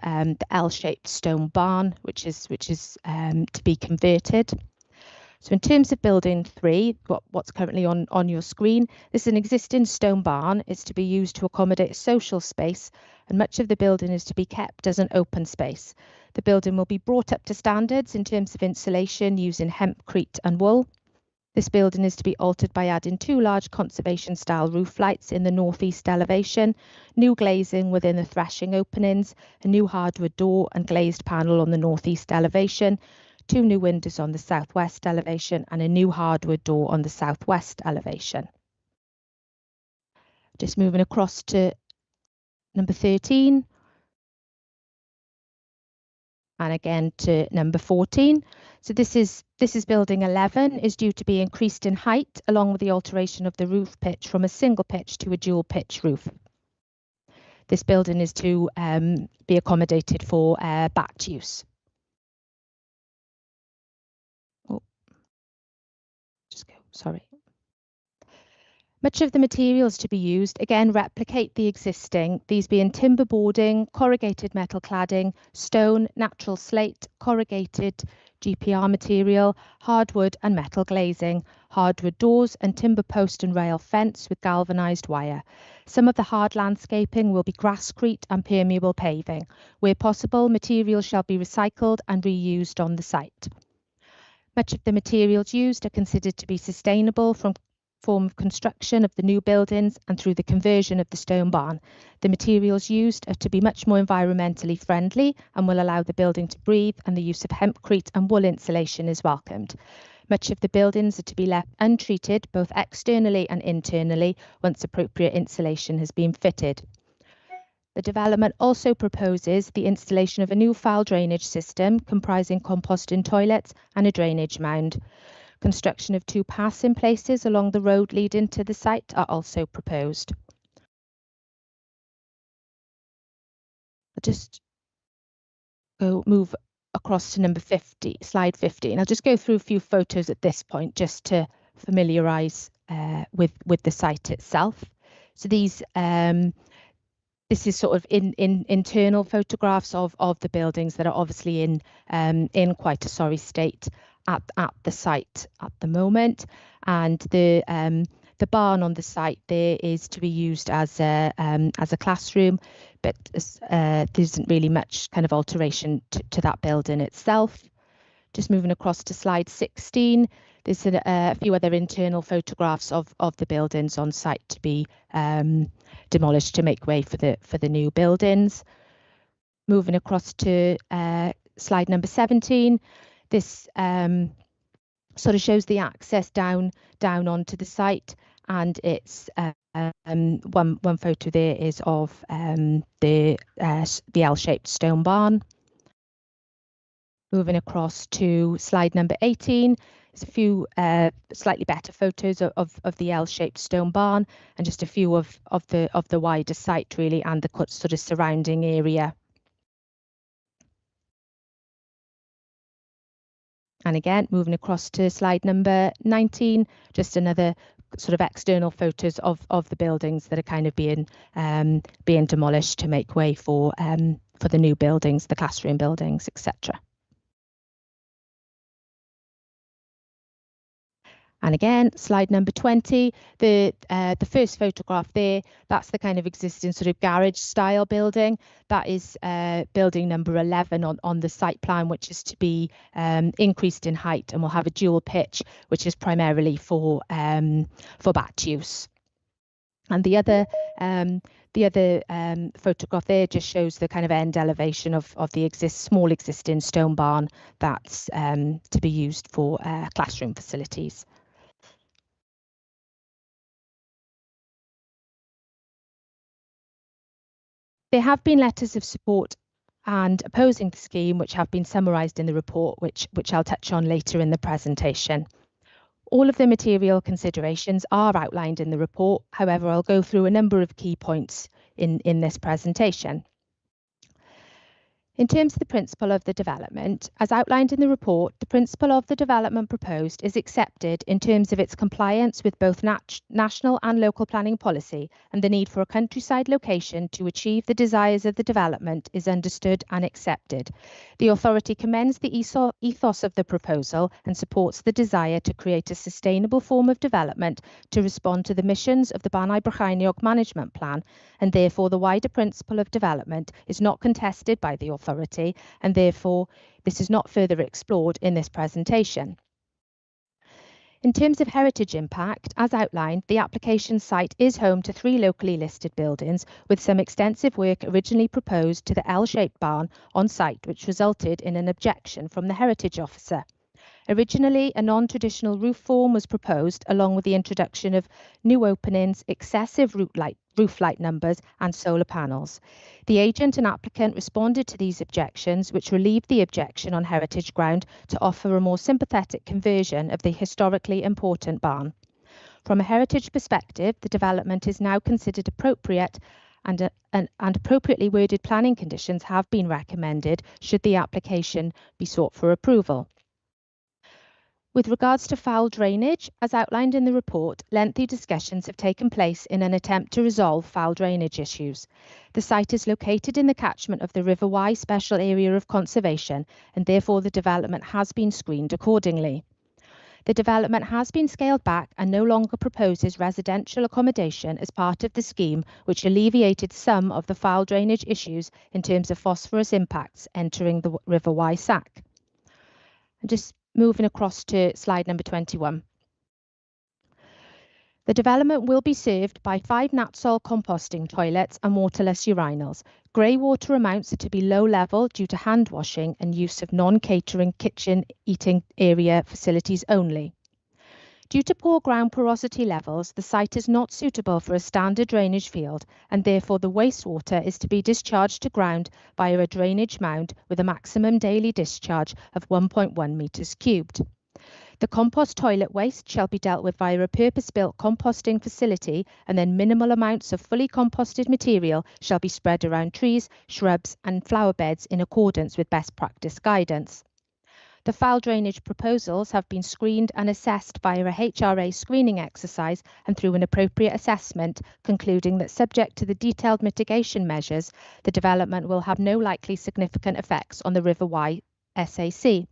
L-shaped stone barn, which is to be converted. So in terms of building 3, what's currently on your screen, this is an existing stone barn. It's to be used to accommodate a social space, and much of the building is to be kept as an open space. The building will be brought up to standards in terms of insulation using hempcrete and wool. This building is to be altered by adding 2 large conservation-style roof lights in the northeast elevation, new glazing within the threshing openings, a new hardwood door and glazed panel on the northeast elevation, 2 new windows on the southwest elevation, and a new hardwood door on the southwest elevation. Just moving across to number 13. And again to number 14. So this is building 11, is due to be increased in height along with the alteration of the roof pitch from a single pitch to a dual pitch roof. This building is to be accommodated for batch use. Oh, just go, sorry. Much of the materials to be used, again, replicate the existing, these being timber boarding, corrugated metal cladding, stone, natural slate, corrugated GPR material, hardwood and metal glazing, hardwood doors and timber post and rail fence with galvanised wire. Some of the hard landscaping will be grasscrete and permeable paving. Where possible, materials shall be recycled and reused on the site. Much of the materials used are considered to be sustainable from form of construction of the new buildings and through the conversion of the stone barn. The materials used are to be much more environmentally friendly and will allow the building to breathe, and the use of hempcrete and wool insulation is welcomed. Much of the buildings are to be left untreated, both externally and internally, once appropriate insulation has been fitted. The development also proposes the installation of a new foul drainage system comprising composting toilets and a drainage mound. Construction of 2 passing places along the road leading to the site are also proposed. I'll just move across to number 50, slide 15. I'll just go through a few photos at this point just to familiarise with the site itself. So these this is sort of internal photographs of the buildings that are obviously in quite a sorry state at the site at the moment, and the barn on the site there is to be used as a classroom, but there isn't really much kind of alteration to that building itself. Just moving across to slide 16, there's a few other internal photographs of the buildings on site to be demolished to make way for the new buildings. Moving across to slide number 17. This sort of shows the access down onto the site, and it's one photo there is of the L-shaped stone barn. Moving across to slide number 18, there's a few slightly better photos of the L-shaped stone barn, and just a few of the wider site really, and the sort of surrounding area. And again, moving across to slide number 19, just another sort of external photos of the buildings that are kind of being demolished to make way for the new buildings, the classroom buildings, etc. And again, slide number 20, the first photograph there, that's the kind of existing sort of garage style building. That is building number 11 on the site plan, which is to be increased in height and will have a dual pitch, which is primarily for batch use. And the other photograph there just shows the kind of end elevation of the small existing stone barn that's to be used for classroom facilities. There have been letters of support and opposing the scheme, which have been summarised in the report, which I'll touch on later in the presentation. All of the material considerations are outlined in the report. However, I'll go through a number of key points in this presentation. In terms of the principle of the development, as outlined in the report, the principle of the development proposed is accepted in terms of its compliance with both national and local planning policy, and the need for a countryside location to achieve the desires of the development is understood and accepted. The authority commends the ethos of the proposal and supports the desire to create a sustainable form of development to respond to the missions of the Banau Brycheiniog Management Plan, and therefore the wider principle of development is not contested by the authority, and therefore this is not further explored in this presentation. In terms of heritage impact, as outlined, the application site is home to 3 locally listed buildings, with some extensive work originally proposed to the L-shaped barn on site, which resulted in an objection from the heritage officer. Originally, a non-traditional roof form was proposed, along with the introduction of new openings, excessive roof light numbers and solar panels. The agent and applicant responded to these objections, which relieved the objection on heritage ground to offer a more sympathetic conversion of the historically important barn. From a heritage perspective, the development is now considered appropriate, and appropriately worded planning conditions have been recommended should the application be sought for approval. With regards to foul drainage, as outlined in the report, lengthy discussions have taken place in an attempt to resolve foul drainage issues. The site is located in the catchment of the River Wye Special Area of Conservation, and therefore the development has been screened accordingly. The development has been scaled back and no longer proposes residential accommodation as part of the scheme, which alleviated some of the foul drainage issues in terms of phosphorus impacts entering the River Wye Sack. Just moving across to slide number 21. The development will be served by 5 Natsol composting toilets and waterless urinals. Grey water amounts are to be low level due to hand washing and use of non-catering kitchen eating area facilities only. Due to poor ground porosity levels, the site is not suitable for a standard drainage field, and therefore the wastewater is to be discharged to ground via a drainage mound with a maximum daily discharge of 1.1 metres cubed. The compost toilet waste shall be dealt with via a purpose-built composting facility, and then minimal amounts of fully composted material shall be spread around trees, shrubs and flower beds in accordance with best practice guidance. The foul drainage proposals have been screened and assessed via a HRA screening exercise and through an appropriate assessment, concluding that subject to the detailed mitigation measures, the development will have no likely significant effects on the River Wye SAC.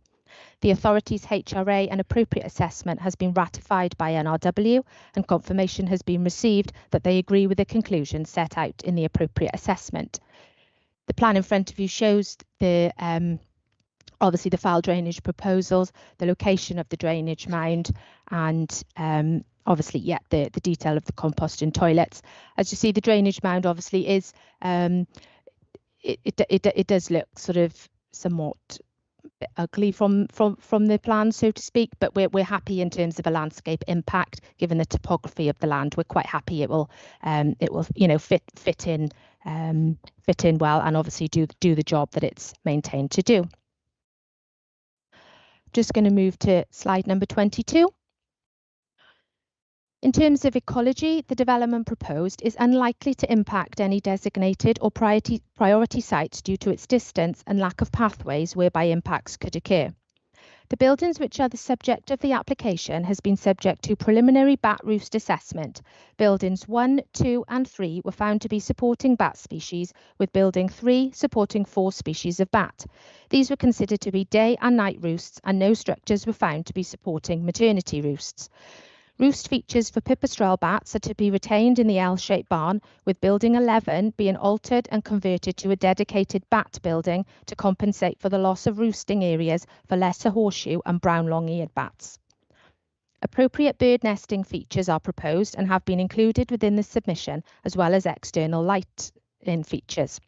The authority's HRA and appropriate assessment has been ratified by NRW, and confirmation has been received that they agree with the conclusions set out in the appropriate assessment. The plan in front of you shows the obviously the foul drainage proposals, the location of the drainage mound, and obviously, yeah, the detail of the composting toilets. As you see, the drainage mound obviously is, it does look sort of somewhat ugly from the plan, so to speak, but we're happy in terms of a landscape impact, given the topography of the land. We're quite happy it will fit in well, and obviously do the job that it's maintained to do. Just going to move to slide number 22. In terms of ecology, the development proposed is unlikely to impact any designated or priority sites due to its distance and lack of pathways whereby impacts could occur. The buildings which are the subject of the application has been subject to preliminary bat roost assessment. Buildings 1, 2 and 3 were found to be supporting bat species, with building 3 supporting 4 species of bat. These were considered to be day and night roosts, and no structures were found to be supporting maternity roosts. Roost features for pipistrelle bats are to be retained in the L-shaped barn, with building 11 being altered and converted to a dedicated bat building to compensate for the loss of roosting areas for lesser horseshoe and brown long-eared bats. Appropriate bird nesting features are proposed and have been included within the submission, as well as external light-in features.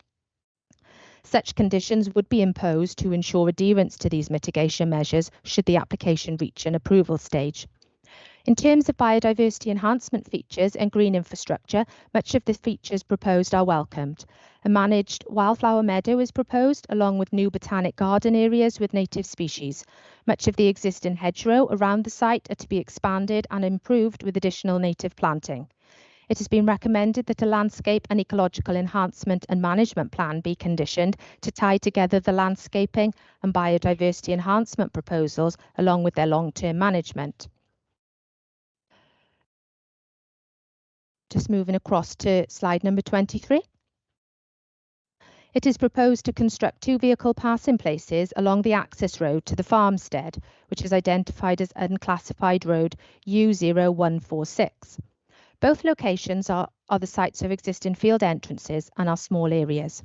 Such conditions would be imposed to ensure adherence to these mitigation measures should the application reach an approval stage. In terms of biodiversity enhancement features and green infrastructure, much of the features proposed are welcomed. A managed wildflower meadow is proposed, along with new botanic garden areas with native species. Much of the existing hedgerow around the site are to be expanded and improved with additional native planting. It has been recommended that a landscape and ecological enhancement and management plan be conditioned to tie together the landscaping and biodiversity enhancement proposals along with their long-term management. Just moving across to slide number 23. It is proposed to construct 2 vehicle passing places along the access road to the farmstead, which is identified as unclassified road U0146. Both locations are the sites of existing field entrances and are small areas.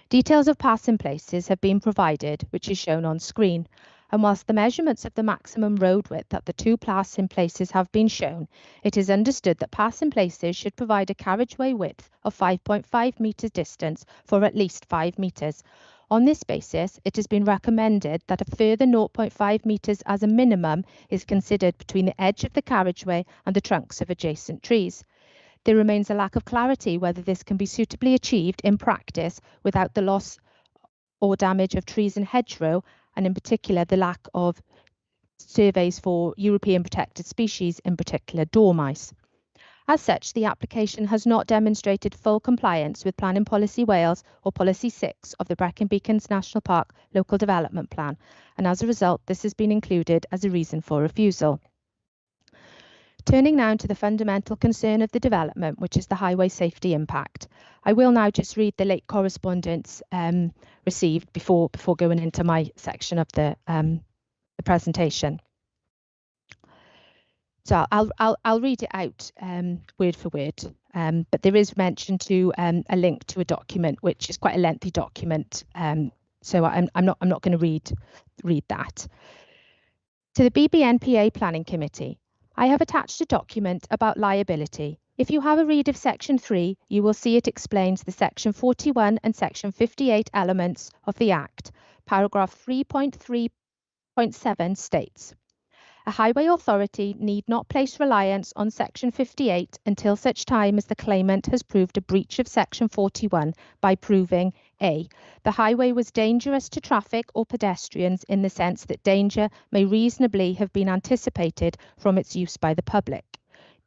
Details of passing places have been provided, which is shown on screen, and whilst the measurements of the maximum road width at the 2 passing places have been shown, it is understood that passing places should provide a carriageway width of 5.5 metres distance for at least 5 metres. On this basis, it has been recommended that a further 0.5 metres as a minimum is considered between the edge of the carriageway and the trunks of adjacent trees. There remains a lack of clarity whether this can be suitably achieved in practice without the loss or damage of trees and hedgerow, and in particular the lack of surveys for European protected species, in particular dormice. As such, the application has not demonstrated full compliance with Planning Policy Wales or Policy 6 of the Brecon Beacons National Park Local Development Plan, and as a result, this has been included as a reason for refusal. Turning now to the fundamental concern of the development, which is the highway safety impact. I will now just read the late correspondence received before going into my section of the presentation. So I'll read it out word for word, but there is mention to a link to a document, which is quite a lengthy document. So I'm not going to read that. To the BBNPA Planning Committee, I have attached a document about liability. If you have a read of Section 3, you will see it explains the Section 41 and Section 58 elements of the Act. Paragraph 3.3.7 states, a highway authority need not place reliance on Section 58 until such time as the claimant has proved a breach of Section 41 by proving A, the highway was dangerous to traffic or pedestrians in the sense that danger may reasonably have been anticipated from its use by the public.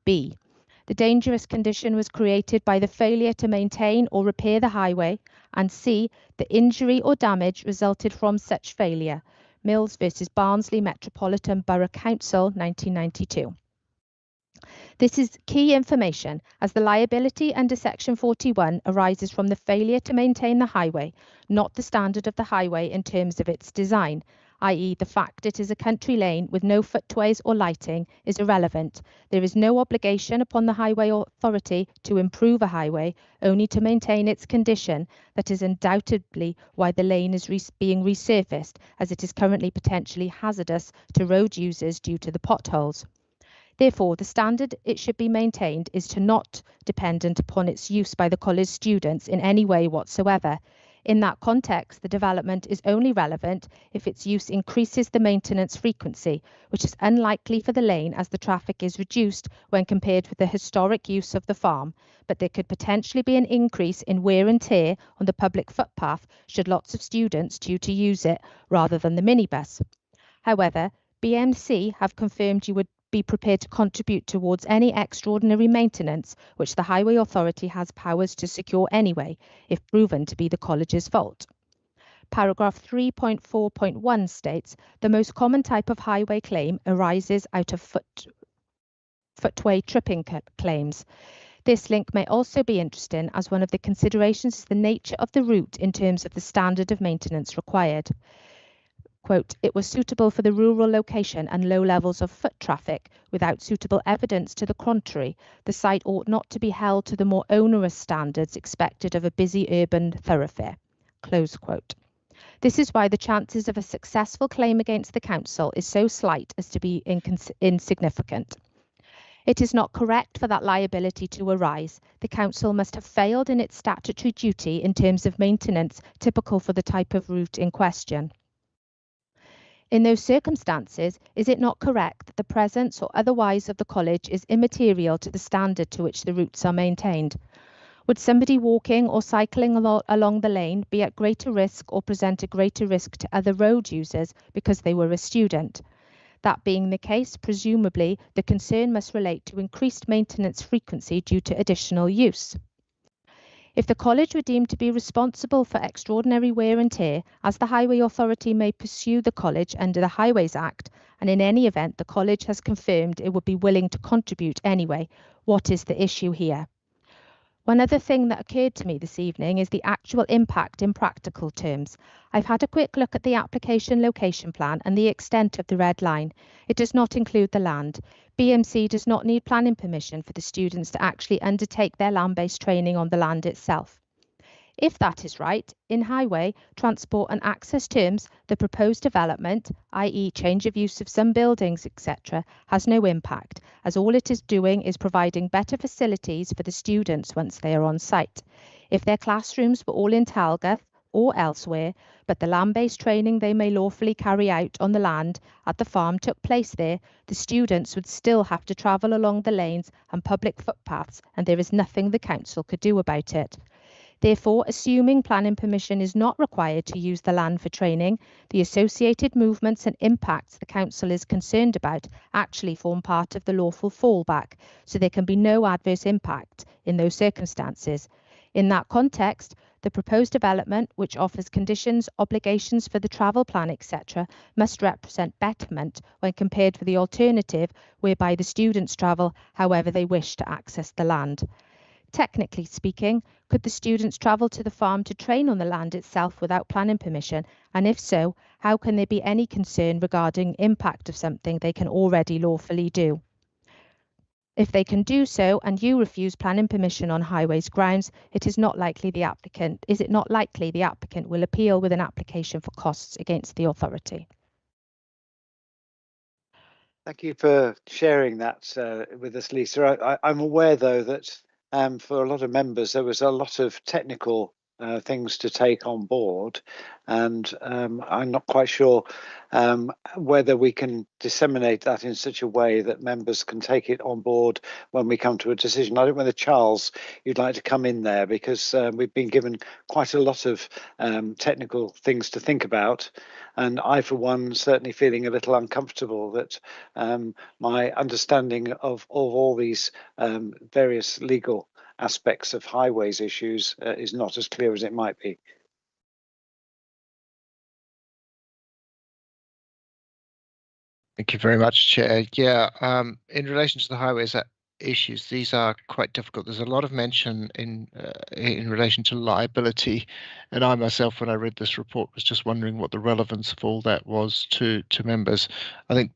B, the dangerous condition was created by the failure to maintain or repair the highway. And C, the injury or damage resulted from such failure. Mills versus Barnsley Metropolitan Borough Council, 1992. This is key information as the liability under Section 41 arises from the failure to maintain the highway, not the standard of the highway in terms of its design, i.e. the fact it is a country lane with no footways or lighting is irrelevant. There is no obligation upon the highway authority to improve a highway, only to maintain its condition. That is undoubtedly why the lane is being resurfaced, as it is currently potentially hazardous to road users due to the potholes. Therefore, the standard it should be maintained is to not dependent upon its use by the college students in any way whatsoever. In that context, the development is only relevant if its use increases the maintenance frequency, which is unlikely for the lane as the traffic is reduced when compared with the historic use of the farm, but there could potentially be an increase in wear and tear on the public footpath should lots of students due to use it rather than the minibus. However, BMC have confirmed you would be prepared to contribute towards any extraordinary maintenance which the Highway Authority has powers to secure anyway, if proven to be the college's fault. Paragraph 3.4.1 states, the most common type of highway claim arises out of footway tripping claims. This link may also be interesting as one of the considerations is the nature of the route in terms of the standard of maintenance required. Quote, it was suitable for the rural location and low levels of foot traffic without suitable evidence to the contrary. The site ought not to be held to the more onerous standards expected of a busy urban thoroughfare. Close quote. This is why the chances of a successful claim against the council is so slight as to be insignificant. It is not correct for that liability to arise. The council must have failed in its statutory duty in terms of maintenance typical for the type of route in question. In those circumstances, is it not correct that the presence or otherwise of the college is immaterial to the standard to which the routes are maintained? Would somebody walking or cycling along the lane be at greater risk or present a greater risk to other road users because they were a student? That being the case, presumably the concern must relate to increased maintenance frequency due to additional use. If the college were deemed to be responsible for extraordinary wear and tear, as the Highway Authority may pursue the college under the Highways Act, and in any event the college has confirmed it would be willing to contribute anyway, what is the issue here? One other thing that occurred to me this evening is the actual impact in practical terms. I've had a quick look at the application location plan and the extent of the red line. It does not include the land. BMC does not need planning permission for the students to actually undertake their land-based training on the land itself. If that is right, in highway, transport and access terms, the proposed development, i.e. change of use of some buildings, etc., has no impact, as all it is doing is providing better facilities for the students once they are on site. If their classrooms were all in Talgath or elsewhere, but the land-based training they may lawfully carry out on the land at the farm took place there, the students would still have to travel along the lanes and public footpaths, and there is nothing the council could do about it. Therefore, assuming planning permission is not required to use the land for training, the associated movements and impacts the council is concerned about actually form part of the lawful fallback, so there can be no adverse impact in those circumstances. In that context, the proposed development, which offers conditions, obligations for the travel plan, etc., must represent betterment when compared with the alternative whereby the students travel however they wish to access the land. Technically speaking, could the students travel to the farm to train on the land itself without planning permission? And if so, how can there be any concern regarding impact of something they can already lawfully do? If they can do so and you refuse planning permission on highways grounds, is it not likely the applicant will appeal with an application for costs against the authority? Thank you for sharing that with us, Lisa. I'm aware, though, that for a lot of members, there was a lot of technical things to take on board, and I'm not quite sure whether we can disseminate that in such a way that members can take it on board when we come to a decision. I don't know whether, Charles, you'd like to come in there, because we've been given quite a lot of technical things to think about, and I, for one, certainly feeling a little uncomfortable that my understanding of all these various legal aspects of highways issues is not as clear as it might be. Thank you very much, Chair. Yeah, in relation to the highways issues, these are quite difficult. There's a lot of mention in relation to liability, and I myself, when I read this report, was just wondering what the relevance of all that was to members. I think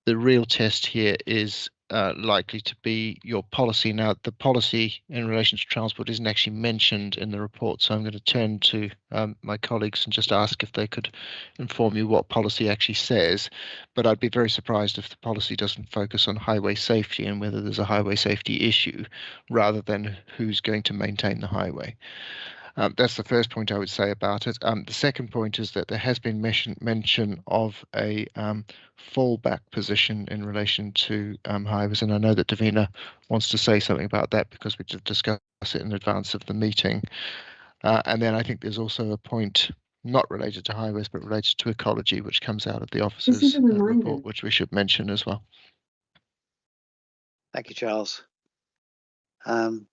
the real test here is likely to be your policy. Now, the policy in relation to transport isn't actually mentioned in the report, so I'm going to turn to my colleagues and just ask if they could inform you what policy actually says. But I'd be very surprised if the policy doesn't focus on highway safety and whether there's a highway safety issue rather than who's going to maintain the highway. That's the first point I would say about it. The second point is that there has been mention of a fallback position in relation to highways, and I know that Davina wants to say something about that because we did discuss it in advance of the meeting. And then I think there's also a point not related to highways but related to ecology, which comes out of the officers' report, which we should mention as well. Thank you, Charles. Can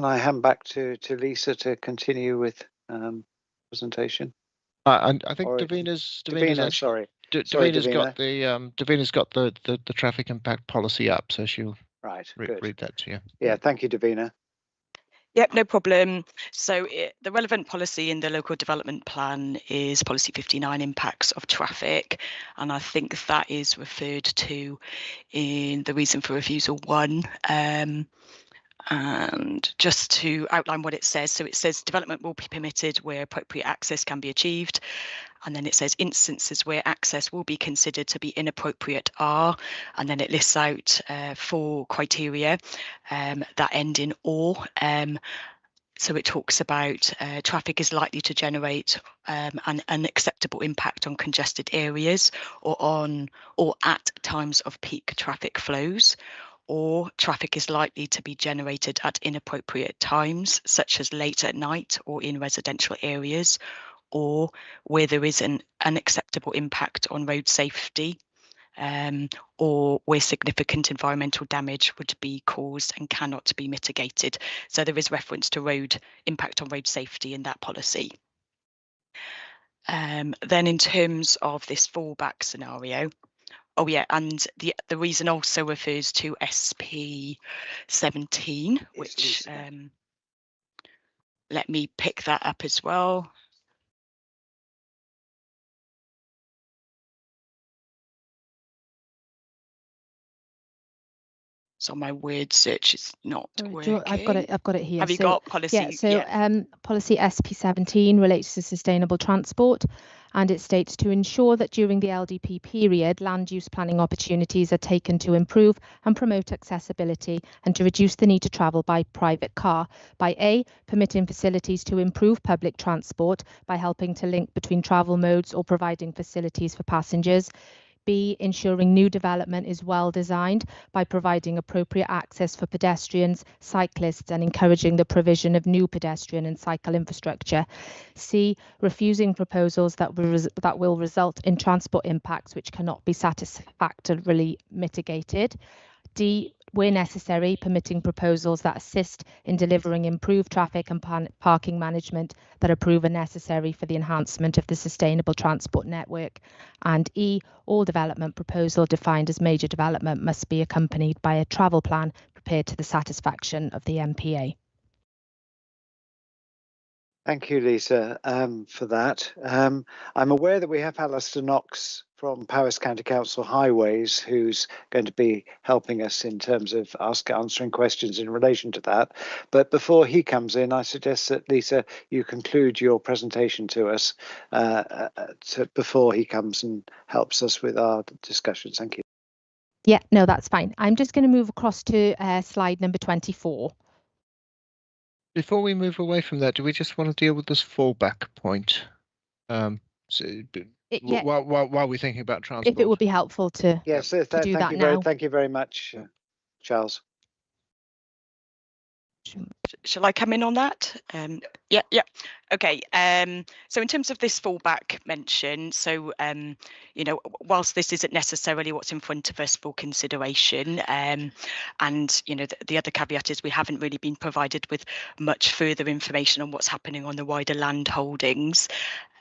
I hand back to Lisa to continue with presentation? I think Davina's sorry. Davina's got the Davina's got the traffic impact policy up, so she'll read that to you. Yeah, thank you, Davina. Yep, no problem. So the relevant policy in the local development plan is policy 59, impacts of traffic. And I think that is referred to in the reason for refusal 1. And just to outline what it says, so it says development will be permitted where appropriate access can be achieved. And then it says instances where access will be considered to be inappropriate are, and then it lists out 4 criteria that end in or. So it talks about traffic is likely to generate an unacceptable impact on congested areas or at times of peak traffic flows, or traffic is likely to be generated at inappropriate times, such as late at night or in residential areas, or where there is an unacceptable impact on road safety, or where significant environmental damage would be caused and cannot be mitigated. So there is reference to impact on road safety in that policy. Then in terms of this fallback scenario, oh yeah, and the reason also refers to SP 17, which let me pick that up as well. So my word search is not working. I've got it here. Have you got policy? Yeah, so policy SP 17 relates to sustainable transport, and it states to ensure that during the LDP period, land use planning opportunities are taken to improve and promote accessibility and to reduce the need to travel by private car by A, permitting facilities to improve public transport by helping to link between travel modes or providing facilities for passengers. B, ensuring new development is well designed by providing appropriate access for pedestrians, cyclists, and encouraging the provision of new pedestrian and cycle infrastructure. C, refusing proposals that will result in transport impacts which cannot be satisfactorily mitigated. D, where necessary, permitting proposals that assist in delivering improved traffic and parking management that are proven necessary for the enhancement of the sustainable transport network. And E, all development proposal defined as major development must be accompanied by a travel plan prepared to the satisfaction of the MPA. Thank you, Lisa, for that. I'm aware that we have Alistair Knox from Powys County Council Highways, who's going to be helping us in terms of answering questions in relation to that. But before he comes in, I suggest that, Lisa, you conclude your presentation to us before he comes and helps us with our discussions. Thank you. Yeah, no, that's fine. I'm just going to move across to slide number 24. Before we move away from that, do we just want to deal with this fallback point? While we're thinking about transport. If it would be helpful to, yes, to do that now. Thank you very much, Charles. Shall I come in on that? Yeah. Okay. So in terms of this fallback mention, so whilst this isn't necessarily what's in front of us for consideration, and the other caveat is we haven't really been provided with much further information on what's happening on the wider land holdings.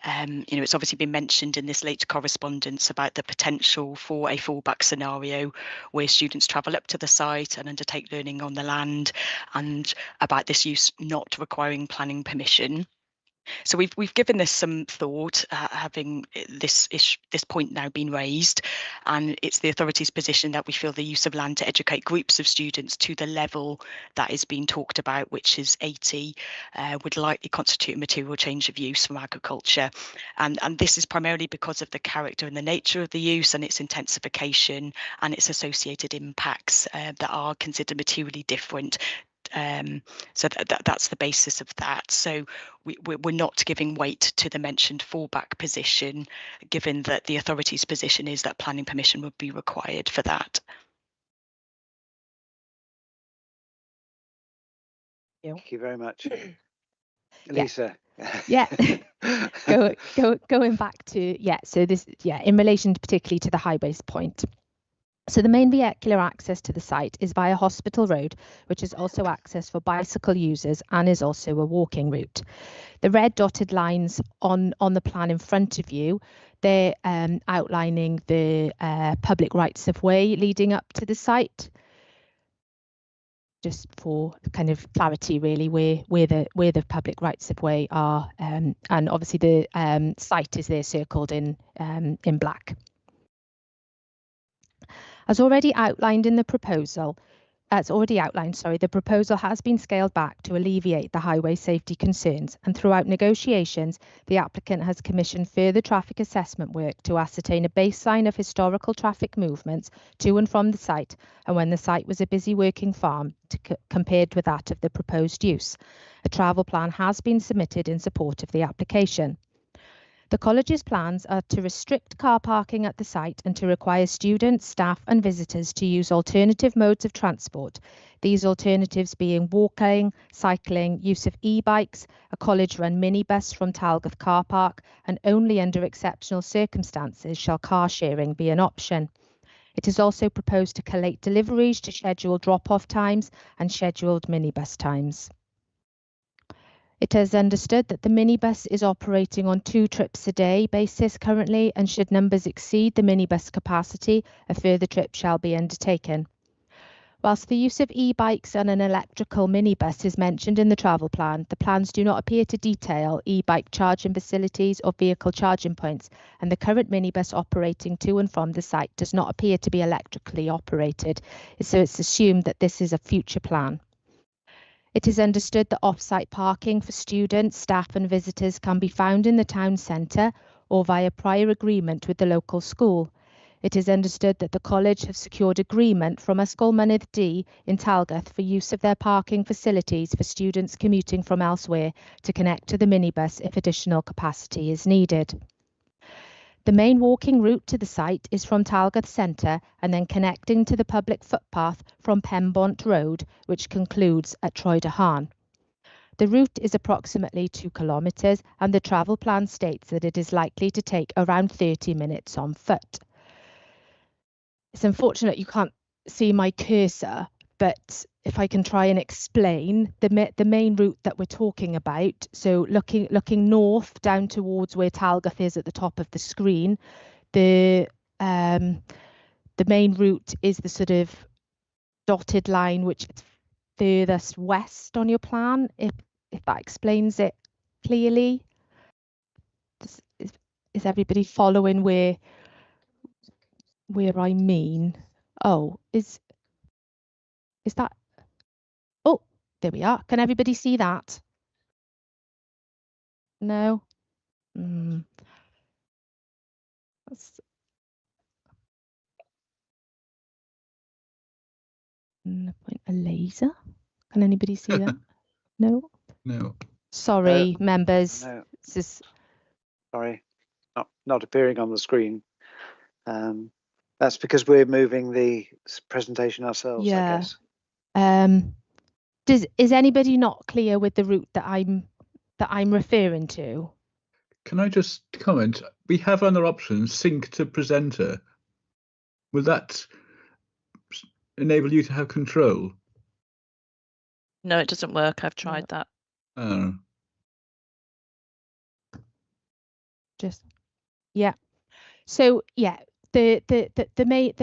It's obviously been mentioned in this late correspondence about the potential for a fallback scenario where students travel up to the site and undertake learning on the land, and about this use not requiring planning permission. So we've given this some thought, having this point now been raised, and it's the authority's position that we feel the use of land to educate groups of students to the level that is being talked about, which is 80, would likely constitute a material change of use from agriculture. And this is primarily because of the character and the nature of the use and its intensification and its associated impacts that are considered materially different. So that's the basis of that. So we're not giving weight to the mentioned fallback position, given that the authority's position is that planning permission would be required for that. Thank you very much, Lisa. Yeah. Going back to so this in relation particularly to the highways point. So the main vehicular access to the site is via Hospital Road, which is also access for bicycle users and is also a walking route. The red dotted lines on the plan in front of you, they're outlining the public rights of way leading up to the site. Just for kind of clarity, really, where the public rights of way are, and obviously the site is there circled in black. As already outlined in the proposal, the proposal has been scaled back to alleviate the highway safety concerns, and throughout negotiations, the applicant has commissioned further traffic assessment work to ascertain a baseline of historical traffic movements to and from the site, and when the site was a busy working farm, compared with that of the proposed use. A travel plan has been submitted in support of the application. The college's plans are to restrict car parking at the site and to require students, staff and visitors to use alternative modes of transport. These alternatives being walking, cycling, use of e-bikes, a college-run minibus from Talgath car park, and only under exceptional circumstances shall car sharing be an option. It is also proposed to collate deliveries to scheduled drop-off times and scheduled minibus times. It is understood that the minibus is operating on 2 trips a day basis currently, and should numbers exceed the minibus capacity, a further trip shall be undertaken. Whilst the use of e-bikes and an electrical minibus is mentioned in the travel plan, the plans do not appear to detail e-bike charging facilities or vehicle charging points, and the current minibus operating to and from the site does not appear to be electrically operated, so it's assumed that this is a future plan. It is understood that off-site parking for students, staff and visitors can be found in the town centre or via prior agreement with the local school. It is understood that the college have secured agreement from Ysgol Mynydd D in Talgath for use of their parking facilities for students commuting from elsewhere to connect to the minibus if additional capacity is needed. The main walking route to the site is from Talgath Centre and then connecting to the public footpath from Pembont Road, which concludes at Troedr Hahn. The route is approximately 2 kilometres and the travel plan states that it is likely to take around 30 minutes on foot. It's unfortunate you can't see my cursor, but if I can try and explain the main route that we're talking about, so looking north down towards where Talgath is at the top of the screen, the main route is the sort of dotted line which is furthest west on your plan, if that explains it clearly. Is everybody following where I mean? Oh, is that? Oh, there we are. Can everybody see that? No? That's point a laser. Can anybody see that? No? No. Sorry, members. No. This is... Sorry, not appearing on the screen. That's because we're moving the presentation ourselves, I guess. Is anybody not clear with the route that I'm referring to? Can I just comment? We have other options, sync to presenter. Will that enable you to have control? No, it doesn't work. I've tried that. Oh. Just yeah. So yeah, the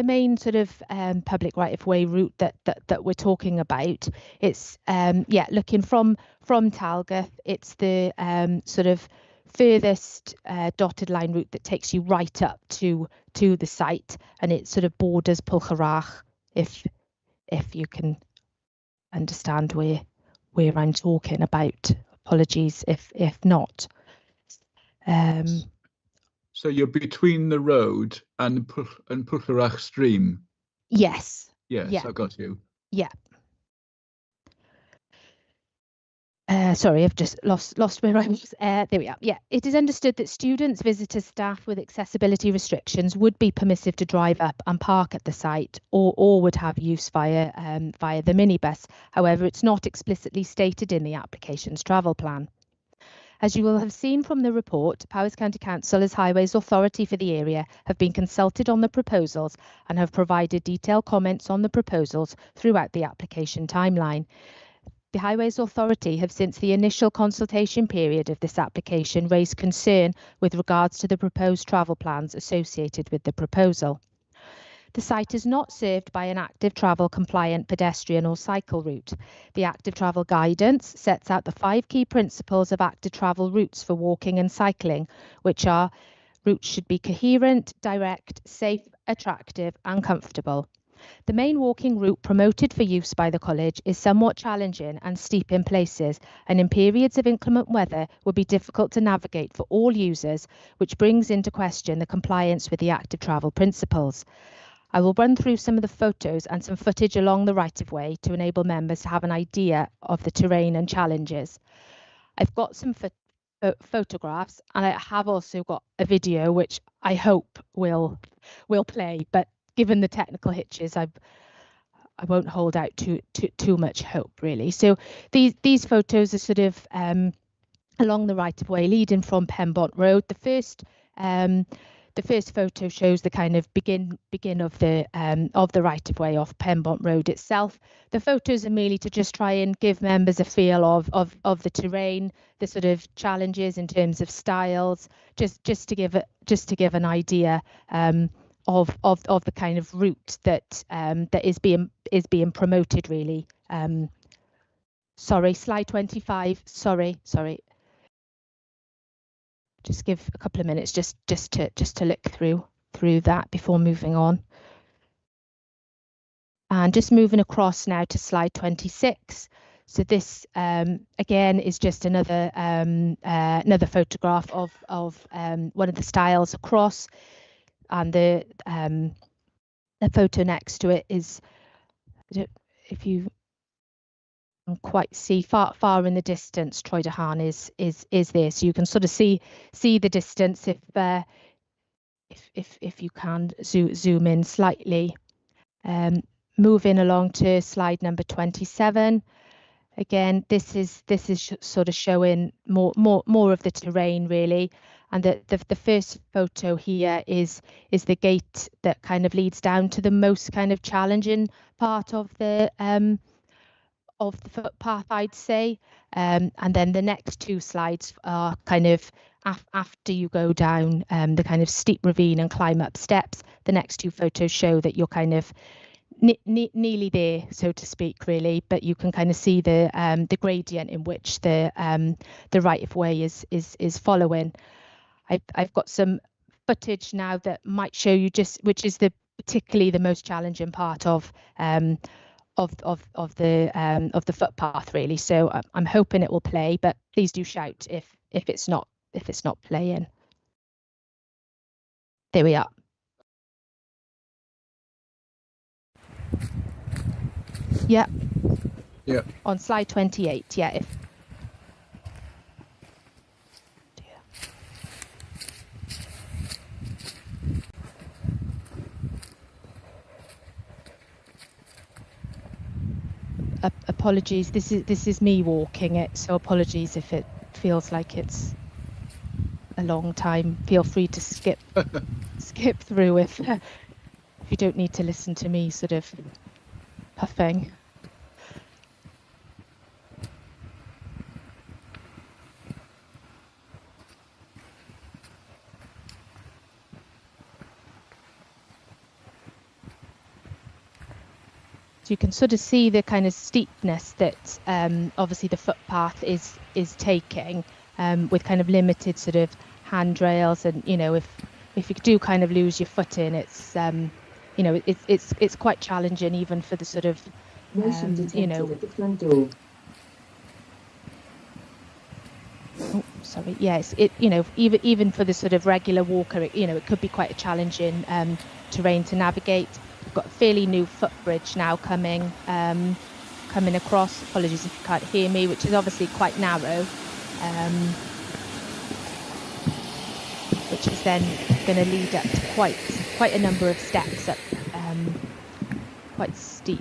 main sort of public right of way route that we're talking about, it's looking from Talgath, it's the sort of furthest dotted line route that takes you right up to the site, and it sort of borders Pwlchyrach, if you can understand where I'm talking about. Apologies if not. So you're between the road and Pwlchyrach stream? Yes. Yes, yeah. I've got you. Yeah. Sorry, I've just lost where I was. There we are. Yeah, it is understood that students, visitors, staff with accessibility restrictions would be permissive to drive up and park at the site, or would have use via the minibus. However, it's not explicitly stated in the application's travel plan. As you will have seen from the report, Powys County Council as Highways Authority for the area have been consulted on the proposals and have provided detailed comments on the proposals throughout the application timeline. The Highways Authority have since the initial consultation period of this application raised concern with regards to the proposed travel plans associated with the proposal. The site is not served by an active travel compliant pedestrian or cycle route. The active travel guidance sets out the 5 key principles of active travel routes for walking and cycling, which are: routes should be coherent, direct, safe, attractive and comfortable. The main walking route promoted for use by the college is somewhat challenging and steep in places, and in periods of inclement weather would be difficult to navigate for all users, which brings into question the compliance with the active travel principles. I will run through some of the photos and some footage along the right-of-way to enable members to have an idea of the terrain and challenges. I've got some photographs, and I have also got a video which I hope will play, but given the technical hitches, I won't hold out too much hope really. So these photos are sort of along the right of way leading from Penbont Road. The first photo shows the kind of begin of the right of way off Penbont Road itself. The photos are merely to just try and give members a feel of the terrain, the sort of challenges in terms of styles, just to give an idea of the kind of route that is being promoted really. Sorry, slide 25. Sorry. Just give a couple of minutes just to look through that before moving on. And just moving across now to slide 26. So this again is just another photograph of one of the styles across, and the photo next to it is, if you can quite see far in the distance, Troy de Haan is there, so you can sort of see the distance if you can zoom in slightly. Moving along to slide number 27. Again, this is sort of showing more of the terrain really, and the first photo here is the gate that kind of leads down to the most kind of challenging part of the footpath, I'd say, and then the next two slides are kind of after you go down the kind of steep ravine and climb up steps. The next two photos show that you're kind of nearly there, so to speak, really, but you can kind of see the gradient in which the right of way is following. I've got some footage now that might show you just which is particularly the most challenging part of the footpath really. So I'm hoping it will play, but please do shout if it's not playing. There we are. Yeah. On slide 28. Yeah. Apologies. This is me walking it, so apologies if it feels like it's a long time. Feel free to skip through if you don't need to listen to me sort of puffing. So you can sort of see the kind of steepness that obviously the footpath is taking, with kind of limited sort of handrails, and if you do kind of lose your footing, it's it's quite challenging even for the sort of Motion detected at the front door. Oh, sorry. Yes, even for the sort of regular walker, it could be quite a challenging terrain to navigate. We've got a fairly new footbridge now coming across. Apologies if you can't hear me, which is obviously quite narrow, which is then going to lead up to quite a number of steps up, quite steep.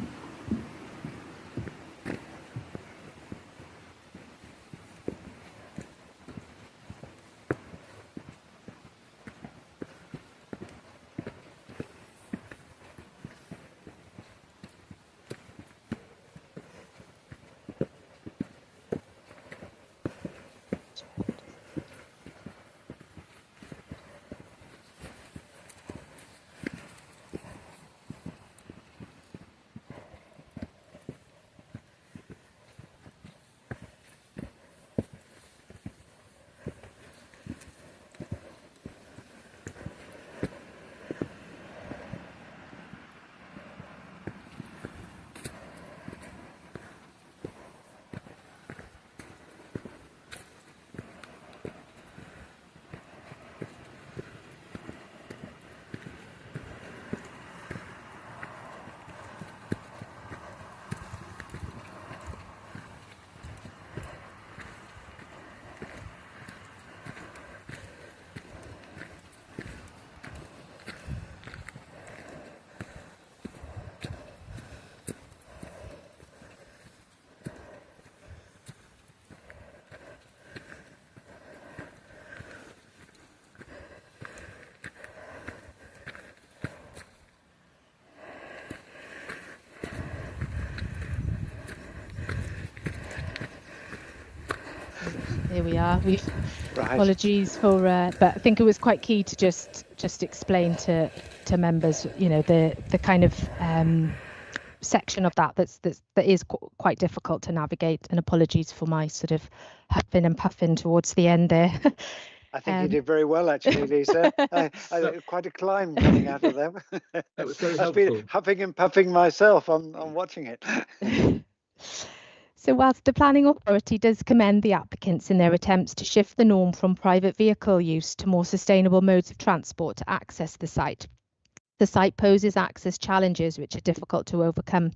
we are. Right. Apologies for, but I think it was quite key to just explain to members, you know, the kind of section of that that is quite difficult to navigate. And apologies for my sort of huffing and puffing towards the end there. I think you did very well, actually, Lisa. I quite a climb coming out of them. That was very I've helpful. been huffing and puffing myself on watching it. So whilst the Planning Authority does commend the applicants in their attempts to shift the norm from private vehicle use to more sustainable modes of transport to access the site poses access challenges which are difficult to overcome.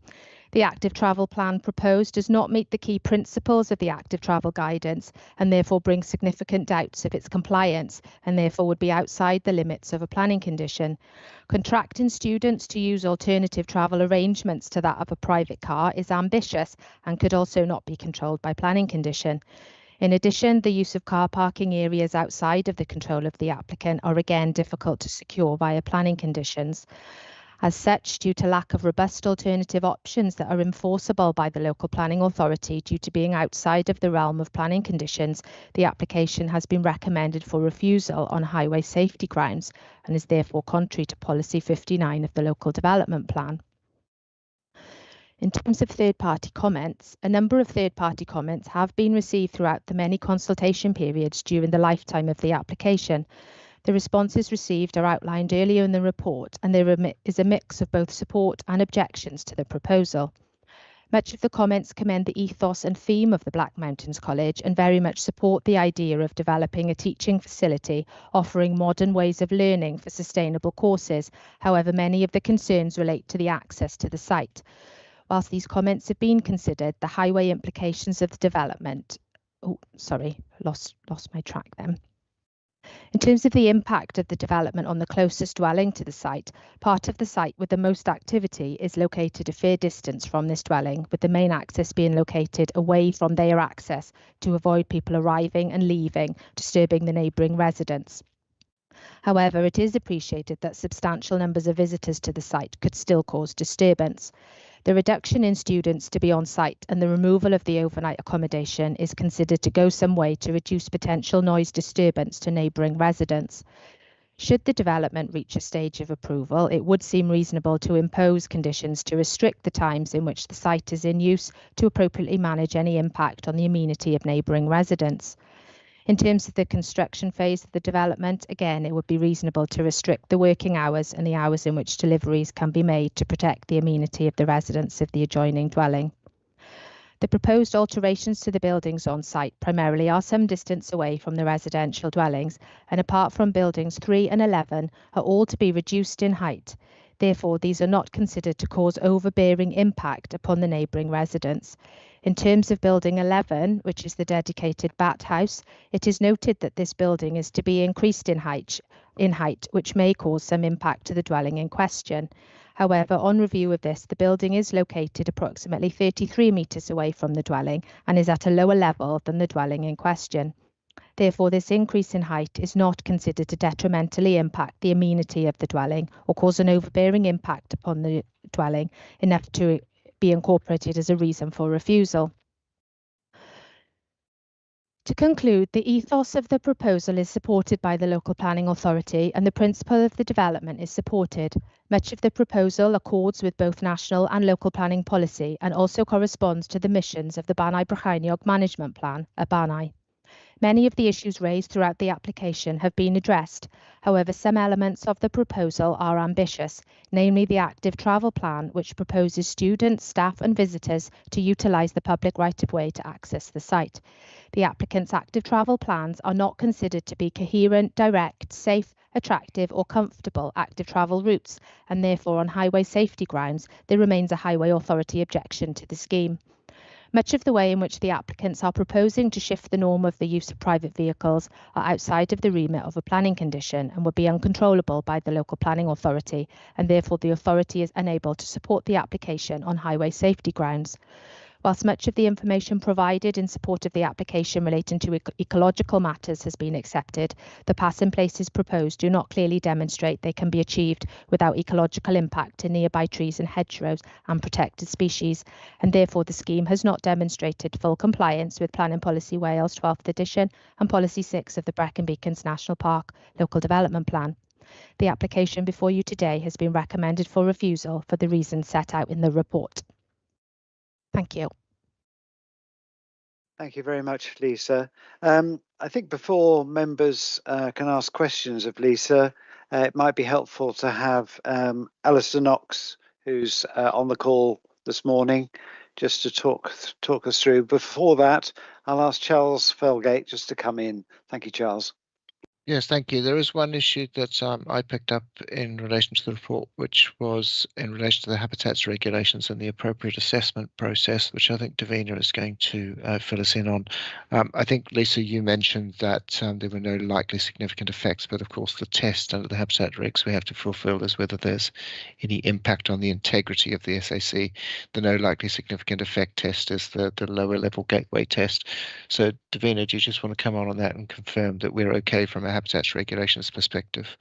The active travel plan proposed does not meet the key principles of the active travel guidance and therefore brings significant doubts of its compliance and therefore would be outside the limits of a planning condition. Contracting students to use alternative travel arrangements to that of a private car is ambitious and could also not be controlled by planning condition. In addition, the use of car parking areas outside of the control of the applicant are again difficult to secure via planning conditions. As such, due to lack of robust alternative options that are enforceable by the local planning authority due to being outside of the realm of planning conditions, the application has been recommended for refusal on highway safety grounds and is therefore contrary to Policy 59 of the Local Development Plan. In terms of third-party comments, a number of third-party comments have been received throughout the many consultation periods during the lifetime of the application. The responses received are outlined earlier in the report, and there is a mix of both support and objections to the proposal. Much of the comments commend the ethos and theme of the Black Mountains College and very much support the idea of developing a teaching facility offering modern ways of learning for sustainable courses. However, many of the concerns relate to the access to the site. Whilst these comments have been considered, the highway implications of the development, lost my track then. In terms of the impact of the development on the closest dwelling to the site, part of the site with the most activity is located a fair distance from this dwelling, with the main access being located away from their access to avoid people arriving and leaving, disturbing the neighbouring residents. However, it is appreciated that substantial numbers of visitors to the site could still cause disturbance. The reduction in students to be on site and the removal of the overnight accommodation is considered to go some way to reduce potential noise disturbance to neighbouring residents. Should the development reach a stage of approval, it would seem reasonable to impose conditions to restrict the times in which the site is in use to appropriately manage any impact on the amenity of neighbouring residents. In terms of the construction phase of the development, again, it would be reasonable to restrict the working hours and the hours in which deliveries can be made to protect the amenity of the residents of the adjoining dwelling. The proposed alterations to the buildings on site primarily are some distance away from the residential dwellings, and apart from buildings 3 and 11, are all to be reduced in height. Therefore, these are not considered to cause overbearing impact upon the neighbouring residents. In terms of building 11, which is the dedicated bat house, it is noted that this building is to be increased in height, which may cause some impact to the dwelling in question. However, on review of this, the building is located approximately 33 metres away from the dwelling and is at a lower level than the dwelling in question. Therefore, this increase in height is not considered to detrimentally impact the amenity of the dwelling or cause an overbearing impact upon the dwelling enough to be incorporated as a reason for refusal. To conclude, the ethos of the proposal is supported by the local planning authority and the principle of the development is supported. Much of the proposal accords with both national and local planning policy and also corresponds to the missions of the Banau Brycheiniog Management Plan, a BANAI. Many of the issues raised throughout the application have been addressed. However, some elements of the proposal are ambitious, namely the active travel plan, which proposes students, staff and visitors to utilise the public right-of-way to access the site. The applicant's active travel plans are not considered to be coherent, direct, safe, attractive or comfortable active travel routes, and therefore on highway safety grounds, there remains a highway authority objection to the scheme. Much of the way in which the applicants are proposing to shift the norm of the use of private vehicles are outside of the remit of a planning condition and would be uncontrollable by the local planning authority, and therefore the authority is unable to support the application on highway safety grounds. Whilst much of the information provided in support of the application relating to ecological matters has been accepted, the passing places proposed do not clearly demonstrate they can be achieved without ecological impact to nearby trees and hedgerows and protected species, and therefore the scheme has not demonstrated full compliance with Planning Policy Wales 12th edition and Policy 6 of the Brecon Beacons National Park Local Development Plan. The application before you today has been recommended for refusal for the reasons set out in the report. Thank you. Thank you very much, Lisa. I think before members can ask questions of Lisa, it might be helpful to have Alistair Knox, who's on the call this morning, just to talk us through. Before that, I'll ask Charles Felgate just to come in. Thank you, Charles. Yes, thank you. There is one issue that I picked up in relation to the report, which was in relation to the habitats regulations and the appropriate assessment process, which I think Davina is going to fill us in on. I think, Lisa, you mentioned that there were no likely significant effects, but of course the test under the habitat regs we have to fulfill is whether there's any impact on the integrity of the SAC. The no likely significant effect test is the lower level gateway test. So Davina, do you just want to come on that and confirm that we're okay from a habitats regulations perspective?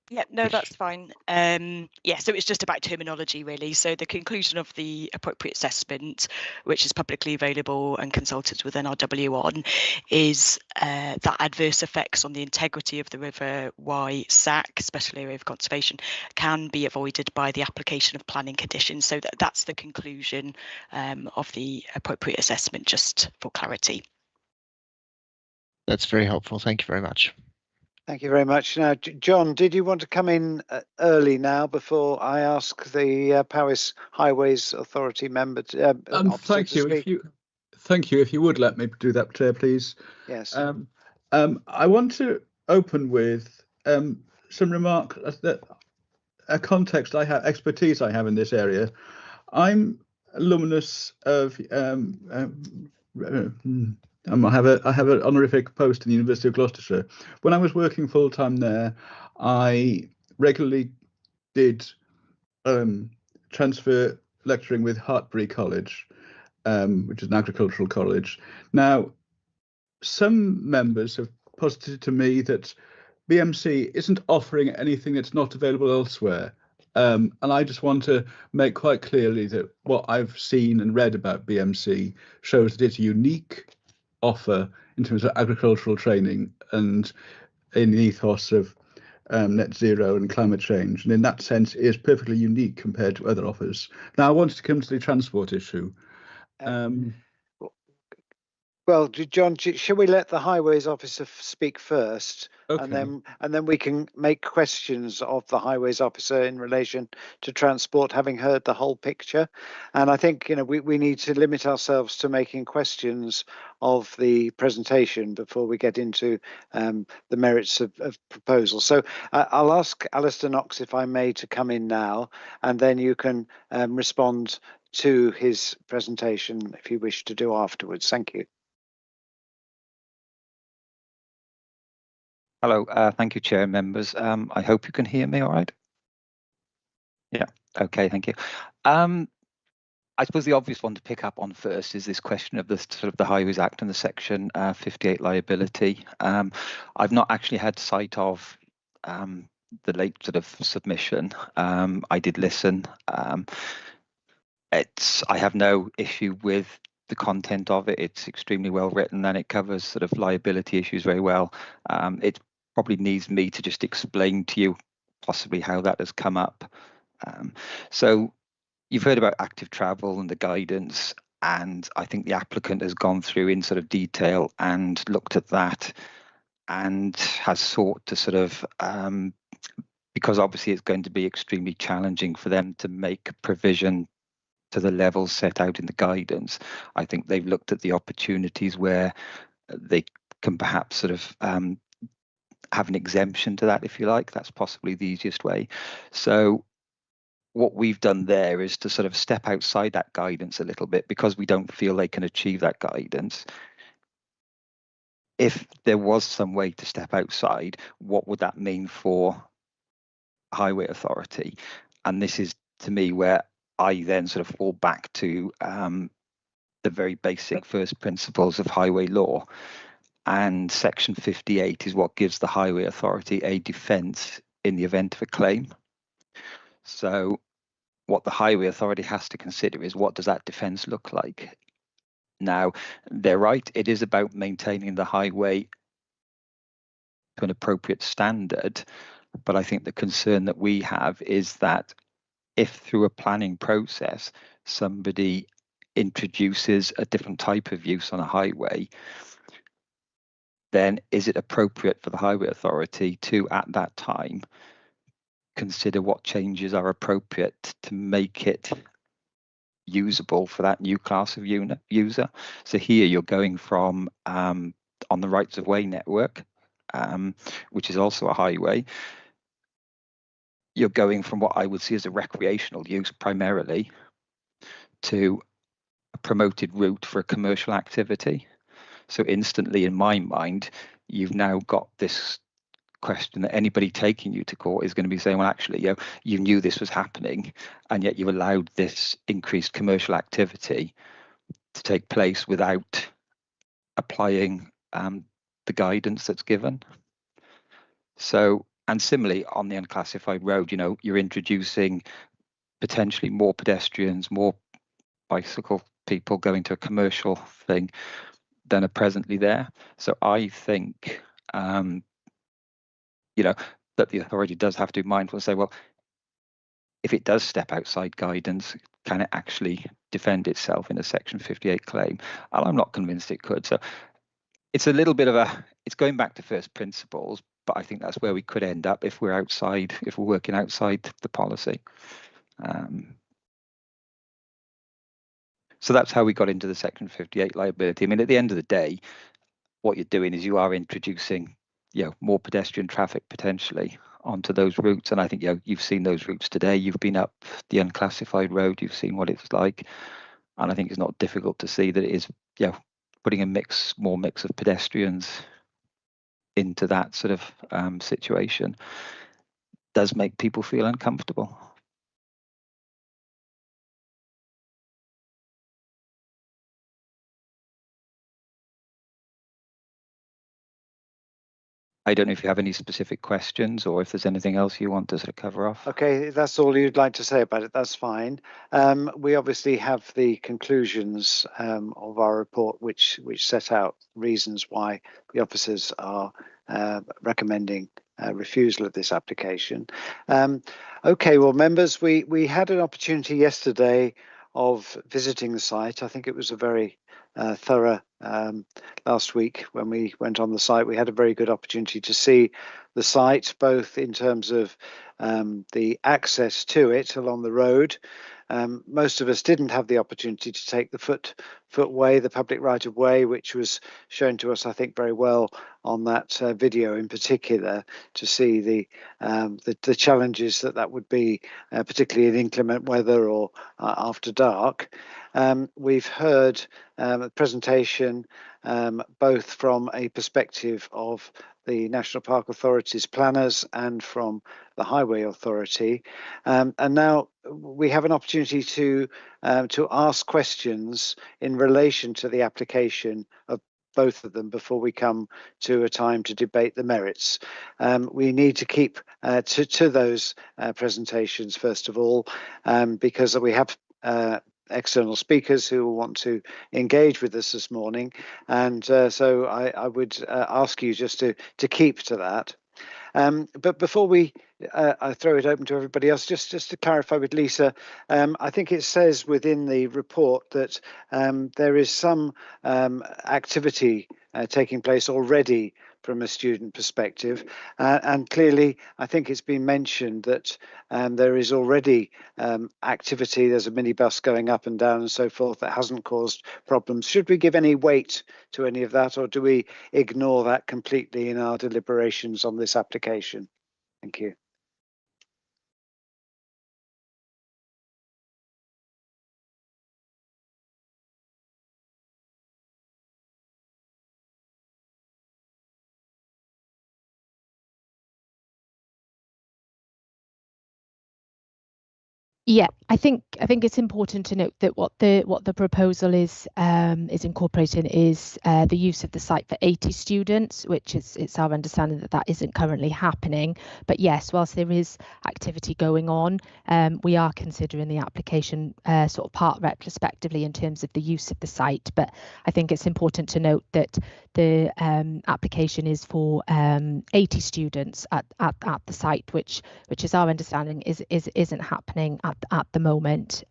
Yeah, no, that's fine. Yeah, so it's just about terminology, really. So the conclusion of the appropriate assessment, which is publicly available and consulted with NRW on, is that adverse effects on the integrity of the River Wye SAC, Special Area of Conservation, can be avoided by the application of planning conditions. So that's the conclusion of the appropriate assessment, just for clarity. That's very helpful. Thank you very much. Thank you very much. Now, John, did you want to come in early now before I ask the Powys Highways Authority member to, thank you. Thank you. If you would let me do that, please. Yes. I want to open with some remarks that a context I have, expertise I have in this area. I'm alumnus of I have an honorific post in the University of Gloucestershire. When I was working full time there, I regularly did transfer lecturing with Hartpury College, which is an agricultural college. Now, some members have posited to me that BMC isn't offering anything that's not available elsewhere. And I just want to make quite clearly that what I've seen and read about BMC shows that it's a unique offer in terms of agricultural training and in the ethos of net zero and climate change, and in that sense it is perfectly unique compared to other offers. Now I wanted to come to the transport issue. Well, John, shall we let the Highways officer speak first, okay, and then we can make questions of the Highways officer in relation to transport, having heard the whole picture. And I think we need to limit ourselves to making questions of the presentation before we get into the merits of proposals. So I'll ask Alistair Knox, if I may, to come in now, and then you can respond to his presentation if you wish to do afterwards. Thank you. Hello, thank you, Chair and members. I hope you can hear me all right. Yeah, okay, thank you. I suppose the obvious one to pick up on first is this question of the sort of the Highways Act and the Section 58 liability. I've not actually had sight of the late sort of submission. I did listen. I have no issue with the content of it. It's extremely well written and it covers sort of liability issues very well. It probably needs me to just explain to you possibly how that has come up. So you've heard about active travel and the guidance, and I think the applicant has gone through in sort of detail and looked at that and has sought to sort of, because obviously it's going to be extremely challenging for them to make provision to the levels set out in the guidance. I think they've looked at the opportunities where they can perhaps sort of have an exemption to that, if you like. That's possibly the easiest way. So what we've done there is to sort of step outside that guidance a little bit, because we don't feel they can achieve that guidance. If there was some way to step outside, what would that mean for Highway Authority? And this is, to me, where I then sort of fall back to the very basic first principles of highway law. And Section 58 is what gives the Highway Authority a defence in the event of a claim. So what the Highway Authority has to consider is, what does that defence look like? Now, they're right, it is about maintaining the highway to an appropriate standard, but I think the concern that we have is that if through a planning process somebody introduces a different type of use on a highway, then is it appropriate for the Highway Authority to, at that time, consider what changes are appropriate to make it usable for that new class of user? So here you're going from, on the rights of way network, which is also a highway, you're going from what I would see as a recreational use primarily to a promoted route for a commercial activity. So instantly, in my mind, you've now got this question that anybody taking you to court is going to be saying, well, actually, you knew this was happening, and yet you allowed this increased commercial activity to take place without applying the guidance that's given. So, and similarly, on the unclassified road, you're introducing potentially more pedestrians, more bicycle people going to a commercial thing than are presently there. So I think, that the authority does have to be mindful and say, well, if it does step outside guidance, can it actually defend itself in a Section 58 claim? And I'm not convinced it could. So it's a little bit of it's going back to first principles, but I think that's where we could end up if we're working outside the policy. So that's how we got into the Section 58 liability. I mean, at the end of the day, what you're doing is you are introducing, more pedestrian traffic potentially onto those routes. And I think, you've seen those routes today. You've been up the unclassified road. You've seen what it's like. And I think it's not difficult to see that it is, putting a more mix of pedestrians into that sort of situation does make people feel uncomfortable. I don't know if you have any specific questions or if there's anything else you want to sort of cover off. Okay, that's all you'd like to say about it. That's fine. We obviously have the conclusions of our report, which set out reasons why the officers are recommending refusal of this application. Okay, well, members, we had an opportunity yesterday of visiting the site. I think it was a very thorough last week when we went on the site. We had a very good opportunity to see the site, both in terms of the access to it along the road. Most of us didn't have the opportunity to take the footway, the public right of way, which was shown to us, I think, very well on that video in particular, to see the challenges that would be, particularly in inclement weather or after dark. We've heard a presentation both from a perspective of the National Park Authority's planners and from the Highway Authority, and now we have an opportunity to ask questions in relation to the application of both of them before we come to a time to debate the merits. We need to keep to those presentations first of all, because we have external speakers who will want to engage with us this morning, and so I would ask you just to keep to that. But before I throw it open to everybody else, just to clarify with Lisa, I think it says within the report that there is some activity taking place already from a student perspective, and clearly I think it's been mentioned that there is already activity. There's a minibus going up and down and so forth that hasn't caused problems. Should we give any weight to any of that, or do we ignore that completely in our deliberations on this application? Thank you. Yeah, I think it's important to note that what the proposal is incorporating is the use of the site for 80 students, which it's our understanding that isn't currently happening. But yes, whilst there is activity going on, we are considering the application sort of part retrospectively in terms of the use of the site. But I think it's important to note that the application is for 80 students at the site, which is our understanding isn't happening at the moment.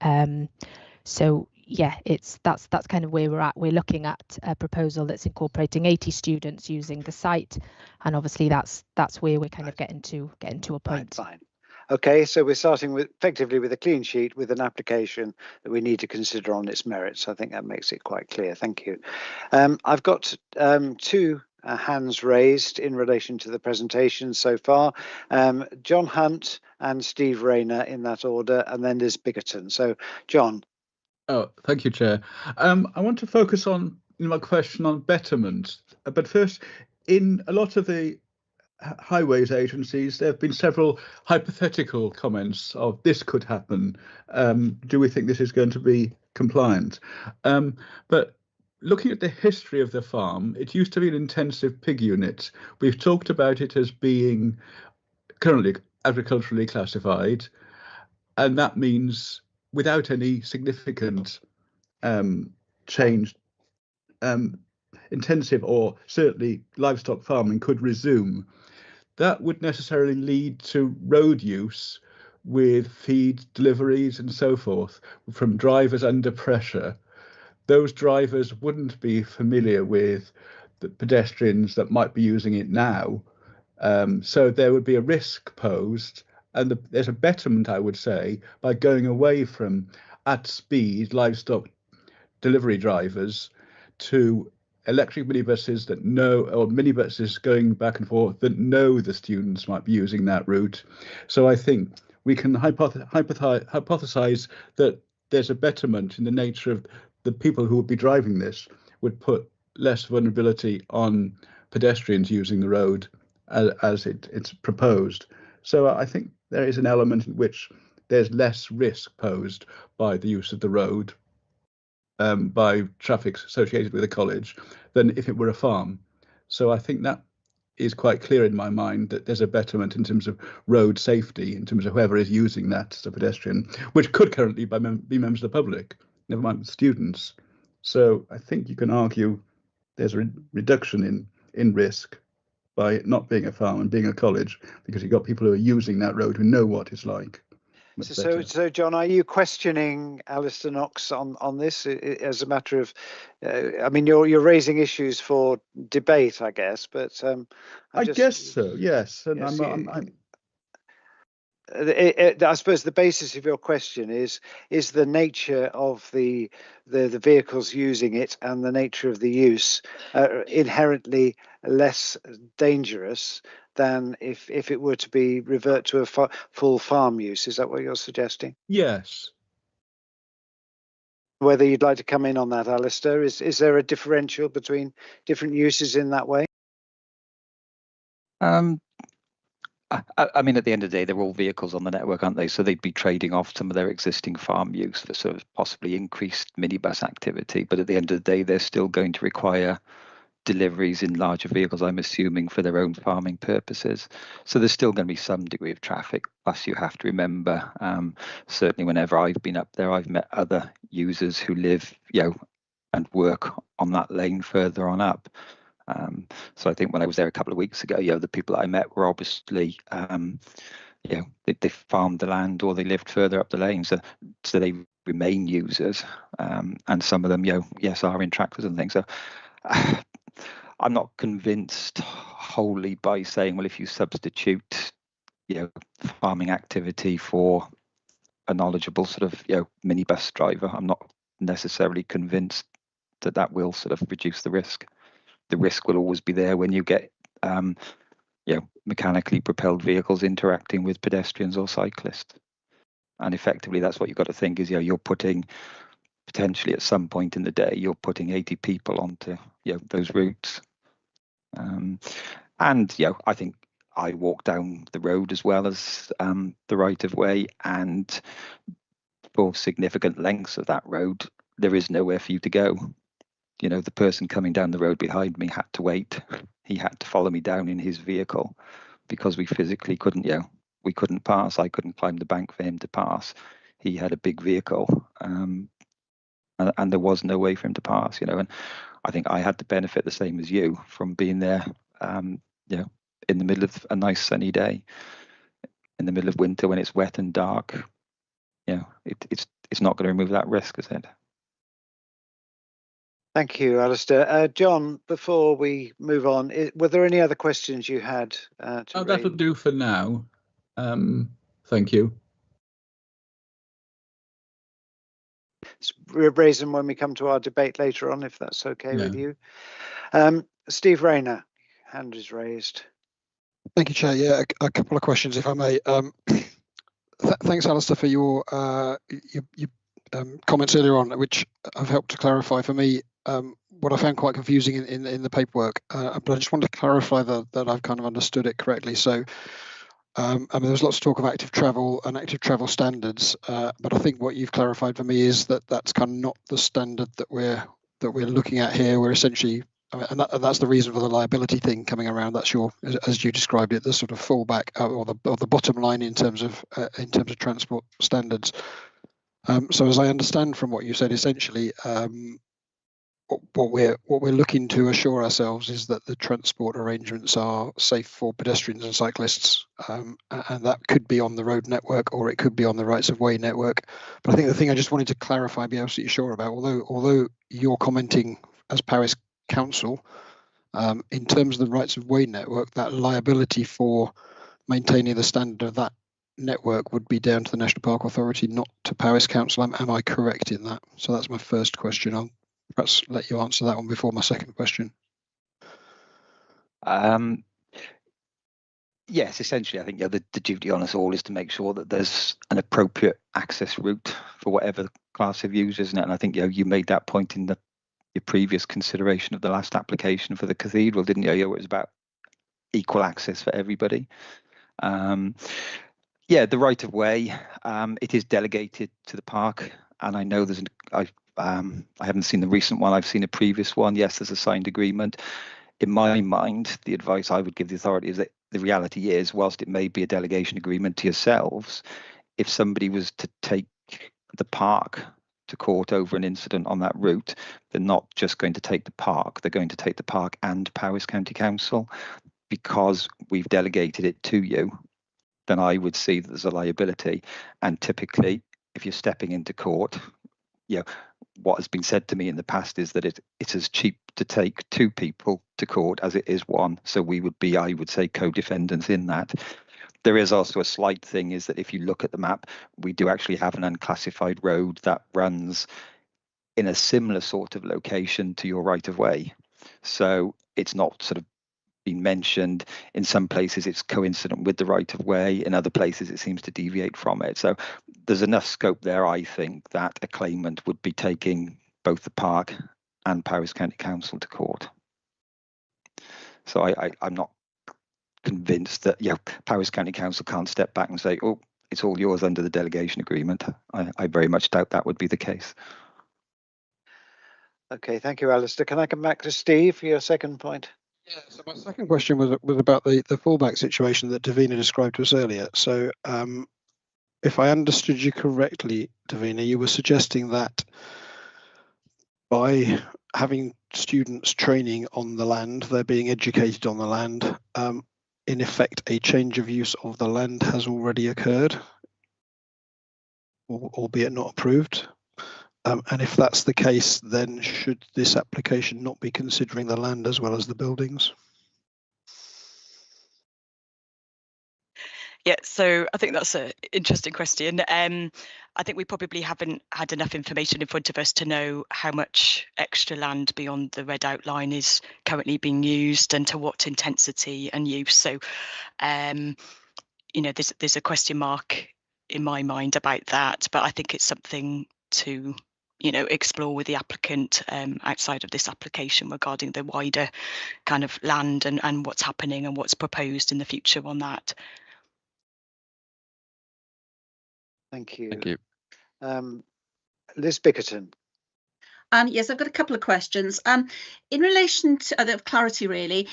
So yeah, that's kind of where we're at. We're looking at a proposal that's incorporating 80 students using the site, and obviously that's where we're kind of getting to a point. Fine. Okay, so we're starting effectively with a clean sheet with an application that we need to consider on its merits. I think that makes it quite clear. Thank you. I've got two hands raised in relation to the presentation so far. John Hunt and Steve Rayner in that order, and then there's Bickerton. So, John. Oh, thank you, Chair. I want to focus on my question on betterment. But first, in a lot of the highways agencies, there have been several hypothetical comments of this could happen. Do we think this is going to be compliant? But looking at the history of the farm, it used to be an intensive pig unit. We've talked about it as being currently agriculturally classified, and that means without any significant change, intensive or certainly livestock farming could resume. That would necessarily lead to road use with feed deliveries and so forth from drivers under pressure. Those drivers wouldn't be familiar with the pedestrians that might be using it now. So there would be a risk posed, and there's a betterment, I would say, by going away from at speed livestock delivery drivers to electric minibuses that know, or minibuses going back and forth that know the students might be using that route. So I think we can hypothesize that there's a betterment in the nature of the people who would be driving this would put less vulnerability on pedestrians using the road as it's proposed. So I think there is an element in which there's less risk posed by the use of the road by traffic associated with a college than if it were a farm. So I think that is quite clear in my mind that there's a betterment in terms of road safety, in terms of whoever is using that as a pedestrian, which could currently be members of the public, never mind the students. So I think you can argue there's a reduction in risk by it not being a farm and being a college, because you've got people who are using that road who know what it's like. So, John, are you questioning Alistair Knox on this as a matter of? I mean, you're raising issues for debate, I guess, but I guess so. Yes, and yes, I suppose the basis of your question is the nature of the vehicles using it and the nature of the use inherently less dangerous than if it were to be revert to a full farm use. Is that what you're suggesting? Yes. Whether you'd like to come in on that, Alistair, is there a differential between different uses in that way? I mean, at the end of the day, they're all vehicles on the network, aren't they? So they'd be trading off some of their existing farm use for sort of possibly increased minibus activity. But at the end of the day, they're still going to require deliveries in larger vehicles, I'm assuming, for their own farming purposes. So there's still going to be some degree of traffic. Plus, you have to remember, certainly whenever I've been up there, I've met other users who live, and work on that lane further on up. So I think when I was there a couple of weeks ago, the people I met were obviously, they farmed the land or they lived further up the lane, so they remain users, and some of them, yes, are in tractors and things. So I'm not convinced wholly by saying, well, if you substitute, farming activity for a knowledgeable sort of, minibus driver, I'm not necessarily convinced that will sort of reduce the risk. The risk will always be there when you get, mechanically propelled vehicles interacting with pedestrians or cyclists. And effectively, that's what you've got to think is, you're putting potentially at some point in the day, you're putting 80 people onto, those routes. And, I think I walk down the road as well as the right of way, and for significant lengths of that road, there is nowhere for you to go. You know, the person coming down the road behind me had to wait. He had to follow me down in his vehicle because we physically couldn't, we couldn't pass. I couldn't climb the bank for him to pass. He had a big vehicle, and there was no way for him to pass, and I think I had the benefit the same as you from being there, in the middle of a nice sunny day, in the middle of winter when it's wet and dark. It's not going to remove that risk, is it? Thank you, Alistair. John, before we move on, were there any other questions you had? That'll do for now. Thank you. Raise them when we come to our debate later on, if that's okay with you. Steve Rayner, hand is raised. Thank you, Chair. Yeah, a couple of questions, if I may. Thanks, Alistair, for your comments earlier on, which have helped to clarify for me what I found quite confusing in the paperwork. But I just want to clarify that I've kind of understood it correctly. So, I mean, there's lots of talk of active travel and active travel standards, but I think what you've clarified for me is that that's kind of not the standard that we're looking at here. We're essentially, and that's the reason for the liability thing coming around. That's your, as you described it, the sort of fallback or the bottom line in terms of transport standards. So as I understand from what you said, essentially, what we're looking to assure ourselves is that the transport arrangements are safe for pedestrians and cyclists, and that could be on the road network or it could be on the rights of way network. But I think the thing I just wanted to clarify, be absolutely sure about, although you're commenting as Paris Council, in terms of the rights of way network, that liability for maintaining the standard of that network would be down to the National Park Authority, not to Paris Council. Am I correct in that? So that's my first question. I'll perhaps let you answer that one before my second question. Yes, essentially, I think the duty on us all is to make sure that there's an appropriate access route for whatever class of use, isn't it? And I think you made that point in your previous consideration of the last application for the cathedral, didn't you? It was about equal access for everybody. Yeah, the right of way, it is delegated to the park, and I know I haven't seen the recent one, I've seen a previous one. Yes, there's a signed agreement. In my mind, the advice I would give the authority is that the reality is, whilst it may be a delegation agreement to yourselves, if somebody was to take the park to court over an incident on that route, they're not just going to take the park, they're going to take the park and Powys County Council. Because we've delegated it to you, then I would see that there's a liability. And typically, if you're stepping into court, what has been said to me in the past is that it's as cheap to take two people to court as it is one. So we would be, I would say, co-defendants in that. There is also a slight thing is that if you look at the map, we do actually have an unclassified road that runs in a similar sort of location to your right of way. So it's not sort of been mentioned. In some places it's coincident with the right of way, in other places it seems to deviate from it. So there's enough scope there, I think, that a claimant would be taking both the park and Powys County Council to court. So I'm not convinced that Powys County Council can't step back and say, oh, it's all yours under the delegation agreement. I very much doubt that would be the case. Okay, thank you, Alistair. Can I come back to Steve for your second point? Yeah, so my second question was about the fallback situation that Davina described to us earlier. So if I understood you correctly, Davina, you were suggesting that by having students training on the land, they're being educated on the land, in effect, a change of use of the land has already occurred, albeit not approved. And if that's the case, then should this application not be considering the land as well as the buildings? Yeah, so I think that's an interesting question. I think we probably haven't had enough information in front of us to know how much extra land beyond the red outline is currently being used and to what intensity and use. So, there's a question mark in my mind about that, but I think it's something to explore with the applicant outside of this application regarding the wider kind of land and what's happening and what's proposed in the future on that. Thank you. Thank you. Liz Bickerton. Yes, I've got a couple of questions. In relation to the clarity, really,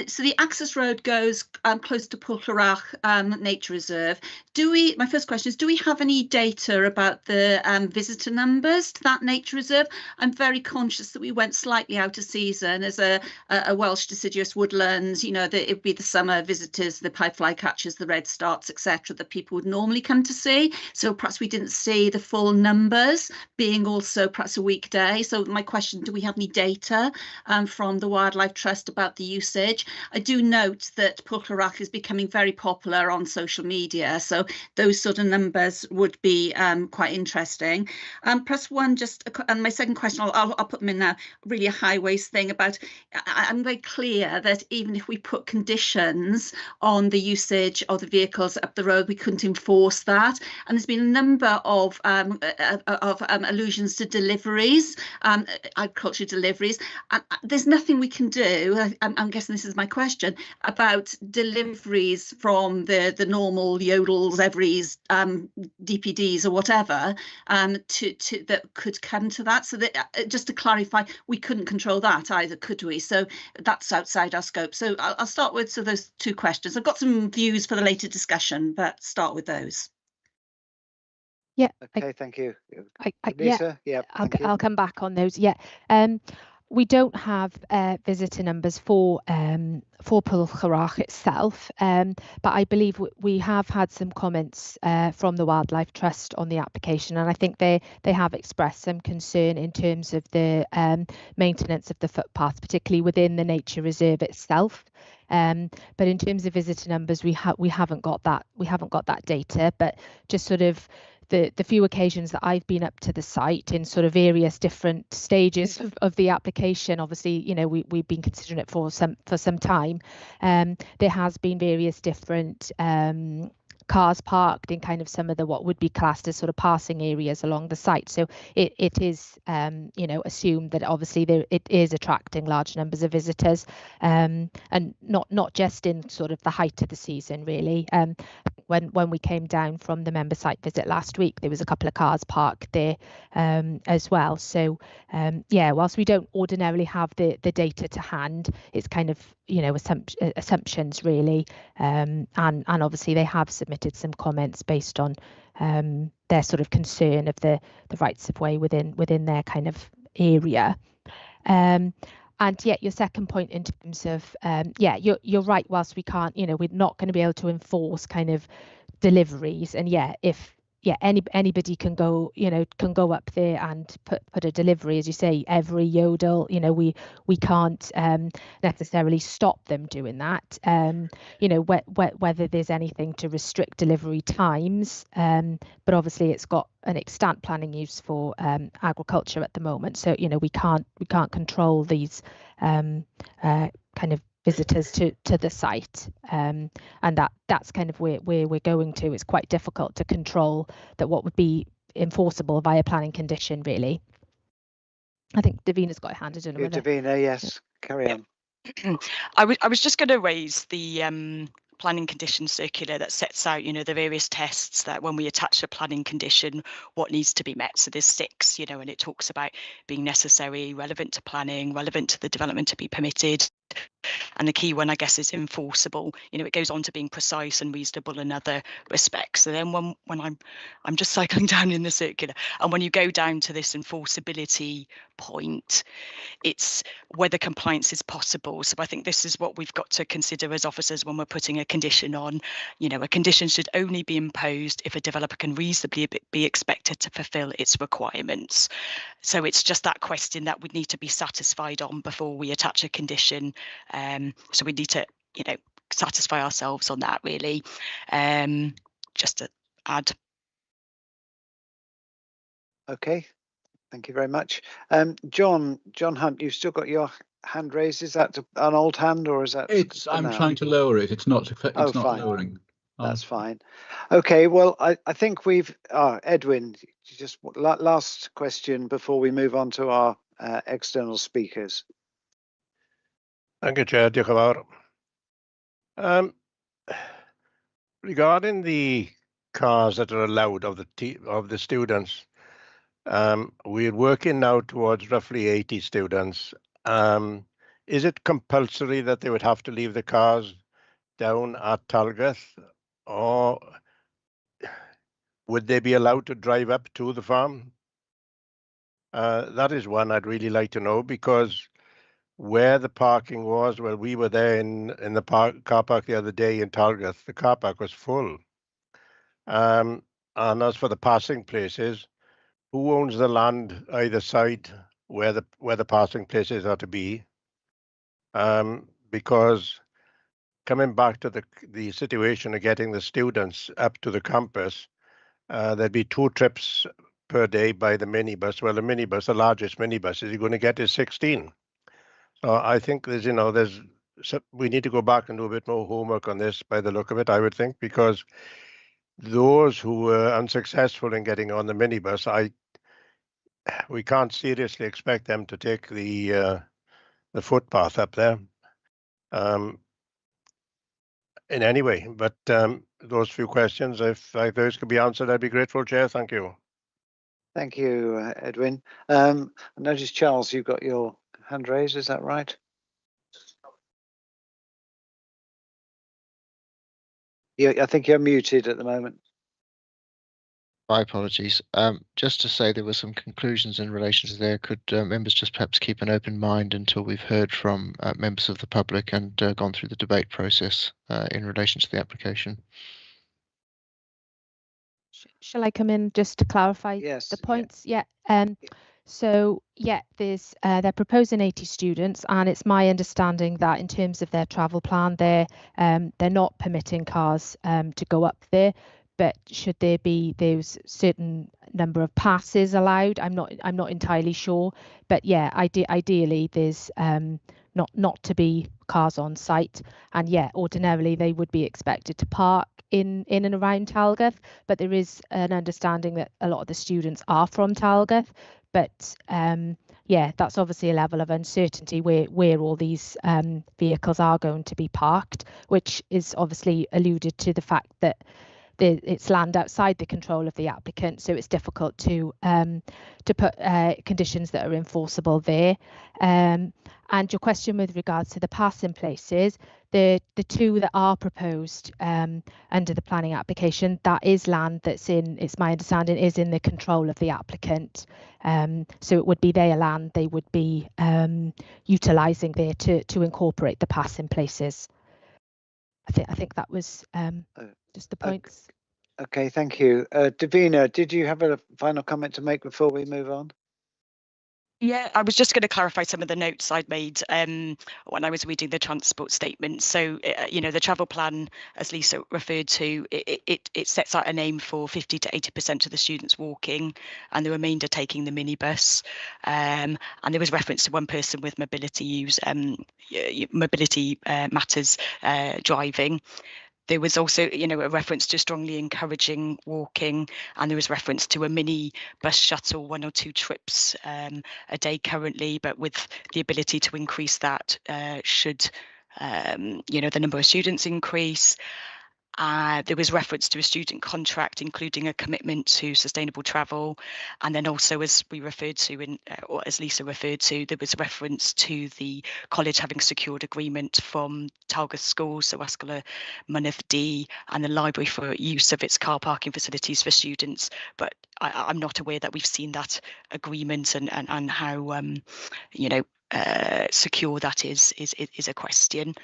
so the access road goes close to Pwllhyrach Nature Reserve. My first question is, do we have any data about the visitor numbers to that nature reserve? I'm very conscious that we went slightly out of season as a Welsh deciduous woodlands, you know, that it would be the summer visitors, the pied flycatchers, the red starts, etc., that people would normally come to see. So perhaps we didn't see the full numbers, being also perhaps a weekday. So my question, do we have any data from the Wildlife Trust about the usage? I do note that Pwllhyrach is becoming very popular on social media, so those sort of numbers would be quite interesting. Press one, and my second question, I'll put them in now, really a highways thing about, I'm very clear that even if we put conditions on the usage of the vehicles up the road, we couldn't enforce that. And there's been a number of allusions to deliveries, agriculture deliveries. There's nothing we can do, I'm guessing this is my question, about deliveries from the normal yodels, everys, DPDs or whatever, to that could come to that. So that just to clarify, we couldn't control that either, could we? So that's outside our scope. So I'll start with those two questions. I've got some views for the later discussion, but start with those. Yeah. Okay, thank you. Lisa? Yeah. I'll come back on those. Yeah. We don't have visitor numbers for Pwllhyrach itself, but I believe we have had some comments from the Wildlife Trust on the application, and I think they have expressed some concern in terms of the maintenance of the footpath, particularly within the nature reserve itself. But in terms of visitor numbers, we haven't got that data, but just sort of the few occasions that I've been up to the site in sort of various different stages of the application, obviously, you know, we've been considering it for some time. There has been various different cars parked in kind of some of the what would be classed as sort of passing areas along the site. So it is, you know, assumed that obviously it is attracting large numbers of visitors, and not just in sort of the height of the season, really. When we came down from the member site visit last week, there was a couple of cars parked there as well. So yeah, whilst we don't ordinarily have the data to hand, it's kind of, you know, assumptions really, and obviously they have submitted some comments based on their sort of concern of the rights of way within their kind of area. And yet your second point in terms of, yeah, you're right, whilst we can't, you know, we're not going to be able to enforce kind of deliveries. And yeah, if anybody can go, you know, can go up there and put a delivery, as you say, every yodel, you know, we can't necessarily stop them doing that. You know, whether there's anything to restrict delivery times, but obviously it's got an extant planning use for agriculture at the moment. So, you know, we can't control these kind of visitors to the site, and that's kind of where we're going to. It's quite difficult to control that what would be enforceable via planning condition, really. I think Davina's got her hand in. Davina, yes, carry on. I was just going to raise the planning condition circular that sets out, you know, the various tests that when we attach a planning condition, what needs to be met. So there's 6, you know, and it talks about being necessary, relevant to planning, relevant to the development to be permitted. And the key one, I guess, is enforceable. You know, it goes on to being precise and reasonable in other respects. So then when I'm just cycling down in the circular, and when you go down to this enforceability point, it's whether compliance is possible. So I think this is what we've got to consider as officers when we're putting a condition on. You know, a condition should only be imposed if a developer can reasonably be expected to fulfil its requirements. So it's just that question that would need to be satisfied on before we attach a condition. So we need to, you know, satisfy ourselves on that, really. Just to add. Okay, thank you very much. John Hunt, you've still got your hand raised. Is that an old hand or is that? I'm trying to lower it. It's not fine. lowering. That's fine. Okay, well, I think we've Edwin, just last question before we move on to our external speakers. Thank you, Chair. Diolch yn fawr. Regarding the cars that are allowed of the students. We're working now towards roughly 80 students. Is it compulsory that they would have to leave the cars down at Talgath, or would they be allowed to drive up to the farm? That is one I'd really like to know, because where the parking was, well, we were there in the car park the other day in Talgath. The car park was full. And as for the passing places, who owns the land either side where the passing places are to be? Because coming back to the situation of getting the students up to the campus, there'd be 2 trips per day by the minibus. Well, the largest minibus is going to get is 16. So I think we need to go back and do a bit more homework on this by the look of it, I would think, because those who were unsuccessful in getting on the minibus, we can't seriously expect them to take the footpath up there. In any way, but those few questions, if those could be answered, I'd be grateful, Chair. Thank you. Thank you, Edwin. I noticed, Charles, you've got your hand raised, is that right? I think you're muted at the moment. My apologies. Just to say there were some conclusions in relation to there. Could members just perhaps keep an open mind until we've heard from members of the public and gone through the debate process in relation to the application? Shall I come in just to clarify the points? Yeah. So yeah, they're proposing 80 students, and it's my understanding that in terms of their travel plan, they're not permitting cars to go up there. But should there be those certain number of passes allowed? I'm not entirely sure. But yeah, ideally there's not to be cars on site, and yeah, ordinarily they would be expected to park in and around Talgath. But there is an understanding that a lot of the students are from Talgath. But yeah, that's obviously a level of uncertainty where all these vehicles are going to be parked, which is obviously alluded to the fact that it's land outside the control of the applicant, so it's difficult to put conditions that are enforceable there. And your question with regards to the passing places, the 2 that are proposed under the planning application, that is land that's it's my understanding, is in the control of the applicant. So it would be their land they would be utilising there to incorporate the passing places. I think that was just the points. Okay, thank you. Davina, did you have a final comment to make before we move on? Yeah, I was just going to clarify some of the notes I'd made when I was reading the transport statement. So, the travel plan, as Lisa referred to, it sets out an aim for 50 to 80% of the students walking and the remainder taking the minibus. And there was reference to one person with mobility matters driving. There was also, a reference to strongly encouraging walking, and there was reference to a mini bus shuttle, 1 or 2 trips a day currently, but with the ability to increase that should, the number of students increase. There was reference to a student contract, including a commitment to sustainable travel. And then also, as we referred to, or as Lisa referred to, there was reference to the college having secured agreement from Talgath School, so Ascoli Mynydd D, and the library for use of its car parking facilities for students. But I'm not aware that we've seen that agreement and how, secure that is a question.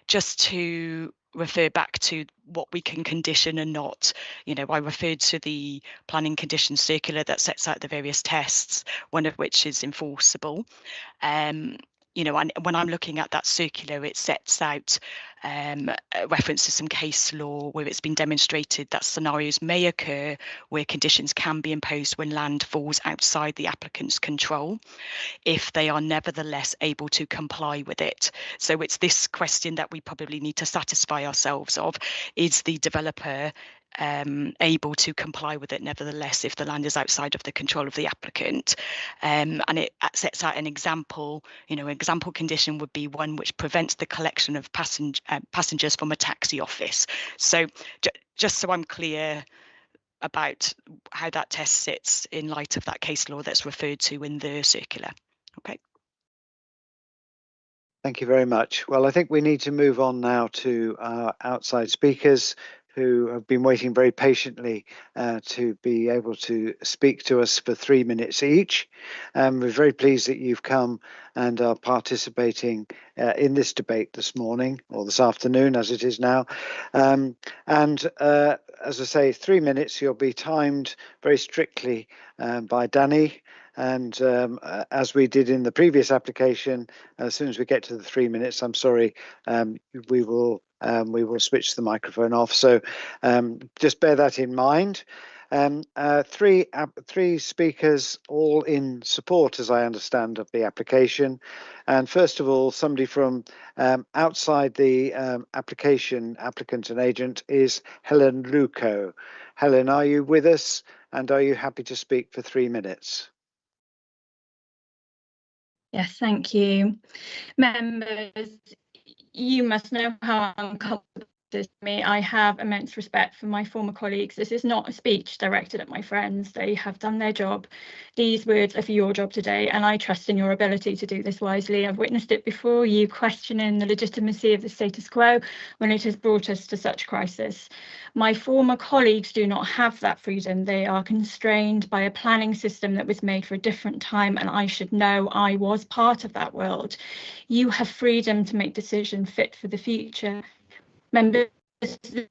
Just to refer back to what we can condition and not, I referred to the planning conditions circular that sets out the various tests, one of which is enforceable. And when I'm looking at that circular, it sets out reference to some case law where it's been demonstrated that scenarios may occur where conditions can be imposed when land falls outside the applicant's control, if they are nevertheless able to comply with it. So it's this question that we probably need to satisfy ourselves of: is the developer able to comply with it nevertheless if the land is outside of the control of the applicant? And it sets out an example. Example condition would be one which prevents the collection of passengers from a taxi office. So just so I'm clear, about how that test sits in light of that case law that's referred to in the circular. Okay. Thank you very much. Well, I think we need to move on now to our outside speakers who have been waiting very patiently to be able to speak to us for 3 minutes each. We're very pleased that you've come and are participating in this debate this morning, or this afternoon as it is now. As I say, 3 minutes, you'll be timed very strictly by Danny. And as we did in the previous application, as soon as we get to the 3 minutes, I'm sorry, we will switch the microphone off. So just bear that in mind. Three speakers, all in support, as I understand, of the application. And first of all, somebody from outside the applicant and agent is Helen Luco. Helen, are you with us? And are you happy to speak for 3 minutes? Yes, thank you. Members, you must know how uncomfortable this is for me. I have immense respect for my former colleagues. This is not a speech directed at my friends. They have done their job. These words are for your job today, and I trust in your ability to do this wisely. I've witnessed it before, you questioning the legitimacy of the status quo when it has brought us to such crisis. My former colleagues do not have that freedom. They are constrained by a planning system that was made for a different time, and I should know I was part of that world. You have freedom to make decisions fit for the future. Members,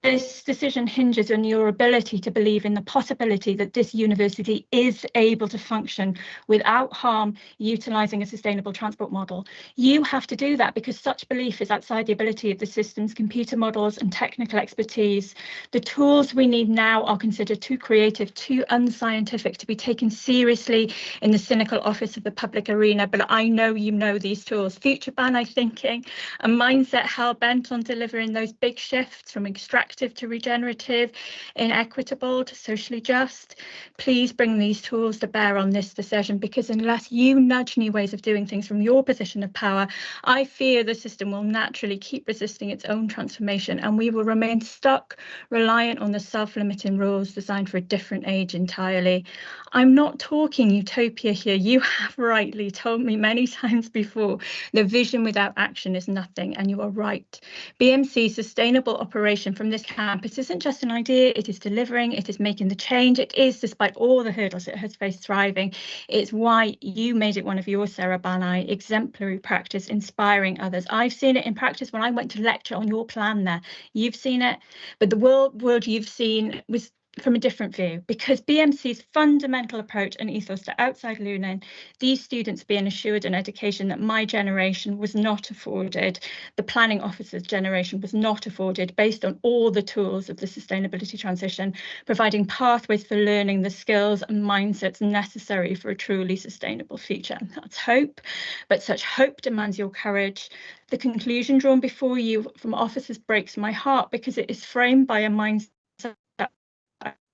this decision hinges on your ability to believe in the possibility that this university is able to function without harm, utilising a sustainable transport model. You have to do that because such belief is outside the ability of the system's computer models and technical expertise. The tools we need now are considered too creative, too unscientific to be taken seriously in the cynical office of the public arena, but I know you know these tools. Future Banai thinking, a mindset hell-bent on delivering those big shifts from extractive to regenerative, inequitable to socially just. Please bring these tools to bear on this decision, because unless you nudge new ways of doing things from your position of power, I fear the system will naturally keep resisting its own transformation, and we will remain stuck, reliant on the self-limiting rules designed for a different age entirely. I'm not talking utopia here. You have rightly told me many times before, the vision without action is nothing, and you are right. BMC's sustainable operation from this campus isn't just an idea, it is delivering, it is making the change, it is, despite all the hurdles it has faced, thriving. It's why you made it one of your Sarah Banai exemplary practice, inspiring others. I've seen it in practice when I went to lecture on your plan there. You've seen it, but the world you've seen was from a different view, because BMC's fundamental approach and ethos to outside learning, these students being assured an education that my generation was not afforded, the planning officer's generation was not afforded, based on all the tools of the sustainability transition, providing pathways for learning the skills and mindsets necessary for a truly sustainable future. That's hope, but such hope demands your courage. The conclusion drawn before you from officers breaks my heart, because it is framed by a mindset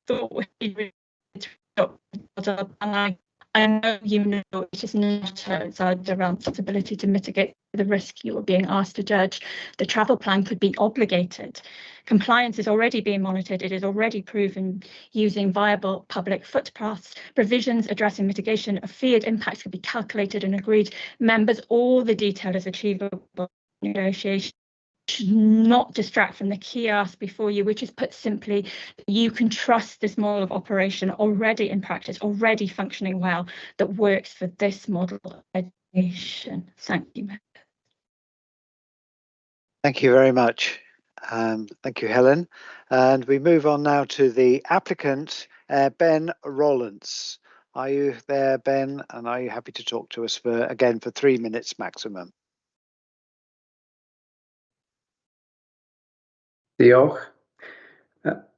thought and I know you know it is not outside the realm responsibility to mitigate the risk you are being asked to judge. The travel plan could be obligated. Compliance is already being monitored. It is already proven using viable public footpaths. Provisions addressing mitigation of feared impacts could be calculated and agreed. Members, all the detail is achievable negotiation. Should not distract from the key ask before you, which is put simply, you can trust this model of operation already in practice, already functioning well, that works for this model of education. Thank you. Thank you very much. Thank you, Helen. And we move on now to the applicant, Ben Rollins. Are you there, Ben? And are you happy to talk to us for 3 minutes maximum? Diolch.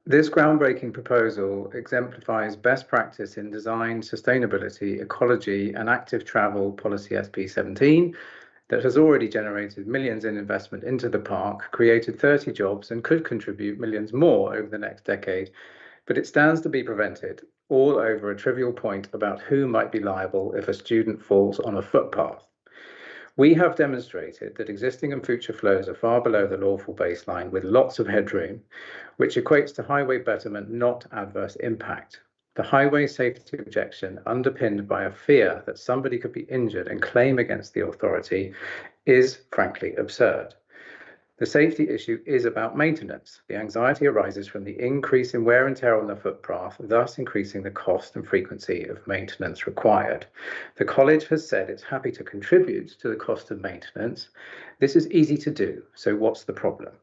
This groundbreaking proposal exemplifies best practice in design, sustainability, ecology and active travel policy SP17 that has already generated millions in investment into the park, created 30 jobs and could contribute millions more over the next decade. But it stands to be prevented, all over a trivial point about who might be liable if a student falls on a footpath. We have demonstrated that existing and future flows are far below the lawful baseline with lots of headroom, which equates to highway betterment, not adverse impact. The highway safety objection, underpinned by a fear that somebody could be injured and claim against the authority, is frankly absurd. The safety issue is about maintenance. The anxiety arises from the increase in wear and tear on the footpath, thus increasing the cost and frequency of maintenance required. The college has said it's happy to contribute to the cost of maintenance. This is easy to do, so what's the problem?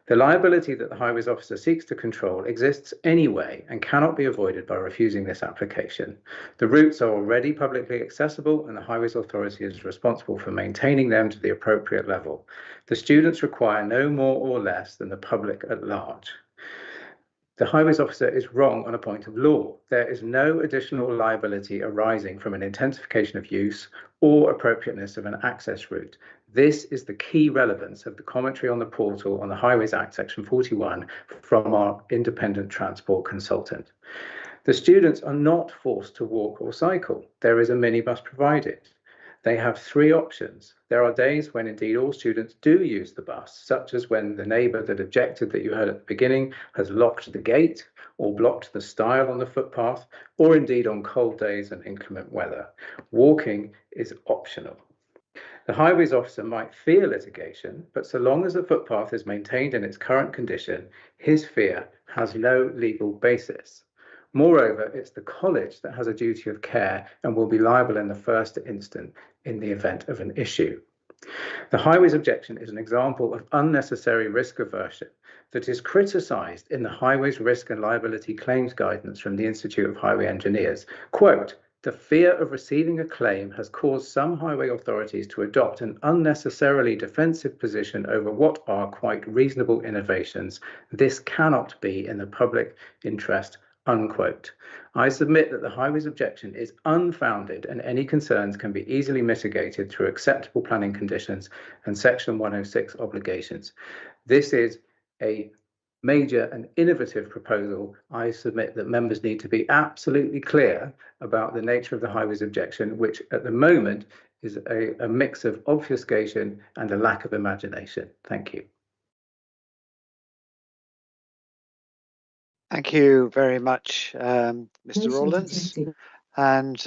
The liability that the Highways Officer seeks to control exists anyway and cannot be avoided by refusing this application. The routes are already publicly accessible and the Highways Authority is responsible for maintaining them to the appropriate level. The students require no more or less than the public at large. The Highways Officer is wrong on a point of law. There is no additional liability arising from an intensification of use or appropriateness of an access route. This is the key relevance of the commentary on the portal on the Highways Act Section 41 from our independent transport consultant. The students are not forced to walk or cycle. There is a minibus provided. They have three options. There are days when indeed all students do use the bus, such as when the neighbour that objected that you heard at the beginning has locked the gate or blocked the stile on the footpath, or indeed on cold days and inclement weather. Walking is optional. The Highways Officer might fear litigation, but so long as the footpath is maintained in its current condition, his fear has no legal basis. Moreover, it's the college that has a duty of care and will be liable in the first instance in the event of an issue. The Highways objection is an example of unnecessary risk aversion that is criticised in the Highways Risk and Liability Claims Guidance from the Institute of Highway Engineers. Quote, "The fear of receiving a claim has caused some highway authorities to adopt an unnecessarily defensive position over what are quite reasonable innovations. This cannot be in the public interest." Unquote. I submit that the Highways objection is unfounded and any concerns can be easily mitigated through acceptable planning conditions and Section 106 obligations. This is a major and innovative proposal. I submit that members need to be absolutely clear about the nature of the Highways objection, which at the moment is a mix of obfuscation and a lack of imagination. Thank you. Thank you very much, Mr. Rawlins, and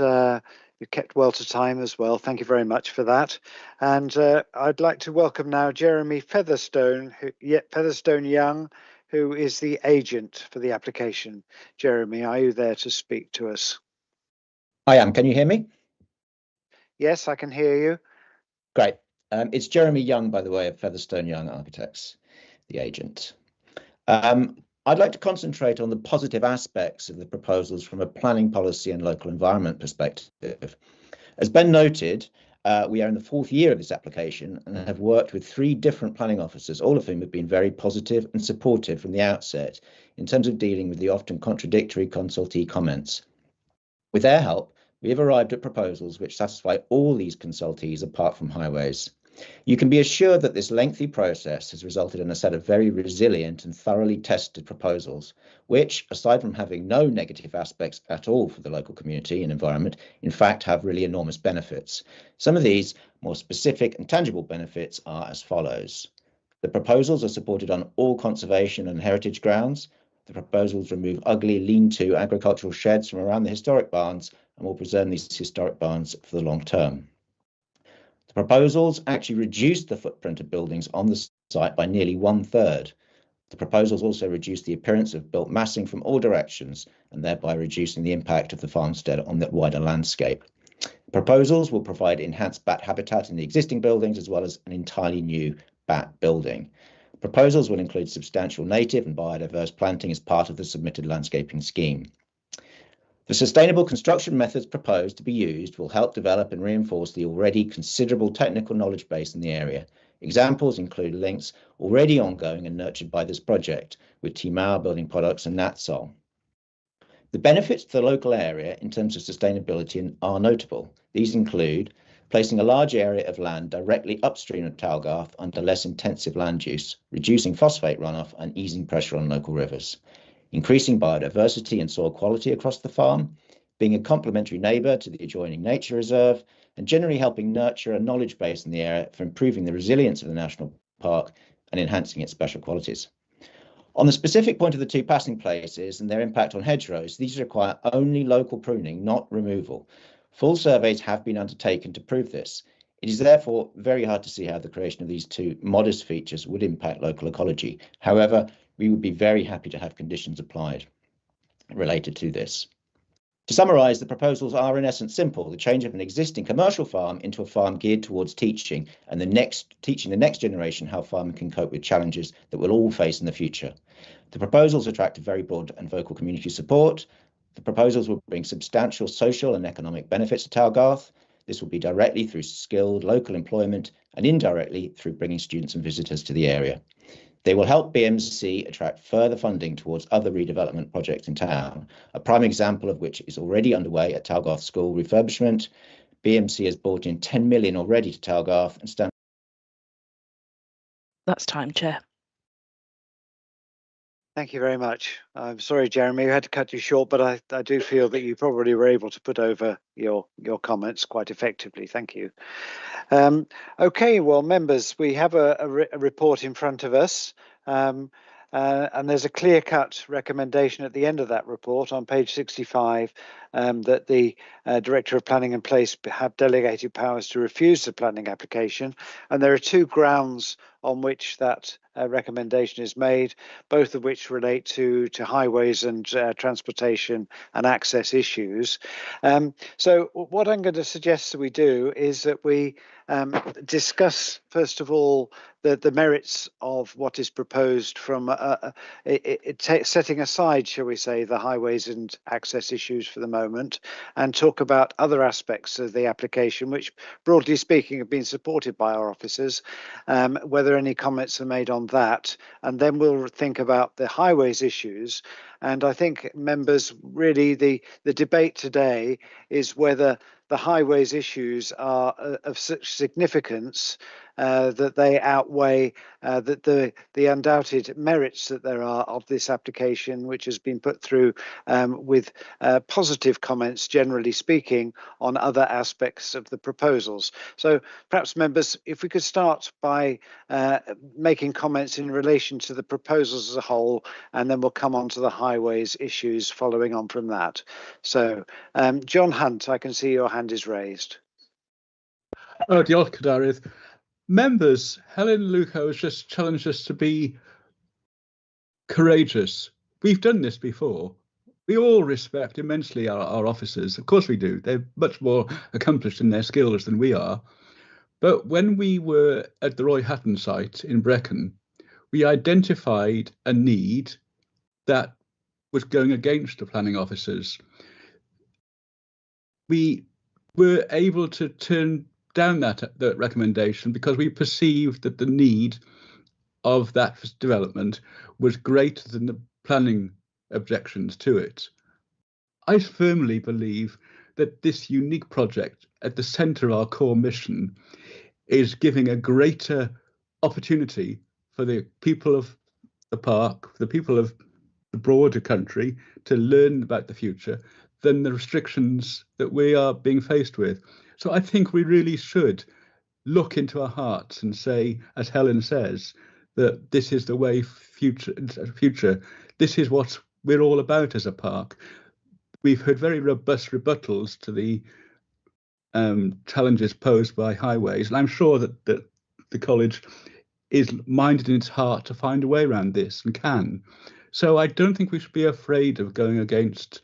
you kept well to time as well. Thank you very much for that. And I'd like to welcome now Jeremy Featherstone, Featherstone Young, who is the agent for the application. Jeremy, are you there to speak to us? I am. Can you hear me? Yes, I can hear you. Great. It's Jeremy Young, by the way, of Featherstone Young Architects, the agent. I'd like to concentrate on the positive aspects of the proposals from a planning policy and local environment perspective. As Ben noted, we are in the 4th year of this application and have worked with 3 different planning officers, all of whom have been very positive and supportive from the outset in terms of dealing with the often contradictory consultee comments. With their help, we have arrived at proposals which satisfy all these consultees apart from highways. You can be assured that this lengthy process has resulted in a set of very resilient and thoroughly tested proposals, which, aside from having no negative aspects at all for the local community and environment, in fact have really enormous benefits. Some of these more specific and tangible benefits are as follows. The proposals are supported on all conservation and heritage grounds. The proposals remove ugly lean-to agricultural sheds from around the historic barns and will preserve these historic barns for the long term. The proposals actually reduce the footprint of buildings on the site by nearly 1/3. The proposals also reduce the appearance of built massing from all directions and thereby reducing the impact of the farmstead on the wider landscape. The proposals will provide enhanced bat habitat in the existing buildings as well as an entirely new bat building. Proposals will include substantial native and biodiverse planting as part of the submitted landscaping scheme. The sustainable construction methods proposed to be used will help develop and reinforce the already considerable technical knowledge base in the area. Examples include links already ongoing and nurtured by this project with Timau Building Products and Natsol. The benefits to the local area in terms of sustainability are notable. These include placing a large area of land directly upstream of Talgarth under less intensive land use, reducing phosphate runoff and easing pressure on local rivers, increasing biodiversity and soil quality across the farm, being a complementary neighbour to the adjoining nature reserve, and generally helping nurture a knowledge base in the area for improving the resilience of the national park and enhancing its special qualities. On the specific point of the two passing places and their impact on hedgerows, these require only local pruning, not removal. Full surveys have been undertaken to prove this. It is therefore very hard to see how the creation of these two modest features would impact local ecology. However, we would be very happy to have conditions applied related to this. To summarise, the proposals are in essence simple: the change of an existing commercial farm into a farm geared towards teaching the next generation how farming can cope with challenges that we'll all face in the future. The proposals attract very broad and vocal community support. The proposals will bring substantial social and economic benefits to Talgarth. This will be directly through skilled local employment and indirectly through bringing students and visitors to the area. They will help BMC attract further funding towards other redevelopment projects in town, a prime example of which is already underway at Talgarth School refurbishment. BMC has brought in 10 million already to Talgarth and stands. That's time, Chair. Thank you very much. I'm sorry, Jeremy, we had to cut you short, but I do feel that you probably were able to put over your comments quite effectively. Thank you. Okay, well, members, we have a report in front of us. And there's a clear-cut recommendation at the end of that report on page 65 that the Director of Planning and Place have delegated powers to refuse the planning application. And there are two grounds on which that recommendation is made, both of which relate to highways and transportation and access issues. So what I'm going to suggest that we do is that we discuss, first of all, the merits of what is proposed from setting aside, shall we say, the highways and access issues for the moment, and talk about other aspects of the application, which, broadly speaking, have been supported by our officers, whether any comments are made on that. And then we'll think about the highways issues. And I think, members, really the debate today is whether the highways issues are of such significance that they outweigh the undoubted merits that there are of this application, which has been put through with positive comments, generally speaking, on other aspects of the proposals. So perhaps, members, if we could start by making comments in relation to the proposals as a whole, and then we'll come on to the highways issues following on from that. So, John Hunt, I can see your hand is raised. Oh, diolch, Cadeirydd. Members, Helen Luco has just challenged us to be courageous. We've done this before. We all respect immensely our officers. Of course we do. They're much more accomplished in their skills than we are. But when we were at the Roy Hatton site in Brecon, we identified a need that was going against the planning officers. We were able to turn down that recommendation because we perceived that the need of that development was greater than the planning objections to it. I firmly believe that this unique project at the centre of our core mission is giving a greater opportunity for the people of the park, the people of the broader country, to learn about the future than the restrictions that we are being faced with. So I think we really should look into our hearts and say, as Helen says, that this is the way future. This is what we're all about as a park. We've heard very robust rebuttals to the challenges posed by highways, and I'm sure that the college is minded in its heart to find a way around this and can. So I don't think we should be afraid of going against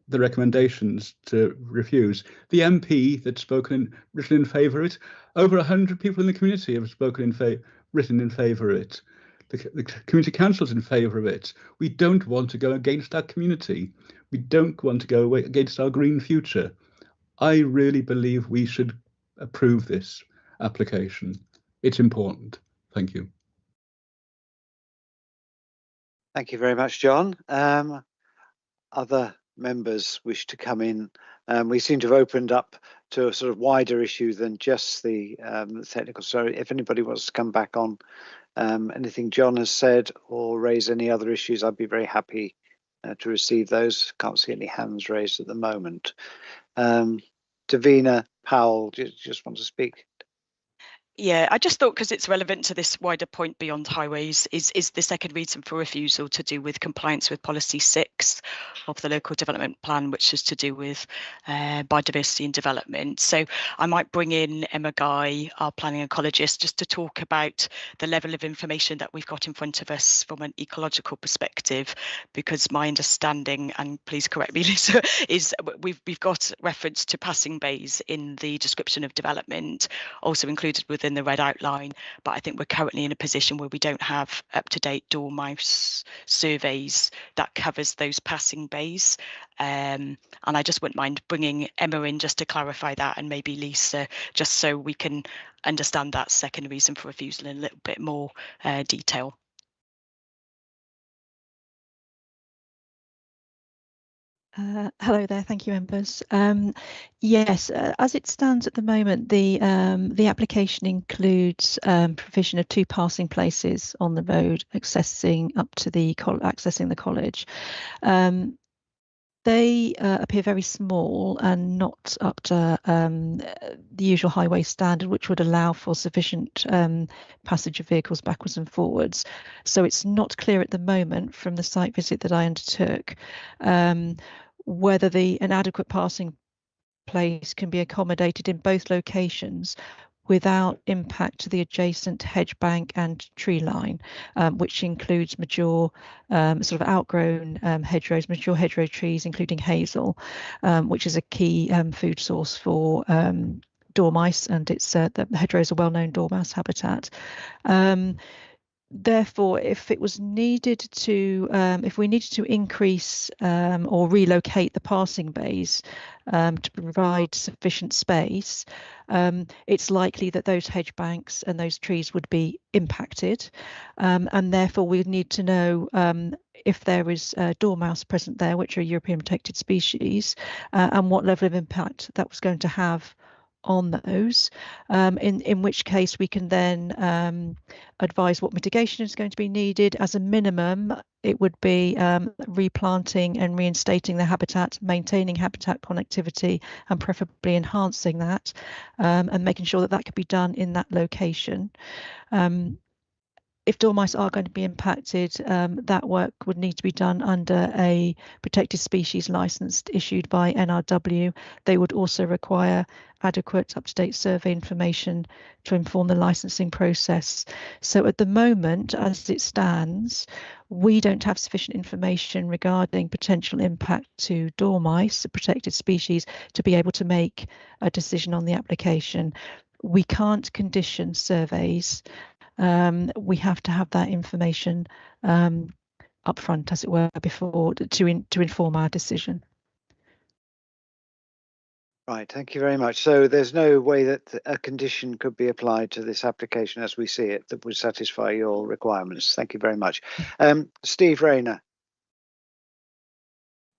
the recommendations to refuse. The MP that's written in favour of it, over 100 people in the community have written in favour of it. The community council's in favour of it. We don't want to go against our community. We don't want to go against our green future. I really believe we should approve this application. It's important. Thank you. Thank you very much, John. Other members wish to come in. We seem to have opened up to a sort of wider issue than just the technical. So if anybody wants to come back on anything John has said or raise any other issues, I'd be very happy to receive those. Can't see any hands raised at the moment. Davina, Powell, just want to speak? Yeah, I just thought because it's relevant to this wider point beyond highways is the second reason for refusal to do with compliance with policy 6 of the local development plan, which is to do with biodiversity and development. So I might bring in Emma Guy, our planning ecologist, just to talk about the level of information that we've got in front of us from an ecological perspective, because my understanding, and please correct me, Lisa, is we've got reference to passing bays in the description of development, also included within the red outline, but I think we're currently in a position where we don't have up-to-date dormouse surveys that covers those passing bays, and I just wouldn't mind bringing Emma in just to clarify that, and maybe Lisa, just so we can understand that second reason for refusal in a little bit more detail. Hello there, thank you, members. Yes, as it stands at the moment, the application includes provision of 2 passing places on the road accessing the college. They appear very small and not up to the usual highway standard, which would allow for sufficient passage of vehicles backwards and forwards. So it's not clear at the moment from the site visit that I undertook whether an adequate passing place can be accommodated in both locations without impact to the adjacent hedge bank and tree line, which includes mature, sort of outgrown hedgerows, mature hedgerow trees, including hazel, which is a key food source for dormice, and it's the hedgerows are well-known dormouse habitat. Therefore, if we needed to increase or relocate the passing bays to provide sufficient space, it's likely that those hedge banks and those trees would be impacted, and therefore we'd need to know if there is dormouse present there, which are a European protected species, and what level of impact that was going to have on those, in which case we can then advise what mitigation is going to be needed. As a minimum, it would be replanting and reinstating the habitat, maintaining habitat connectivity, and preferably enhancing that, and making sure that that could be done in that location. If dormice are going to be impacted, that work would need to be done under a protected species licence issued by NRW. They would also require adequate up-to-date survey information to inform the licensing process. So at the moment, as it stands, we don't have sufficient information regarding potential impact to dormice, a protected species, to be able to make a decision on the application. We can't condition surveys. We have to have that information upfront, as it were, before to inform our decision. Right, thank you very much. So there's no way that a condition could be applied to this application as we see it that would satisfy your requirements. Thank you very much. Steve Rayner.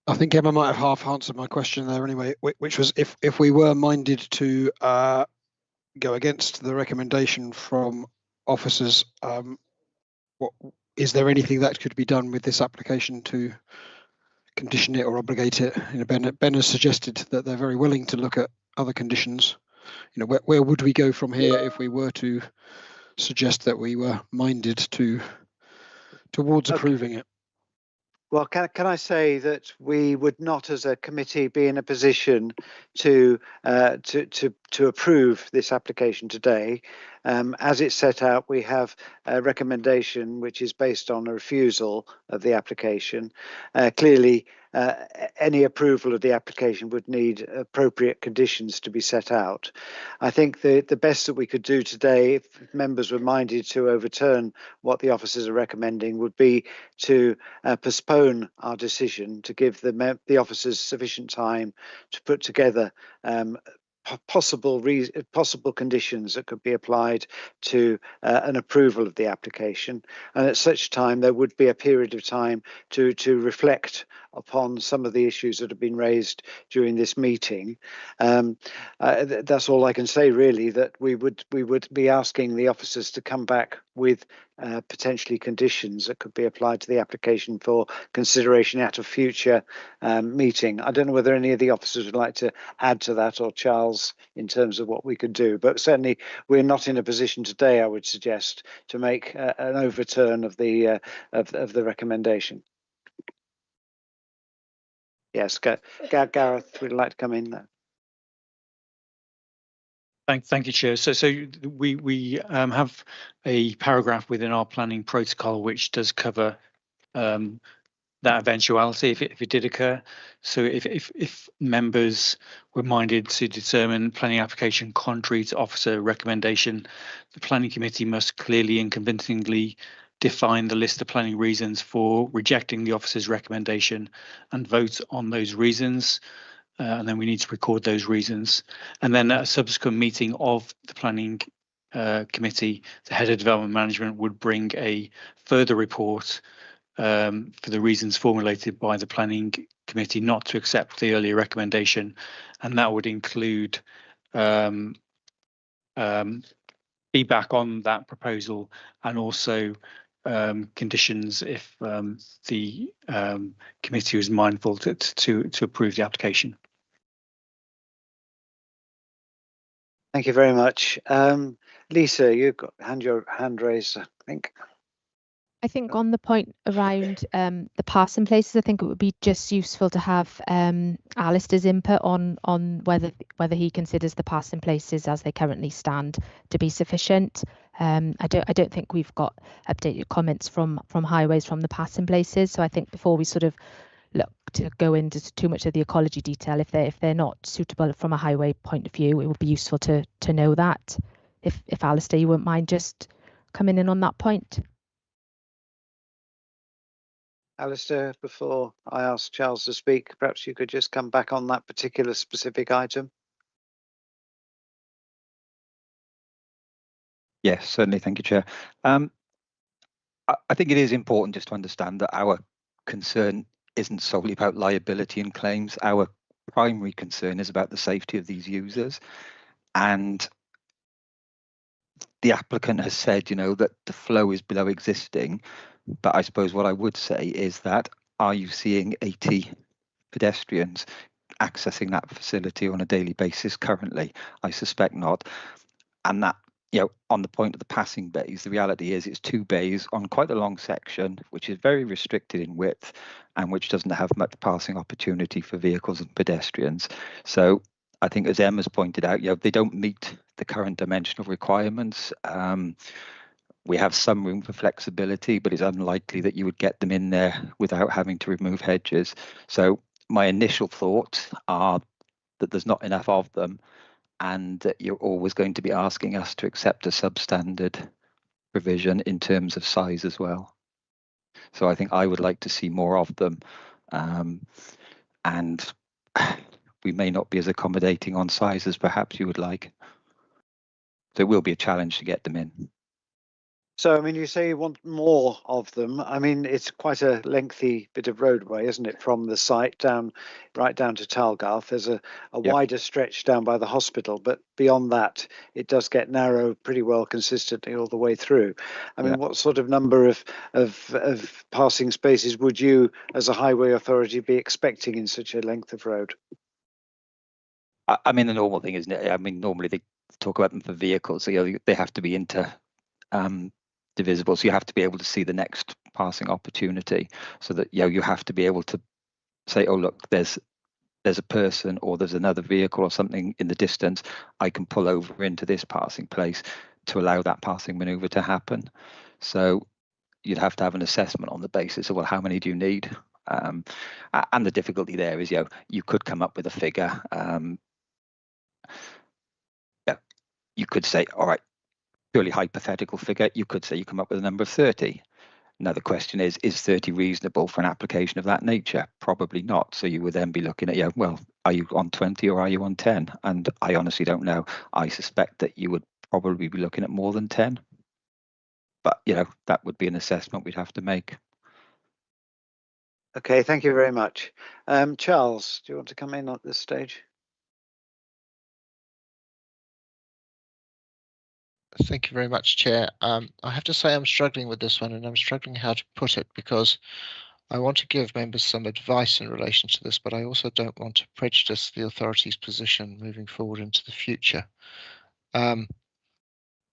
I think Emma might have half answered my question there anyway, which was if we were minded to go against the recommendation from officers, is there anything that could be done with this application to condition it or obligate it? You know, Ben has suggested that they're very willing to look at other conditions. You know, where would we go from here if we were to suggest that we were minded towards approving it? Well, can I say that we would not, as a committee, be in a position to approve this application today. As it's set out, we have a recommendation which is based on a refusal of the application. Clearly, any approval of the application would need appropriate conditions to be set out. I think the best that we could do today, if members were minded to overturn what the officers are recommending, would be to postpone our decision to give the officers sufficient time to put together possible conditions that could be applied to an approval of the application, and at such time there would be a period of time to reflect upon some of the issues that have been raised during this meeting. That's all I can say, really, that we would be asking the officers to come back with potentially conditions that could be applied to the application for consideration at a future meeting. I don't know whether any of the officers would like to add to that, or Charles, in terms of what we could do, but certainly we're not in a position today, I would suggest, to make an overturn of the recommendation. Yes, Gareth would like to come in there. Thank you, Chair. So we have a paragraph within our planning protocol which does cover that eventuality if it did occur. So if members were minded to determine planning application contrary to officer recommendation, the planning committee must clearly and convincingly define the list of planning reasons for rejecting the officer's recommendation and vote on those reasons. And then we need to record those reasons. And then at a subsequent meeting of the planning committee, the head of development management would bring a further report for the reasons formulated by the planning committee not to accept the earlier recommendation. And that would include feedback on that proposal, and also conditions if the committee was mindful to approve the application. Thank you very much. Lisa, you've got your hand raised, I think. I think on the point around the passing places, I think it would be just useful to have Alistair's input on whether he considers the passing places as they currently stand to be sufficient. I don't think we've got updated comments from highways from the passing places. So I think before we sort of look to go into too much of the ecology detail, if they're not suitable from a highway point of view, it would be useful to know that. If Alistair, you wouldn't mind just coming in on that point. Alistair, before I ask Charles to speak, perhaps you could just come back on that particular specific item. Yes, certainly. Thank you, Chair. I think it is important just to understand that our concern isn't solely about liability and claims. Our primary concern is about the safety of these users. And the applicant has said, that the flow is below existing. But I suppose what I would say is that, are you seeing 80 pedestrians accessing that facility on a daily basis currently? I suspect not. And that, on the point of the passing bays, the reality is it's 2 bays on quite a long section, which is very restricted in width and which doesn't have much passing opportunity for vehicles and pedestrians. So I think, as Emma's pointed out, they don't meet the current dimensional requirements. We have some room for flexibility, but it's unlikely that you would get them in there without having to remove hedges. So my initial thoughts are that there's not enough of them, and that you're always going to be asking us to accept a substandard provision in terms of size as well. So I think I would like to see more of them, and we may not be as accommodating on size as perhaps you would like. So it will be a challenge to get them in. So, I mean, you say you want more of them. I mean, it's quite a lengthy bit of roadway, isn't it, from the site right down to Talgarth. There's a wider stretch down by the hospital, but beyond that, it does get narrow pretty well consistently all the way through. I mean, what sort of number of passing spaces would you, as a highway authority, be expecting in such a length of road? I mean, the normal thing, isn't it? I mean, normally they talk about them for vehicles, so they have to be divisible, so you have to be able to see the next passing opportunity, so that you have to be able to say, oh look, there's a person or there's another vehicle or something in the distance, I can pull over into this passing place to allow that passing maneuver to happen. So you'd have to have an assessment on the basis of, well, how many do you need? And the difficulty there is, you could come up with a figure. You could say, all right, purely hypothetical figure, you could say you come up with a number of 30. Now the question is 30 reasonable for an application of that nature? Probably not. So you would then be looking at, well, are you on 20 or are you on 10? And I honestly don't know. I suspect that you would probably be looking at more than 10. But, that would be an assessment we'd have to make. Okay, thank you very much. Charles, do you want to come in at this stage? Thank you very much, Chair. I have to say I'm struggling with this one, and I'm struggling how to put it, because I want to give members some advice in relation to this, but I also don't want to prejudice the authority's position moving forward into the future.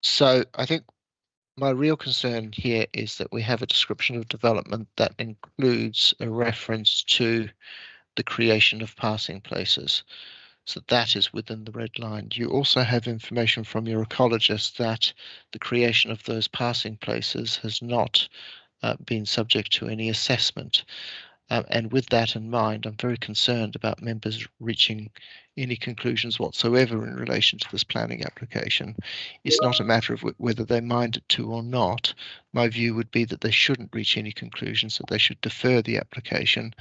So I think my real concern here is that we have a description of development that includes a reference to the creation of passing places. So that is within the red line. You also have information from your ecologist that the creation of those passing places has not been subject to any assessment. And with that in mind, I'm very concerned about members reaching any conclusions whatsoever in relation to this planning application. It's not a matter of whether they minded to or not. My view would be that they shouldn't reach any conclusions, that they should defer the application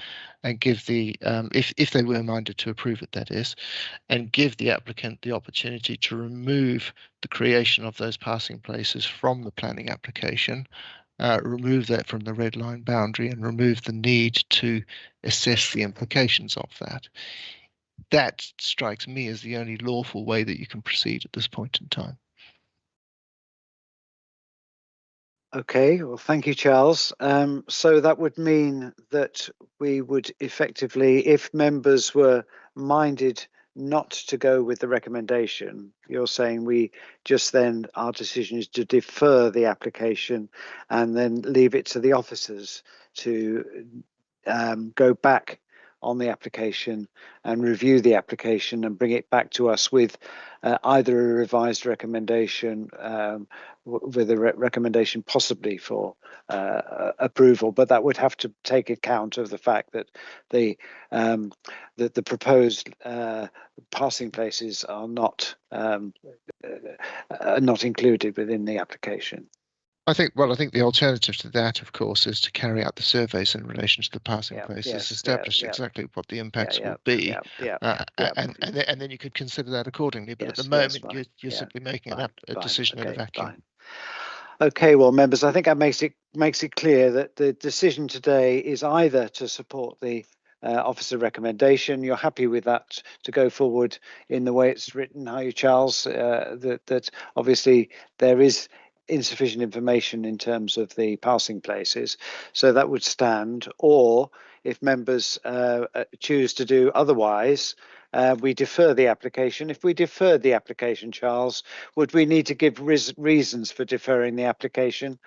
and give the, if they were minded to approve it, that is, and give the applicant the opportunity to remove the creation of those passing places from the planning application, remove that from the red line boundary, and remove the need to assess the implications of that. That strikes me as the only lawful way that you can proceed at this point in time. Okay, well, thank you, Charles. So that would mean that we would effectively, if members were minded not to go with the recommendation, you're saying we just then, our decision is to defer the application and then leave it to the officers to go back on the application and review the application and bring it back to us with either a revised recommendation, with a recommendation possibly for approval, but that would have to take account of the fact that the proposed passing places are not included within the application. I think the alternative to that, of course, is to carry out the surveys in relation to the passing places, establish exactly what the impacts will be, and then you could consider that accordingly. But at the moment, you're simply making a decision in a vacuum. Fine. Okay, well, members, I think that makes it clear that the decision today is either to support the officer recommendation. You're happy with that to go forward in the way it's written, are you, Charles? That obviously there is insufficient information in terms of the passing places, so that would stand. Or if members choose to do otherwise, we defer the application. If we defer the application, Charles, would we need to give reasons for deferring the application,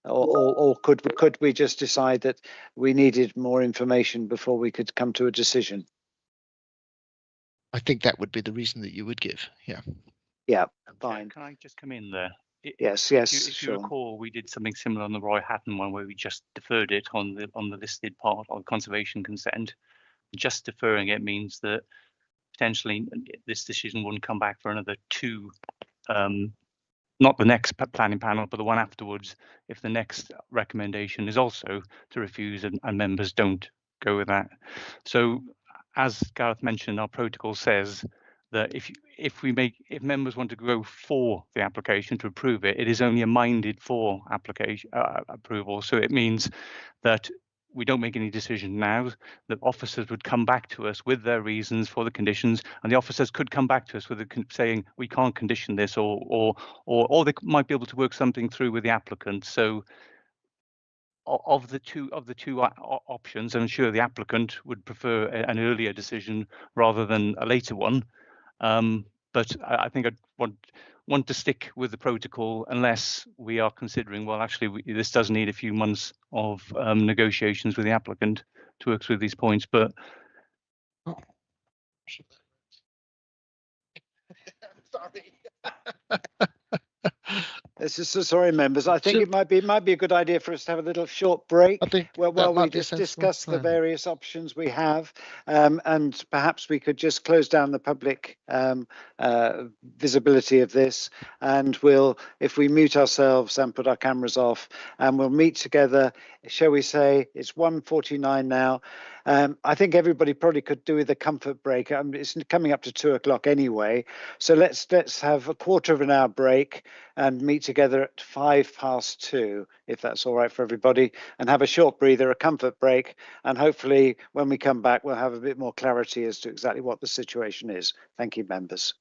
or could we just decide that we needed more information before we could come to a decision? I think that would be the reason that you would give. Yeah, fine. Can I just come in there? Yes. If you recall, we did something similar on the Roy Hatton one, where we just deferred it on the listed part of conservation consent. Just deferring it means that potentially this decision wouldn't come back for another two, not the next planning panel, but the one afterwards, if the next recommendation is also to refuse and members don't go with that. So as Gareth mentioned, our protocol says that if members want to go for the application to approve it, it is only a minded for application approval. So it means that we don't make any decision now. The officers would come back to us with their reasons for the conditions, and the officers could come back to us with saying we can't condition this, or they might be able to work something through with the applicant. So of the two options, I'm sure the applicant would prefer an earlier decision rather than a later one. But I think I'd want to stick with the protocol unless we are considering, well, actually, this does need a few months of negotiations with the applicant to work through these points. But Sorry, members. I think it might be a good idea for us to have a little short break while we just discuss the various options we have, and perhaps we could just close down the public visibility of this, and if we mute ourselves and put our cameras off, and we'll meet together. Shall we say it's 1:49 now? I think everybody probably could do with a comfort break. It's coming up to 2 o'clock anyway, so let's have a quarter of an hour break and meet together at 2:05, if that's all right for everybody, and have a short breather, a comfort break, and hopefully when we come back we'll have a bit more clarity as to exactly what the situation is. Thank you, members.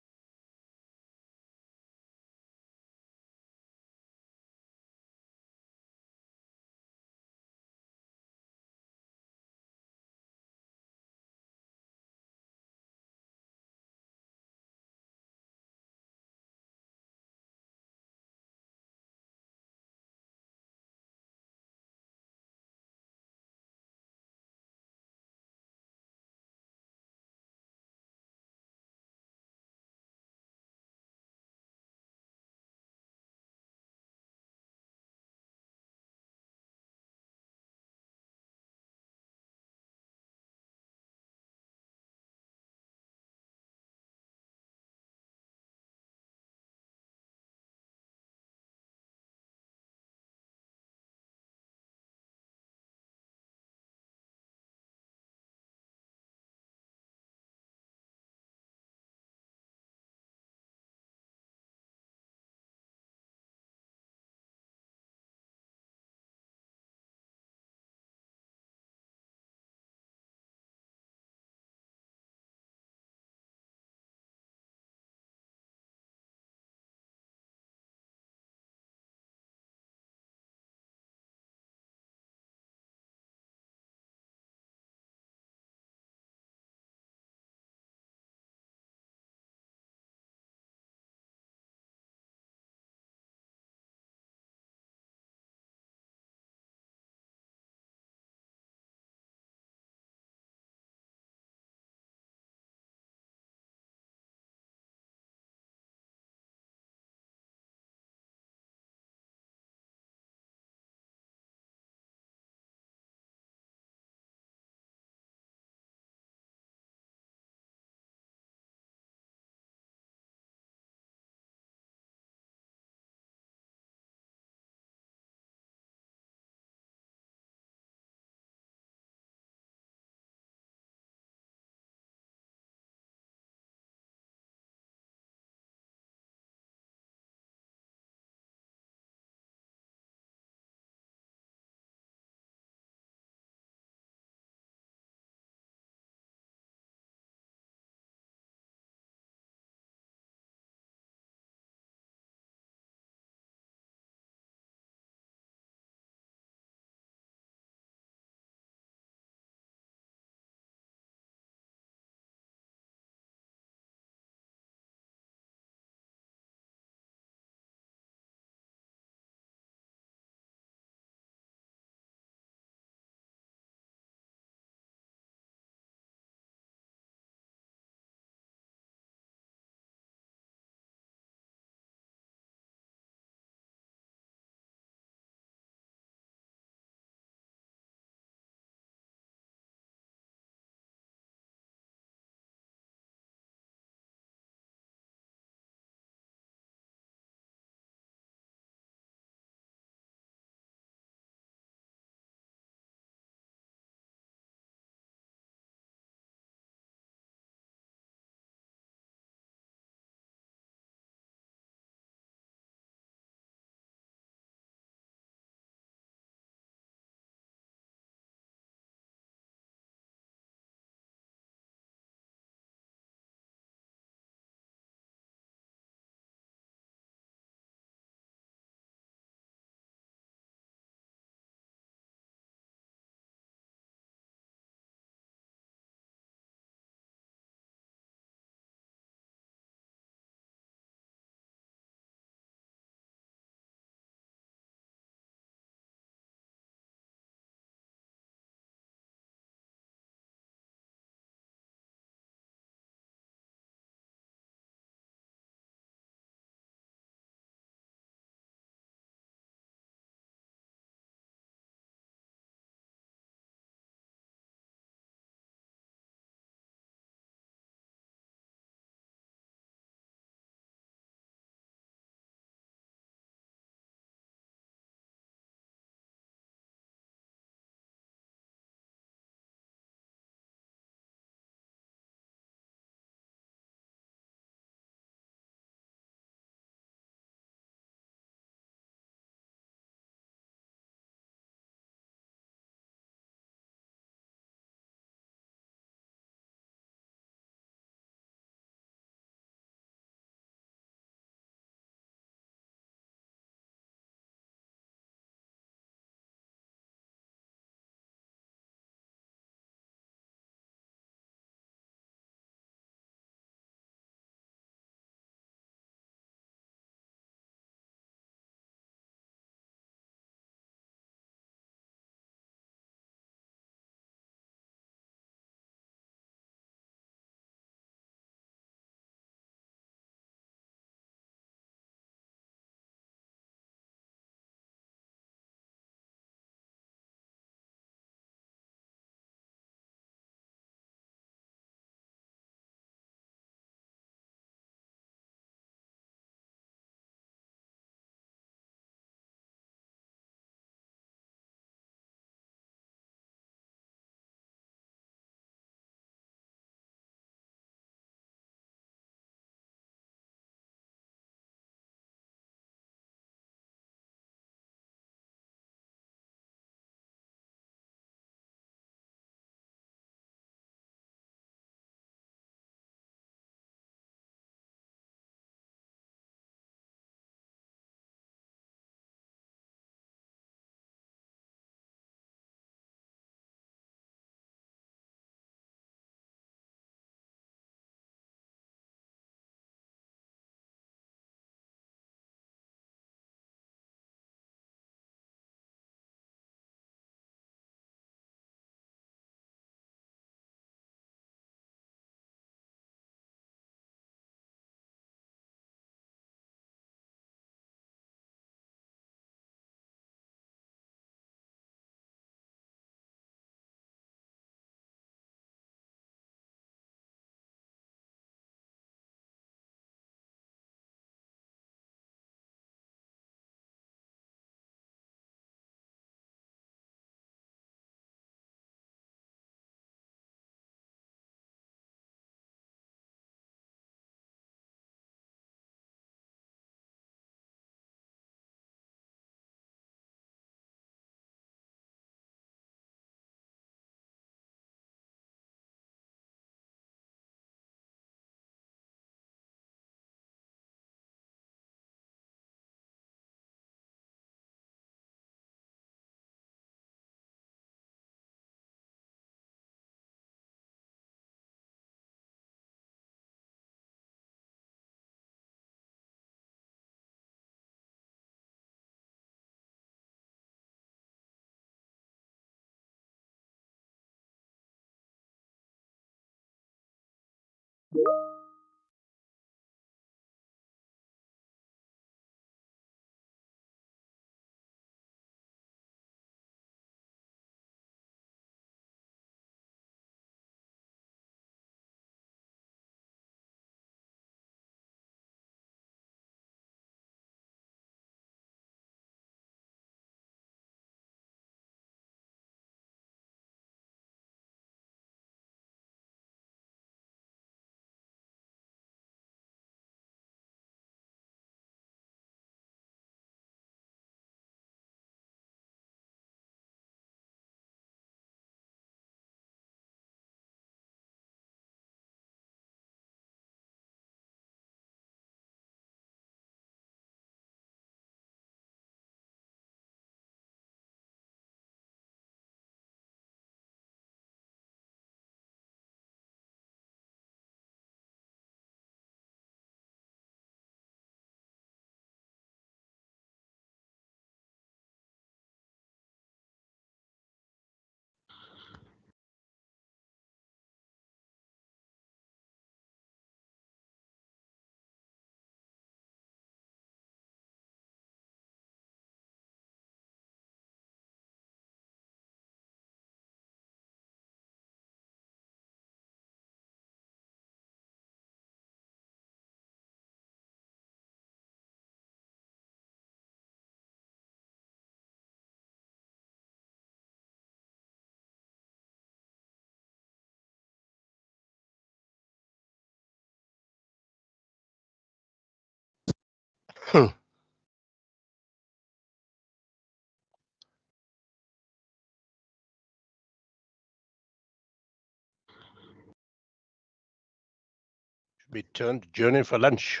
Be turned journey for lunch.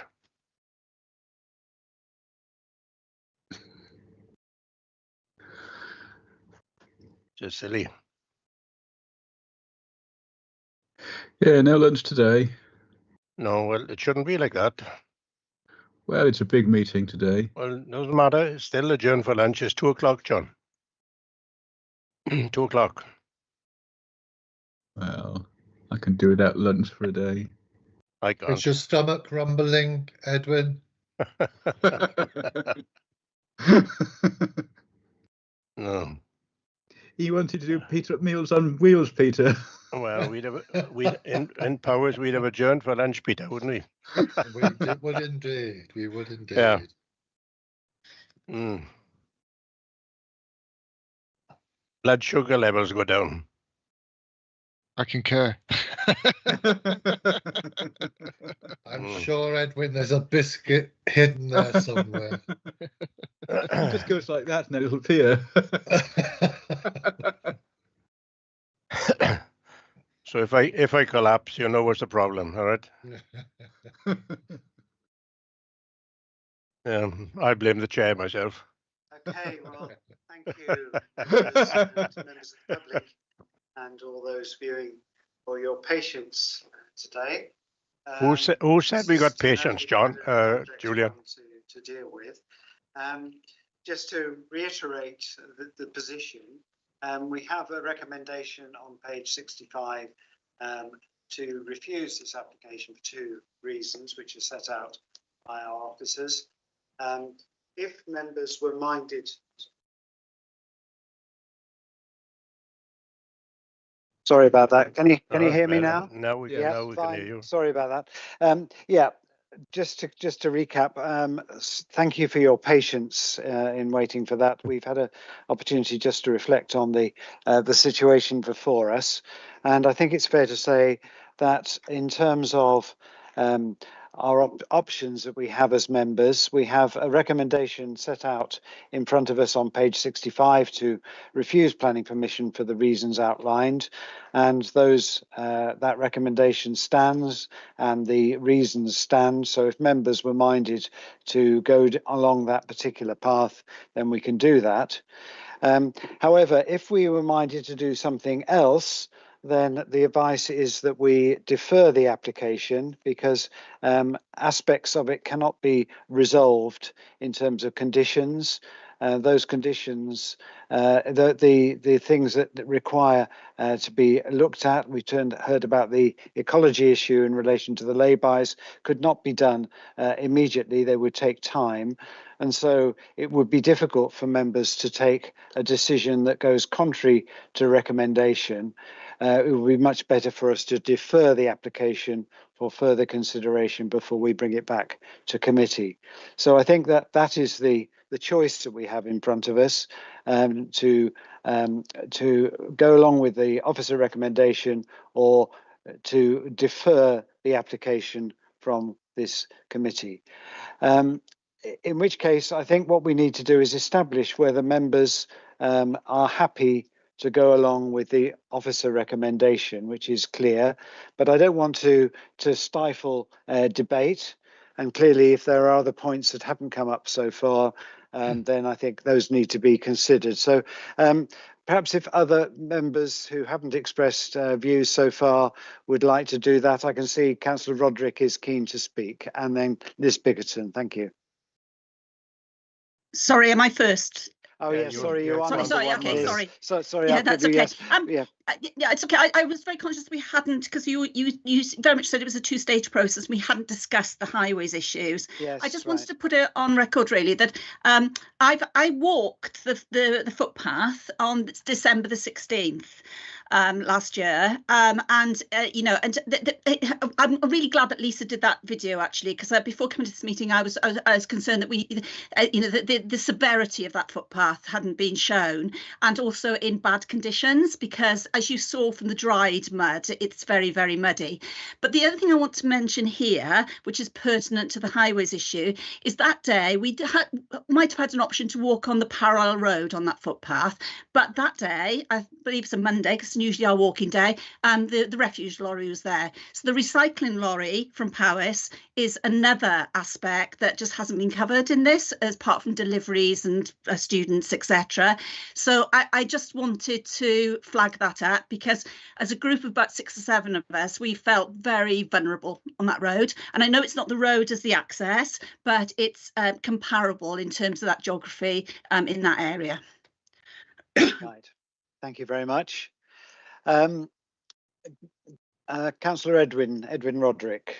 Just silly. Yeah, no lunch today. No, well, it shouldn't be like that. Well, it's a big meeting today. Well, doesn't matter. It's still adjourned for lunch. It's 2 o'clock, John. 2 o'clock. Well, I can do without lunch for a day. I can't. Is your stomach rumbling, Edwin? No. You wanted to do Peter at Meals on Wheels, Peter. Well, in Powers, we'd have adjourned for lunch, Peter, wouldn't we? would indeed. We would indeed. Yeah. Blood sugar levels go down. I concur. I'm sure, Edwin, there's a biscuit hidden there somewhere. It just goes like that and then it'll appear. So if I collapse, you know what's the problem, all right? I blame the chair myself. Okay, well, thank you, members of the public and all those viewing for your patience today. Who said we got patience, John? Julia. To deal with. Just to reiterate the position, we have a recommendation on page 65 to refuse this application for 2 reasons, which are set out by our officers. If members were minded, sorry about that. Can you hear me now? Now we can hear you. Sorry about that. Yeah. Just to recap, thank you for your patience in waiting for that. We've had an opportunity just to reflect on the situation before us, and I think it's fair to say that in terms of our options that we have as members, we have a recommendation set out in front of us on page 65 to refuse planning permission for the reasons outlined, and that recommendation stands and the reasons stand. So if members were minded to go along that particular path, then we can do that. However, if we were minded to do something else, then the advice is that we defer the application because aspects of it cannot be resolved in terms of conditions. Those conditions, the things that require to be looked at, we heard about the ecology issue in relation to the laybys, could not be done immediately. They would take time. And so it would be difficult for members to take a decision that goes contrary to recommendation. It would be much better for us to defer the application for further consideration before we bring it back to committee. So I think that is the choice that we have in front of us, to go along with the officer recommendation or to defer the application from this committee. In which case, I think what we need to do is establish whether members are happy to go along with the officer recommendation, which is clear, but I don't want to stifle debate. And clearly, if there are other points that haven't come up so far, then I think those need to be considered. So perhaps if other members who haven't expressed views so far would like to do that, I can see Councillor Roderick is keen to speak, and then Liz Bickerton. Thank you. Sorry, am I first? Oh yeah, sorry, you are. Sorry. Okay, sorry. Sorry. Yeah, that's okay. Yes. Yeah, it's okay. I was very conscious we hadn't, because you very much said it was a 2-stage process. We hadn't discussed the highways issues. Yes, I just wanted to put it on record, really, that I walked the footpath on December the 16th. last year, and you know, and I'm really glad that Lisa did that video actually, because before coming to this meeting, I was concerned that we, you know, the severity of that footpath hadn't been shown, and also in bad conditions, because as you saw from the dried mud, it's very, very muddy. But the other thing I want to mention here, which is pertinent to the highways issue, is that day we might have had an option to walk on the parallel road on that footpath, but that day, I believe it's a Monday, because it's usually our walking day, the refuse lorry was there. So the recycling lorry from Powys is another aspect that just hasn't been covered in this, as apart from deliveries and students, etc. So I just wanted to flag that up, because as a group of about 6 or 7 of us, we felt very vulnerable on that road. And I know it's not the road as the access, but it's comparable in terms of that geography in that area. Right. Thank you very much. Councillor Edwin Roderick.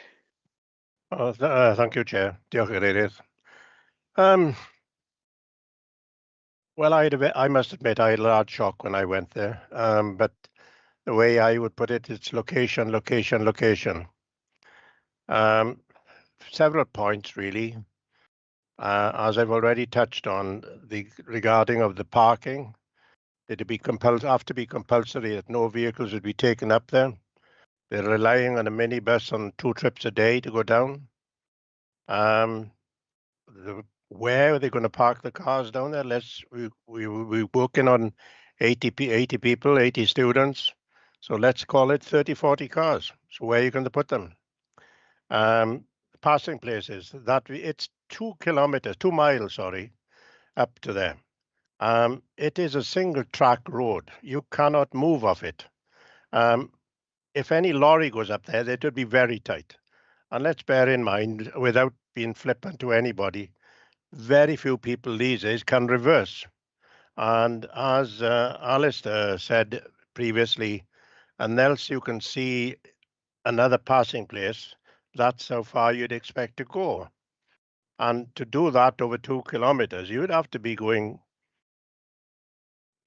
Thank you, Chair. Diolch Gadeirydd. Well, I must admit I had a large shock when I went there, but the way I would put it, it's location, location, location. Several points really. As I've already touched on, regarding of the parking, it'd be have to be compulsory that no vehicles would be taken up there. They're relying on a minibus on 2 trips a day to go down. Where are they going to park the cars down there? We're working on 80 people, 80 students. So let's call it 30, 40 cars. So where are you going to put them? Passing places, it's 2 miles, sorry, up to there. It is a single track road. You cannot move off it. If any lorry goes up there, it would be very tight. And let's bear in mind, without being flippant to anybody, very few people these days can reverse. And as Alistair said previously, unless you can see another passing place, that's how far you'd expect to go. And to do that over 2 kilometers, you would have to be going,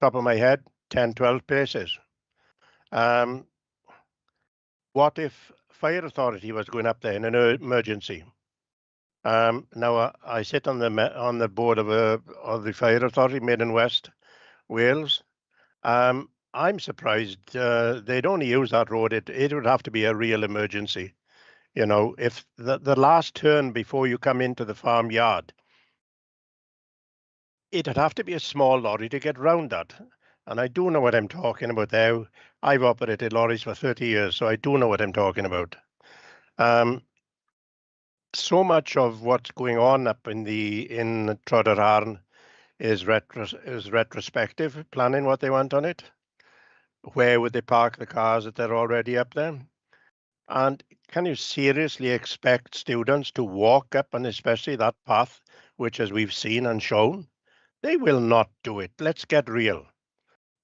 top of my head, 10, 12 places. What if fire authority was going up there in an emergency? Now I sit on the board of the fire authority, Mid and West Wales. I'm surprised they'd only use that road. It would have to be a real emergency. You know, if the last turn before you come into the farmyard, it'd have to be a small lorry to get round that. And I do know what I'm talking about there. I've operated lorries for 30 years, so I do know what I'm talking about. So much of what's going on up in Trodderharn is retrospective, planning what they want on it. Where would they park the cars that they're already up there? And can you seriously expect students to walk up, and especially that path, which as we've seen and shown, they will not do it. Let's get real.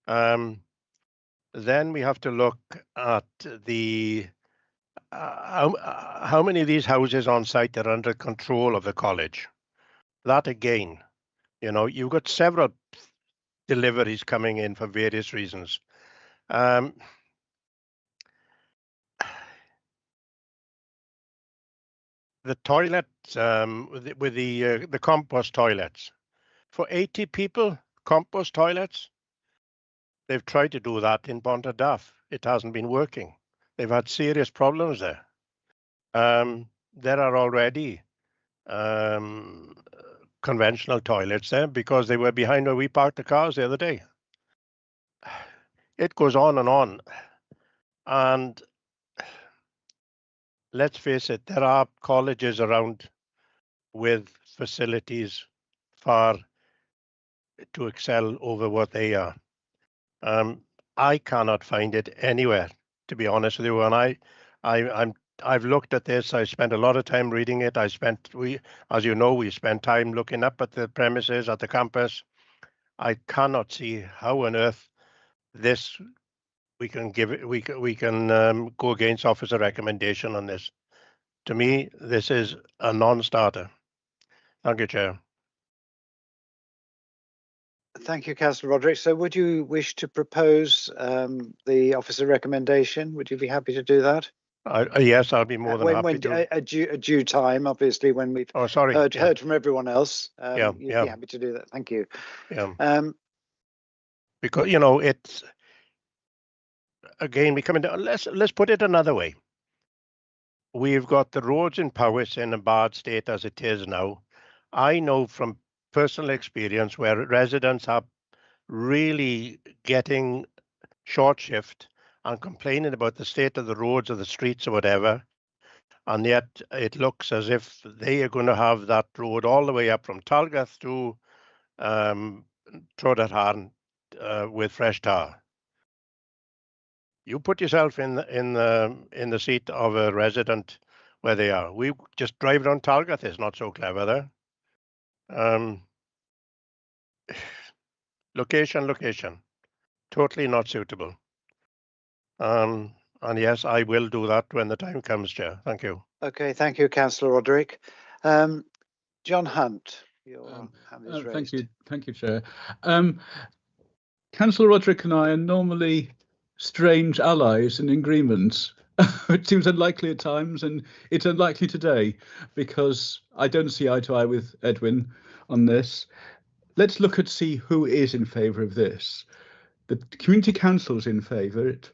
Then we have to look at how many of these houses on site are under control of the college. That again, you know, you've got several deliveries coming in for various reasons. The toilets, with the compost toilets, for 80 people, compost toilets, they've tried to do that in Bontardaff. It hasn't been working. They've had serious problems there. There are already conventional toilets there because they were behind where we parked the cars the other day. It goes on. And let's face it, there are colleges around with facilities far to excel over what they are. I cannot find it anywhere, to be honest with you. And I've looked at this. I spent a lot of time reading it. As you know, we spent time looking up at the premises at the campus. I cannot see how on earth we can go against officer recommendation on this. To me, this is a non-starter. Thank you, Chair. Thank you, Councillor Roderick. So would you wish to propose the officer recommendation? Would you be happy to do that? Yes, I'll be more than happy to. A due time, obviously, when we've heard from everyone else. You'd be happy to do that. Thank you. Yeah. Because, you know, it's, again, we come into, let's put it another way. We've got the roads in Powys in a bad state as it is now. I know from personal experience where residents are really getting short shift and complaining about the state of the roads or the streets or whatever, and yet it looks as if they are going to have that road all the way up from Talgath to Trodarharn with fresh tar. You put yourself in the seat of a resident where they are. We just drive around Talgath is not so clever there. Location, totally not suitable. And yes, I will do that when the time comes, Chair. Thank you. Okay, thank you, Councillor Roderick. John Hunt, your hand is raised. Thank you, Chair. Councillor Roderick and I are normally strange allies in agreements. It seems unlikely at times, and it's unlikely today because I don't see eye to eye with Edwin on this. Let's look at see who is in favour of this. The Community Council is in favour of it.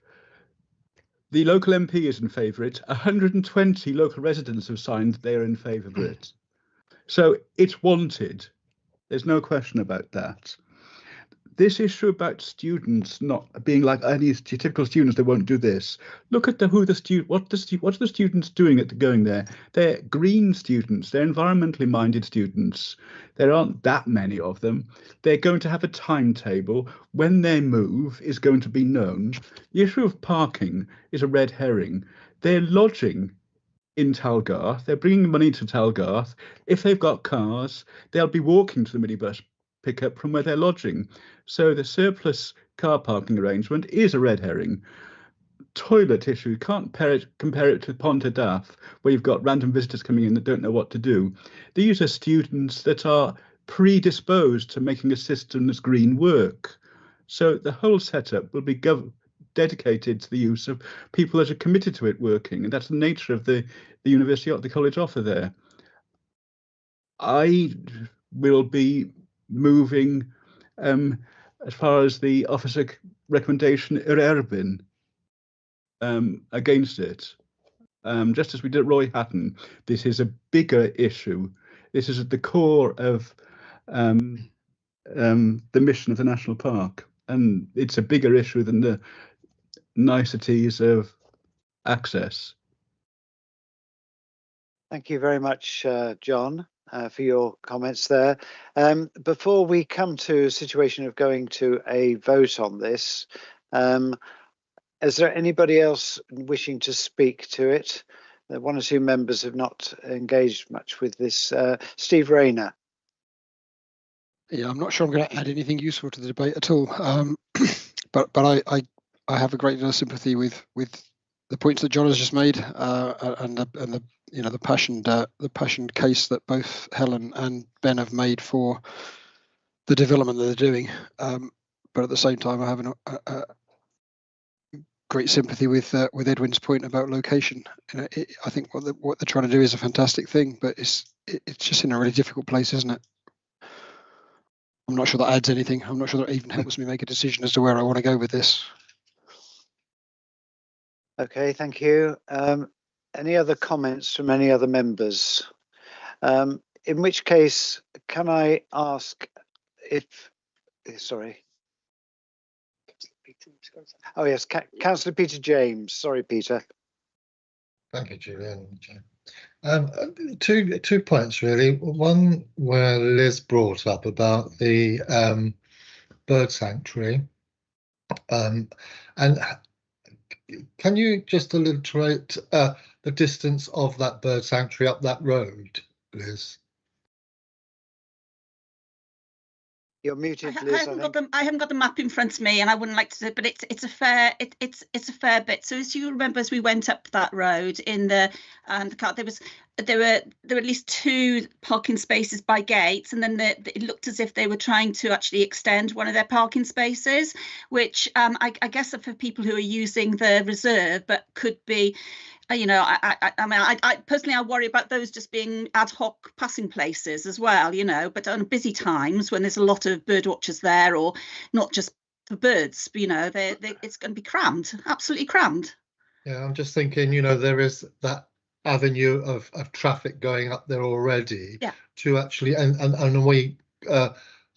The local MP is in favour of it. 120 local residents have signed they're in favour of it. So it's wanted. There's no question about that. This issue about students not being like any typical students, they won't do this. Look at what the students doing going there. They're green students. They're environmentally minded students. There aren't that many of them. They're going to have a timetable. When their move is going to be known. The issue of parking is a red herring. They're lodging in Talgarth. They're bringing money to Talgarth. If they've got cars, they'll be walking to the minibus pickup from where they're lodging. So the surplus car parking arrangement is a red herring. Toilet issue, you can't compare it to Pontefract, where you've got random visitors coming in that don't know what to do. These are students that are predisposed to making a system that's green work. So the whole setup will be dedicated to the use of people that are committed to it working, and that's the nature of the university, the college offer there. I will be moving as far as the officer recommendation Erbyn against it, just as we did at Roy Hatton. This is a bigger issue. This is at the core of the mission of the national park, and it's a bigger issue than the niceties of access. Thank you very much, John, for your comments there. Before we come to a situation of going to a vote on this, is there anybody else wishing to speak to it? One or two members have not engaged much with this. Steve Rayner. Yeah, I'm not sure I'm going to add anything useful to the debate at all. But I have a great deal of sympathy with the points that John has just made, and the passionate case that both Helen and Ben have made for the development that they're doing. But at the same time, I have a great sympathy with Edwin's point about location. I think what they're trying to do is a fantastic thing, but it's just in a really difficult place, isn't it? I'm not sure that adds anything. I'm not sure that even helps me make a decision as to where I want to go with this. Okay, thank you. Any other comments from any other members? In which case, can I ask if, sorry. Oh yes, Councillor Peter James. Sorry, Peter. Thank you, Julian. Two points really. One where Liz brought up about the bird sanctuary, and can you just alliterate the distance of that bird sanctuary up that road, Liz? You're muted, I Liz. haven't got the map in front of me, and I wouldn't like to, but it's a fair bit. So as you remember, as we went up that road in the car, there were at least 2 parking spaces by gates, and then it looked as if they were trying to actually extend one of their parking spaces, which I guess are for people who are using the reserve, but could be. You know, I personally, I worry about those just being ad hoc passing places as well, you know, but on busy times when there's a lot of bird watchers there, or not just for birds, you know, it's going to be crammed, absolutely crammed. Yeah, I'm just thinking, you know, there is that avenue of traffic going up there already. Yeah. To actually, and we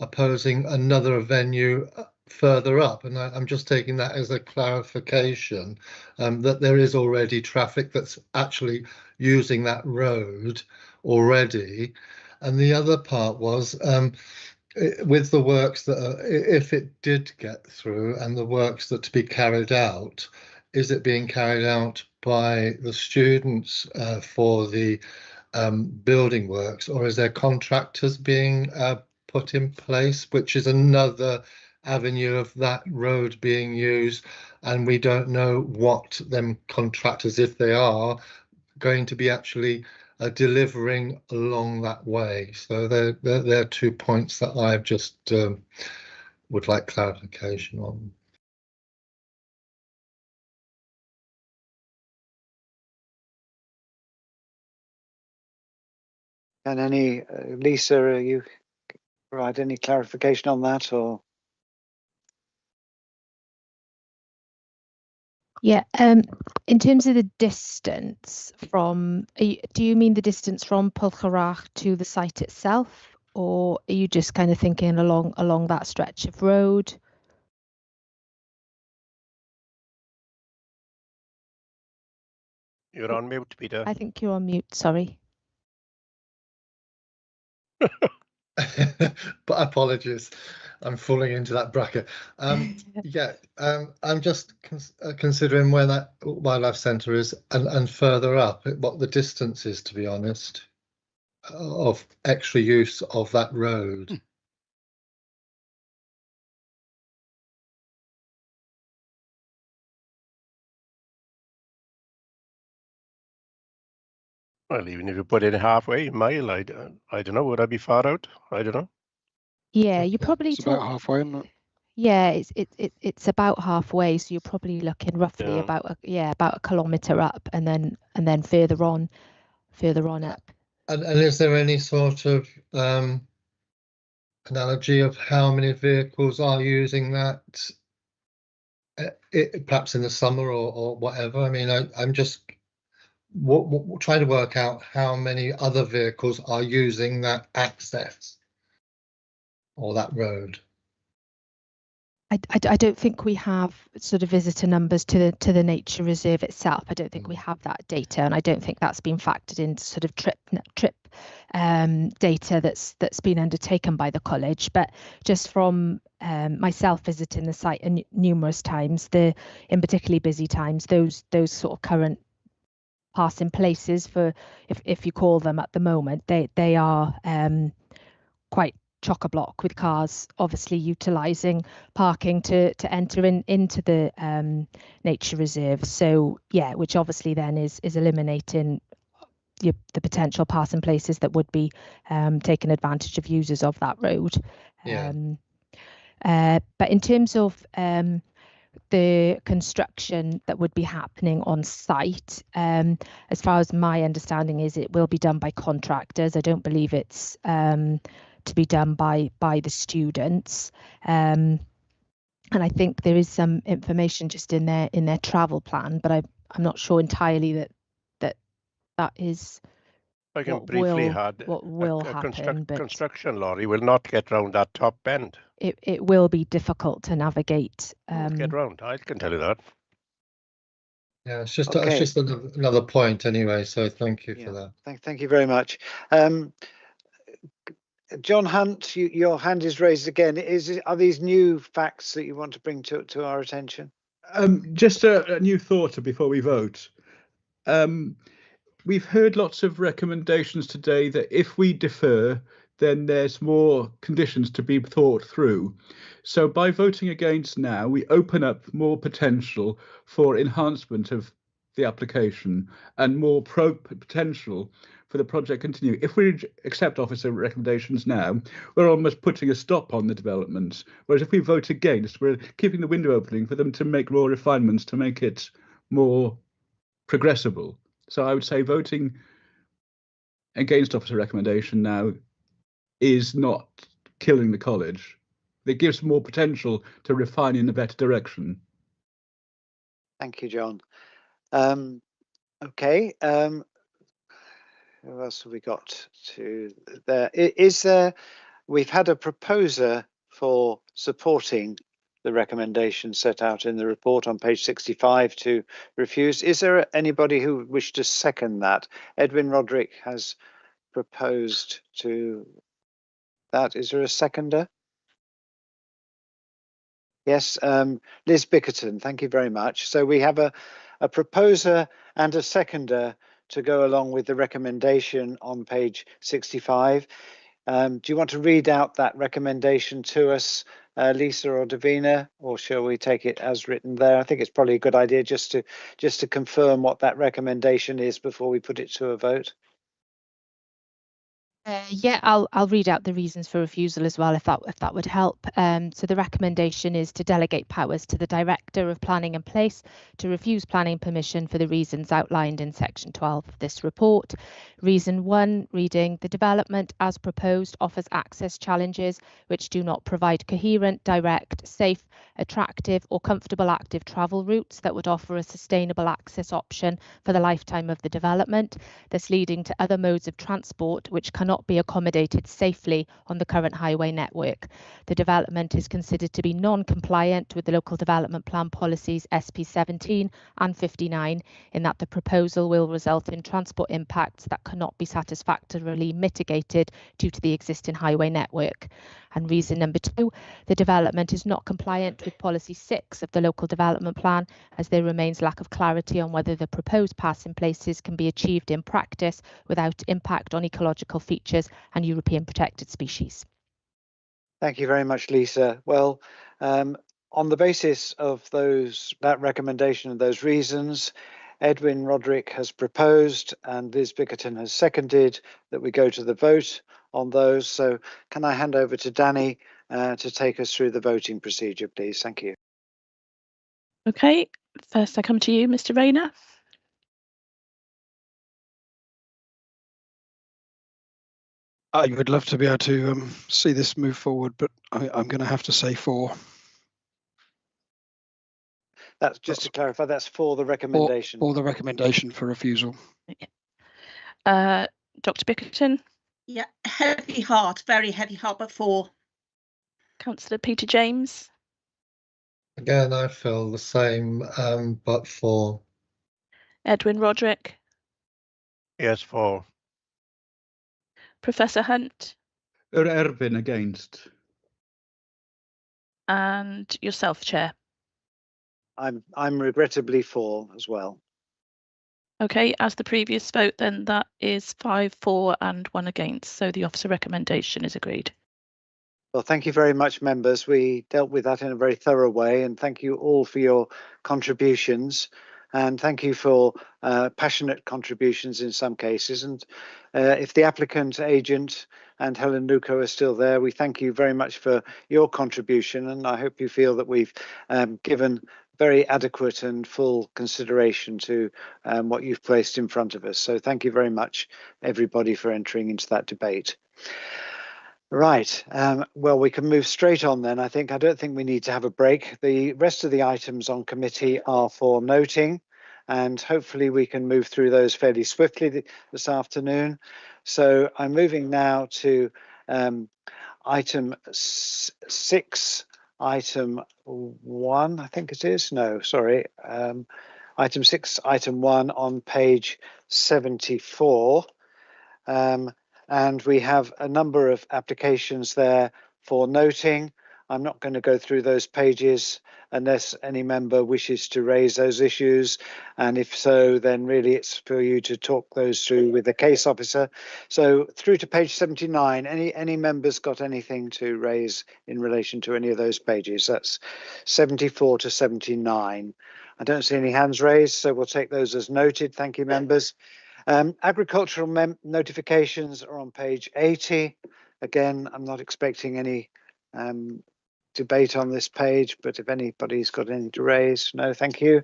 opposing another venue further up, and I'm just taking that as a clarification that there is already traffic that's actually using that road already. And the other part was with the works that if it did get through and the works that to be carried out, is it being carried out by the students for the building works, or is there contractors being put in place, which is another avenue of that road being used, and we don't know what them contractors, if they are going to be actually delivering along that way. So there are 2 points that I've just would like clarification on. And Lisa, are you provide any clarification on that, or? Yeah, in terms of the distance from, do you mean the distance from Pwllcrach to the site itself, or are you just kind of thinking along that stretch of road? You're on mute, Peter. I think you're on mute, sorry. But apologies, I'm falling into that bracket. Yeah, I'm just considering where that wildlife centre is and further up, what the distance is, to be honest, of extra use of that road. Well, even if you put it halfway, a mile, I don't know, would I be far out? I don't know. Yeah, you probably It's about halfway, isn't it? Yeah, it's about halfway, so you're probably looking roughly about a kilometre up, and then further on up. And is there any sort of analogy of how many vehicles are using that, perhaps in the summer or whatever? I mean, I'm just trying to work out how many other vehicles are using that access or that road. I don't think we have sort of visitor numbers to the nature reserve itself. I don't think we have that data, and I don't think that's been factored into sort of trip data that's been undertaken by the college. But just from myself visiting the site numerous times, in particularly busy times, those sort of current passing places, for if you call them at the moment, they are quite chock-a-block with cars, obviously utilising parking to enter into the nature reserve. So yeah, which obviously then is eliminating the potential passing places that would be taking advantage of users of that road. Yeah. But in terms of the construction that would be happening on site, as far as my understanding is, it will be done by contractors. I don't believe it's to be done by the students, and I think there is some information just in their travel plan, but I'm not sure entirely that is I can briefly add what will happen. But construction lorry will not get round that top bend. It will be difficult to navigate. Get round, I can tell you that. Yeah, it's just another point anyway. So thank you for that. Thank you very much. John Hunt, your hand is raised again. Are these new facts that you want to bring to our attention? Just a new thought before we vote. We've heard lots of recommendations today that if we defer, then there's more conditions to be thought through. So by voting against now, we open up more potential for enhancement of the application and more potential for the project continue. If we accept officer recommendations now, we're almost putting a stop on the development. Whereas if we vote against, we're keeping the window opening for them to make more refinements to make it more progressible. So I would say voting against officer recommendation now is not killing the college. It gives more potential to refine in a better direction. Thank you, John. Okay. Who else have we got to there? Is there? We've had a proposer for supporting the recommendation set out in the report on page 65 to refuse. Is there anybody who wished to second that? Edwin Roderick has proposed to that. Is there a seconder? Yes, Liz Bickerton, thank you very much. So we have a proposer and a seconder to go along with the recommendation on page 65. Do you want to read out that recommendation to us, Lisa or Davina, or shall we take it as written there? I think it's probably a good idea just to confirm what that recommendation is before we put it to a vote. Yeah, I'll read out the reasons for refusal as well, if that would help. So the recommendation is to delegate powers to the Director of Planning and Place to refuse planning permission for the reasons outlined in section 12 of this report. Reason 1, reading, the development as proposed offers access challenges which do not provide coherent, direct, safe, attractive or comfortable active travel routes that would offer a sustainable access option for the lifetime of the development, thus leading to other modes of transport which cannot be accommodated safely on the current highway network. The development is considered to be non-compliant with the local development plan policies SP 17 and 59 in that the proposal will result in transport impacts that cannot be satisfactorily mitigated due to the existing highway network. And reason number 2, the development is not compliant with policy 6 of the local development plan, as there remains lack of clarity on whether the proposed passing places can be achieved in practice without impact on ecological features and European protected species. Thank you very much, Lisa. Well, on the basis of that recommendation and those reasons, Edwin Roderick has proposed and Liz Bickerton has seconded that we go to the vote on those. So can I hand over to Danny to take us through the voting procedure, please? Thank you. Okay, first I come to you, Mr. Rayner. I would love to be able to see this move forward, but I'm going to have to say 4. That's just to clarify, that's for the recommendation. For the recommendation for refusal. Dr. Bickerton. Yeah, heavy heart, very heavy heart, but 4. Councillor Peter James. Again, I feel the same, but 4. Edwin Roderick. Yes, 4. Professor Hunt. Erwin against. And yourself, Chair. I'm regrettably 4 as well. Okay, as the previous vote, then that is 5 for and 1 against. So the officer recommendation is agreed. Well, thank you very much, members. We dealt with that in a very thorough way, and thank you all for your contributions. And thank you for passionate contributions in some cases. And if the applicant, agent and Helen Nuko are still there, we thank you very much for your contribution. And I hope you feel that we've given very adequate and full consideration to what you've placed in front of us. So thank you very much, everybody, for entering into that debate. Right, well, we can move straight on then. I don't think we need to have a break. The rest of the items on committee are for noting, and hopefully we can move through those fairly swiftly this afternoon. So I'm moving now to item 6, item 1, I think it is. No, sorry. Item 6, item 1 on page 74. And we have a number of applications there for noting. I'm not going to go through those pages unless any member wishes to raise those issues. And if so, then really it's for you to talk those through with the case officer. So through to page 79, any members got anything to raise in relation to any of those pages? That's 74 to 79. I don't see any hands raised, so we'll take those as noted. Thank you, members. Agricultural notifications are on page 80. Again, I'm not expecting any debate on this page, but if anybody's got anything to raise, no, thank you.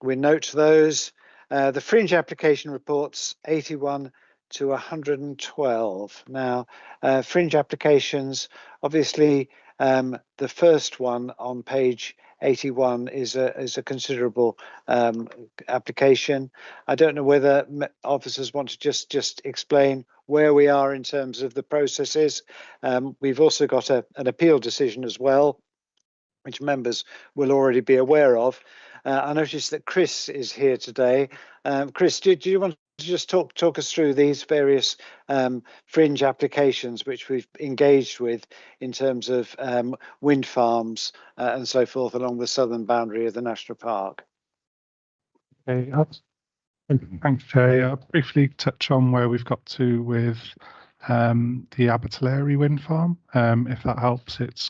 We note those. The fringe application reports 81 to 112. Now, fringe applications, obviously, the first one on page 81 is a considerable application. I don't know whether officers want to just explain where we are in terms of the processes. We've also got an appeal decision as well, which members will already be aware of. I noticed that Chris is here today. Chris, do you want to just talk us through these various fringe applications which we've engaged with in terms of wind farms and so forth along the southern boundary of the national park? Okay, thanks, Jay. I'll briefly touch on where we've got to with the Abertillery wind farm. If that helps, it's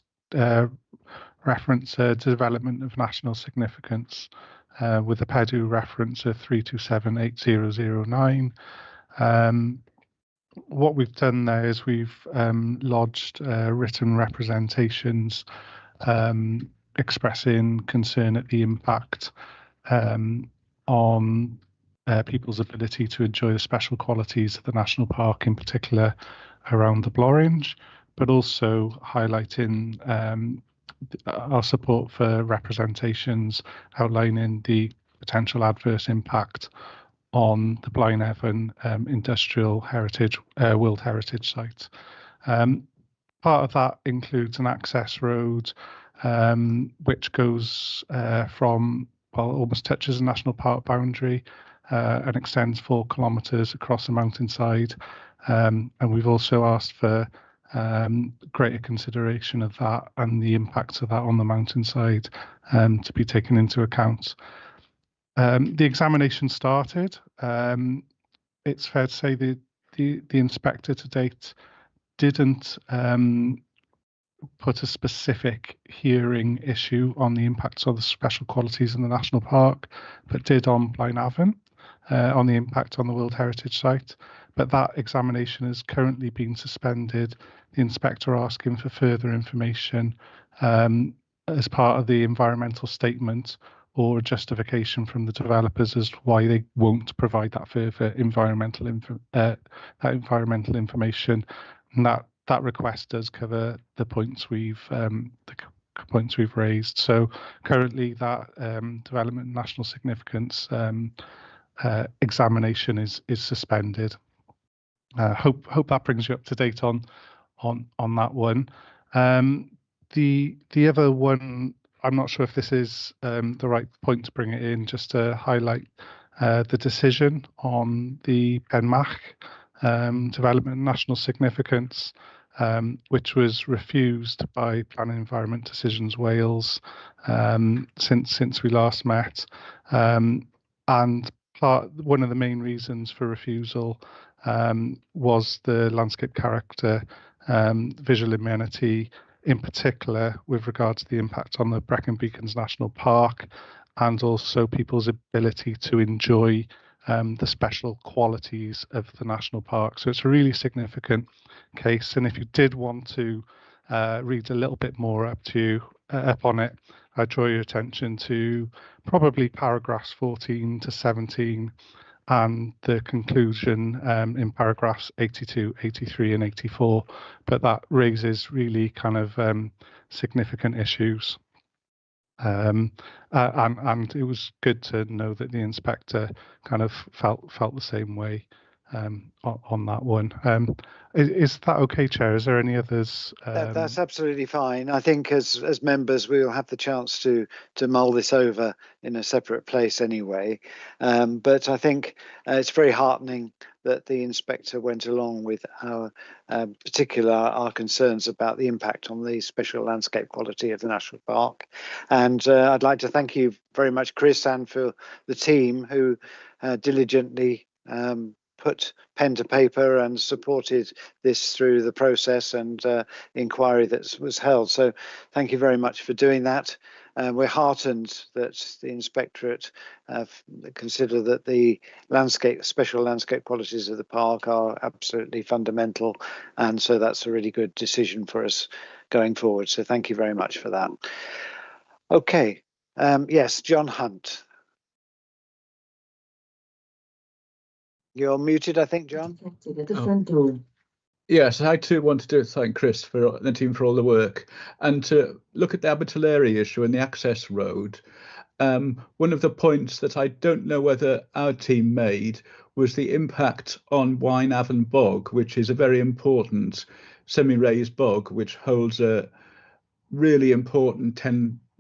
reference to development of national significance with a PEDU reference of 3278009. What we've done there is we've lodged written representations expressing concern at the impact on people's ability to enjoy the special qualities of the national park, in particular around the Blorenge, but also highlighting our support for representations outlining the potential adverse impact on the Blaenefan Industrial Heritage World Heritage Site. Part of that includes an access road which goes from, well, almost touches the national park boundary and extends 4 kilometres across the mountainside. And we've also asked for greater consideration of that and the impacts of that on the mountainside to be taken into account. The examination started. It's fair to say the inspector to date didn't put a specific hearing issue on the impacts of the special qualities in the national park, but did on Blaenavon on the impact on the World Heritage Site. But that examination is currently being suspended. The inspector asking for further information as part of the environmental statement or justification from the developers as to why they won't provide that further environmental information. And that request does cover the points we've raised. So currently that development national significance examination is suspended. Hope that brings you up to date on that one. The other one, I'm not sure if this is the right point to bring it in, just to highlight the decision on the Penmach development national significance, which was refused by Planning Environment Decisions Wales since we last met. And one of the main reasons for refusal was the landscape character, visual amenity, in particular with regard to the impact on the Brecon Beacons National Park, and also people's ability to enjoy the special qualities of the national park. So it's a really significant case. And if you did want to read a little bit more up on it, I draw your attention to probably paragraphs 14 to 17 and the conclusion in paragraphs 82, 83 and 84. But that raises really kind of significant issues. And it was good to know that the inspector kind of felt the same way on that one. Is that okay, Chair? Is there any others? That's absolutely fine. I think as members, we will have the chance to mull this over in a separate place anyway. But I think it's very heartening that the inspector went along with our our concerns about the impact on the special landscape quality of the national park. And I'd like to thank you very much, Chris, and for the team who diligently put pen to paper and supported this through the process and inquiry that was held. So thank you very much for doing that. We're heartened that the inspectorate consider that the special landscape qualities of the park are absolutely fundamental, and so that's a really good decision for us going forward. So thank you very much for that. Okay, yes, John Hunt. You're muted, I think, John. At the front door. Yes, I too want to thank Chris for the team for all the work, and to look at the Abertillery issue and the access road. One of the points that I don't know whether our team made was the impact on Wynavon Bog, which is a very important semi-raised bog, which holds a really important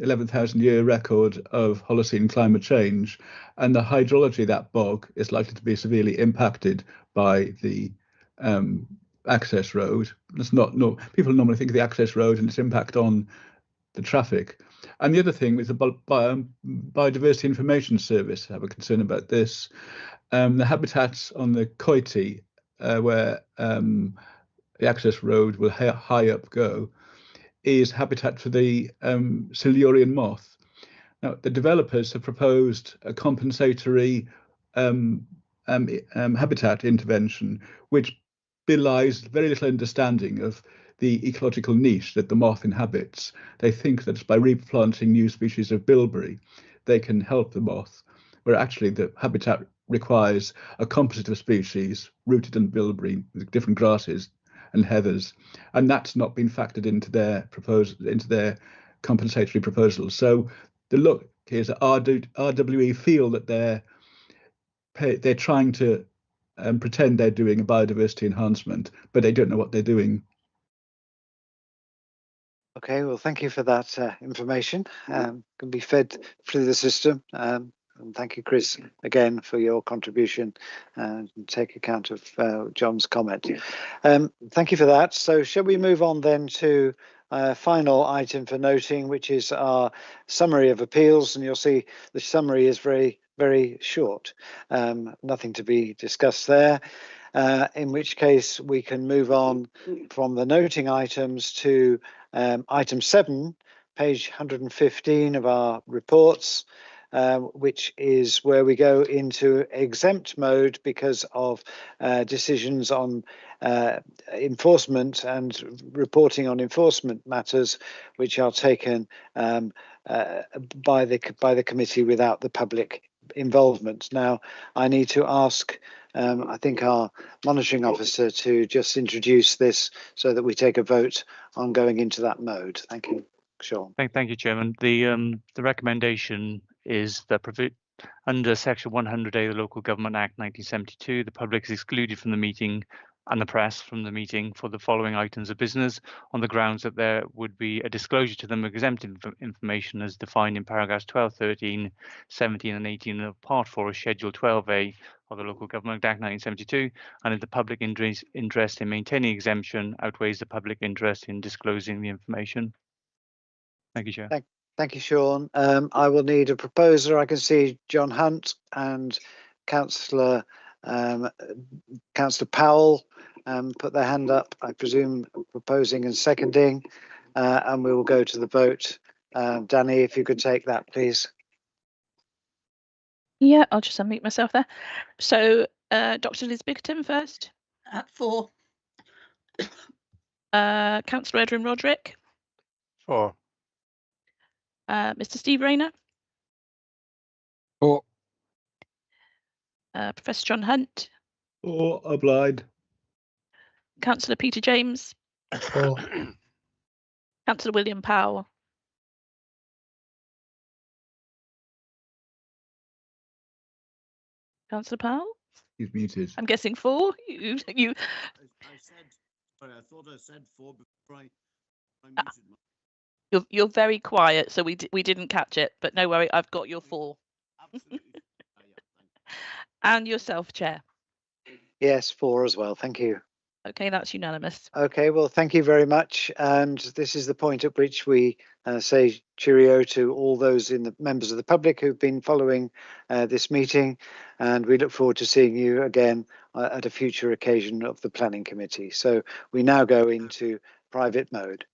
11,000 year record of Holocene climate change, and the hydrology of that bog is likely to be severely impacted by the access road. People normally think of the access road and its impact on the traffic. And the other thing with the Biodiversity Information Service, I have a concern about this. The habitats on the Coity, where the access road will high up go, is habitat for the Silurian moth. Now, the developers have proposed a compensatory habitat intervention, which belies very little understanding of the ecological niche that the moth inhabits. They think that by replanting new species of bilberry, they can help the moth, where actually the habitat requires a composite of species rooted in bilberry with different grasses and heathers, and that's not been factored into their compensatory proposals. So the look is that RWE feel that they're trying to pretend they're doing a biodiversity enhancement, but they don't know what they're doing. Okay, well, thank you for that information. Can be fed through the system. And thank you, Chris, again for your contribution and take account of John's comment. Thank you for that. So shall we move on then to final item for noting, which is our summary of appeals. And you'll see the summary is very, very short. Nothing to be discussed there. In which case we can move on from the noting items to item 7, page 115 of our reports, which is where we go into exempt mode because of decisions on enforcement and reporting on enforcement matters, which are taken by the committee without the public involvement. Now, I need to ask, I think, our monitoring officer to just introduce this so that we take a vote on going into that mode. Thank you, Sean. Thank you, Chairman. The recommendation is that under Section 100A of the Local Government Act 1972, the public is excluded from the meeting and the press from the meeting for the following items of business on the grounds that there would be a disclosure to them of exempt information as defined in paragraphs 12, 13, 17 and 18 of Part 4 of Schedule 12A of the Local Government Act 1972, and if the public interest in maintaining exemption outweighs the public interest in disclosing the information. Thank you, Chair. Thank you, Sean. I will need a proposer. I can see John Hunt and Councillor Powell put their hand up, I presume proposing and seconding, and we will go to the vote. Danny, if you could take that, please. Yeah, I'll just unmute myself there. So Dr. Liz Bickerton first. For. Councillor Edwin Roderick. For. Mr. Steve Rayner. For. Professor John Hunt. For. Obliged. Councillor Peter James. For. Councillor William Powell. Councillor Powell? He's muted. I'm guessing for. You. I thought I said for before I muted. You're very quiet, so we didn't catch it, but no worry, I've got your for. Absolutely. And yourself, Chair. Yes, 4 as well. Thank you. Okay, that's unanimous. Okay, well, thank you very much. And this is the point at which we say cheerio to all those members of the public who've been following this meeting. And we look forward to seeing you again at a future occasion of the Planning Committee. So we now go into private mode.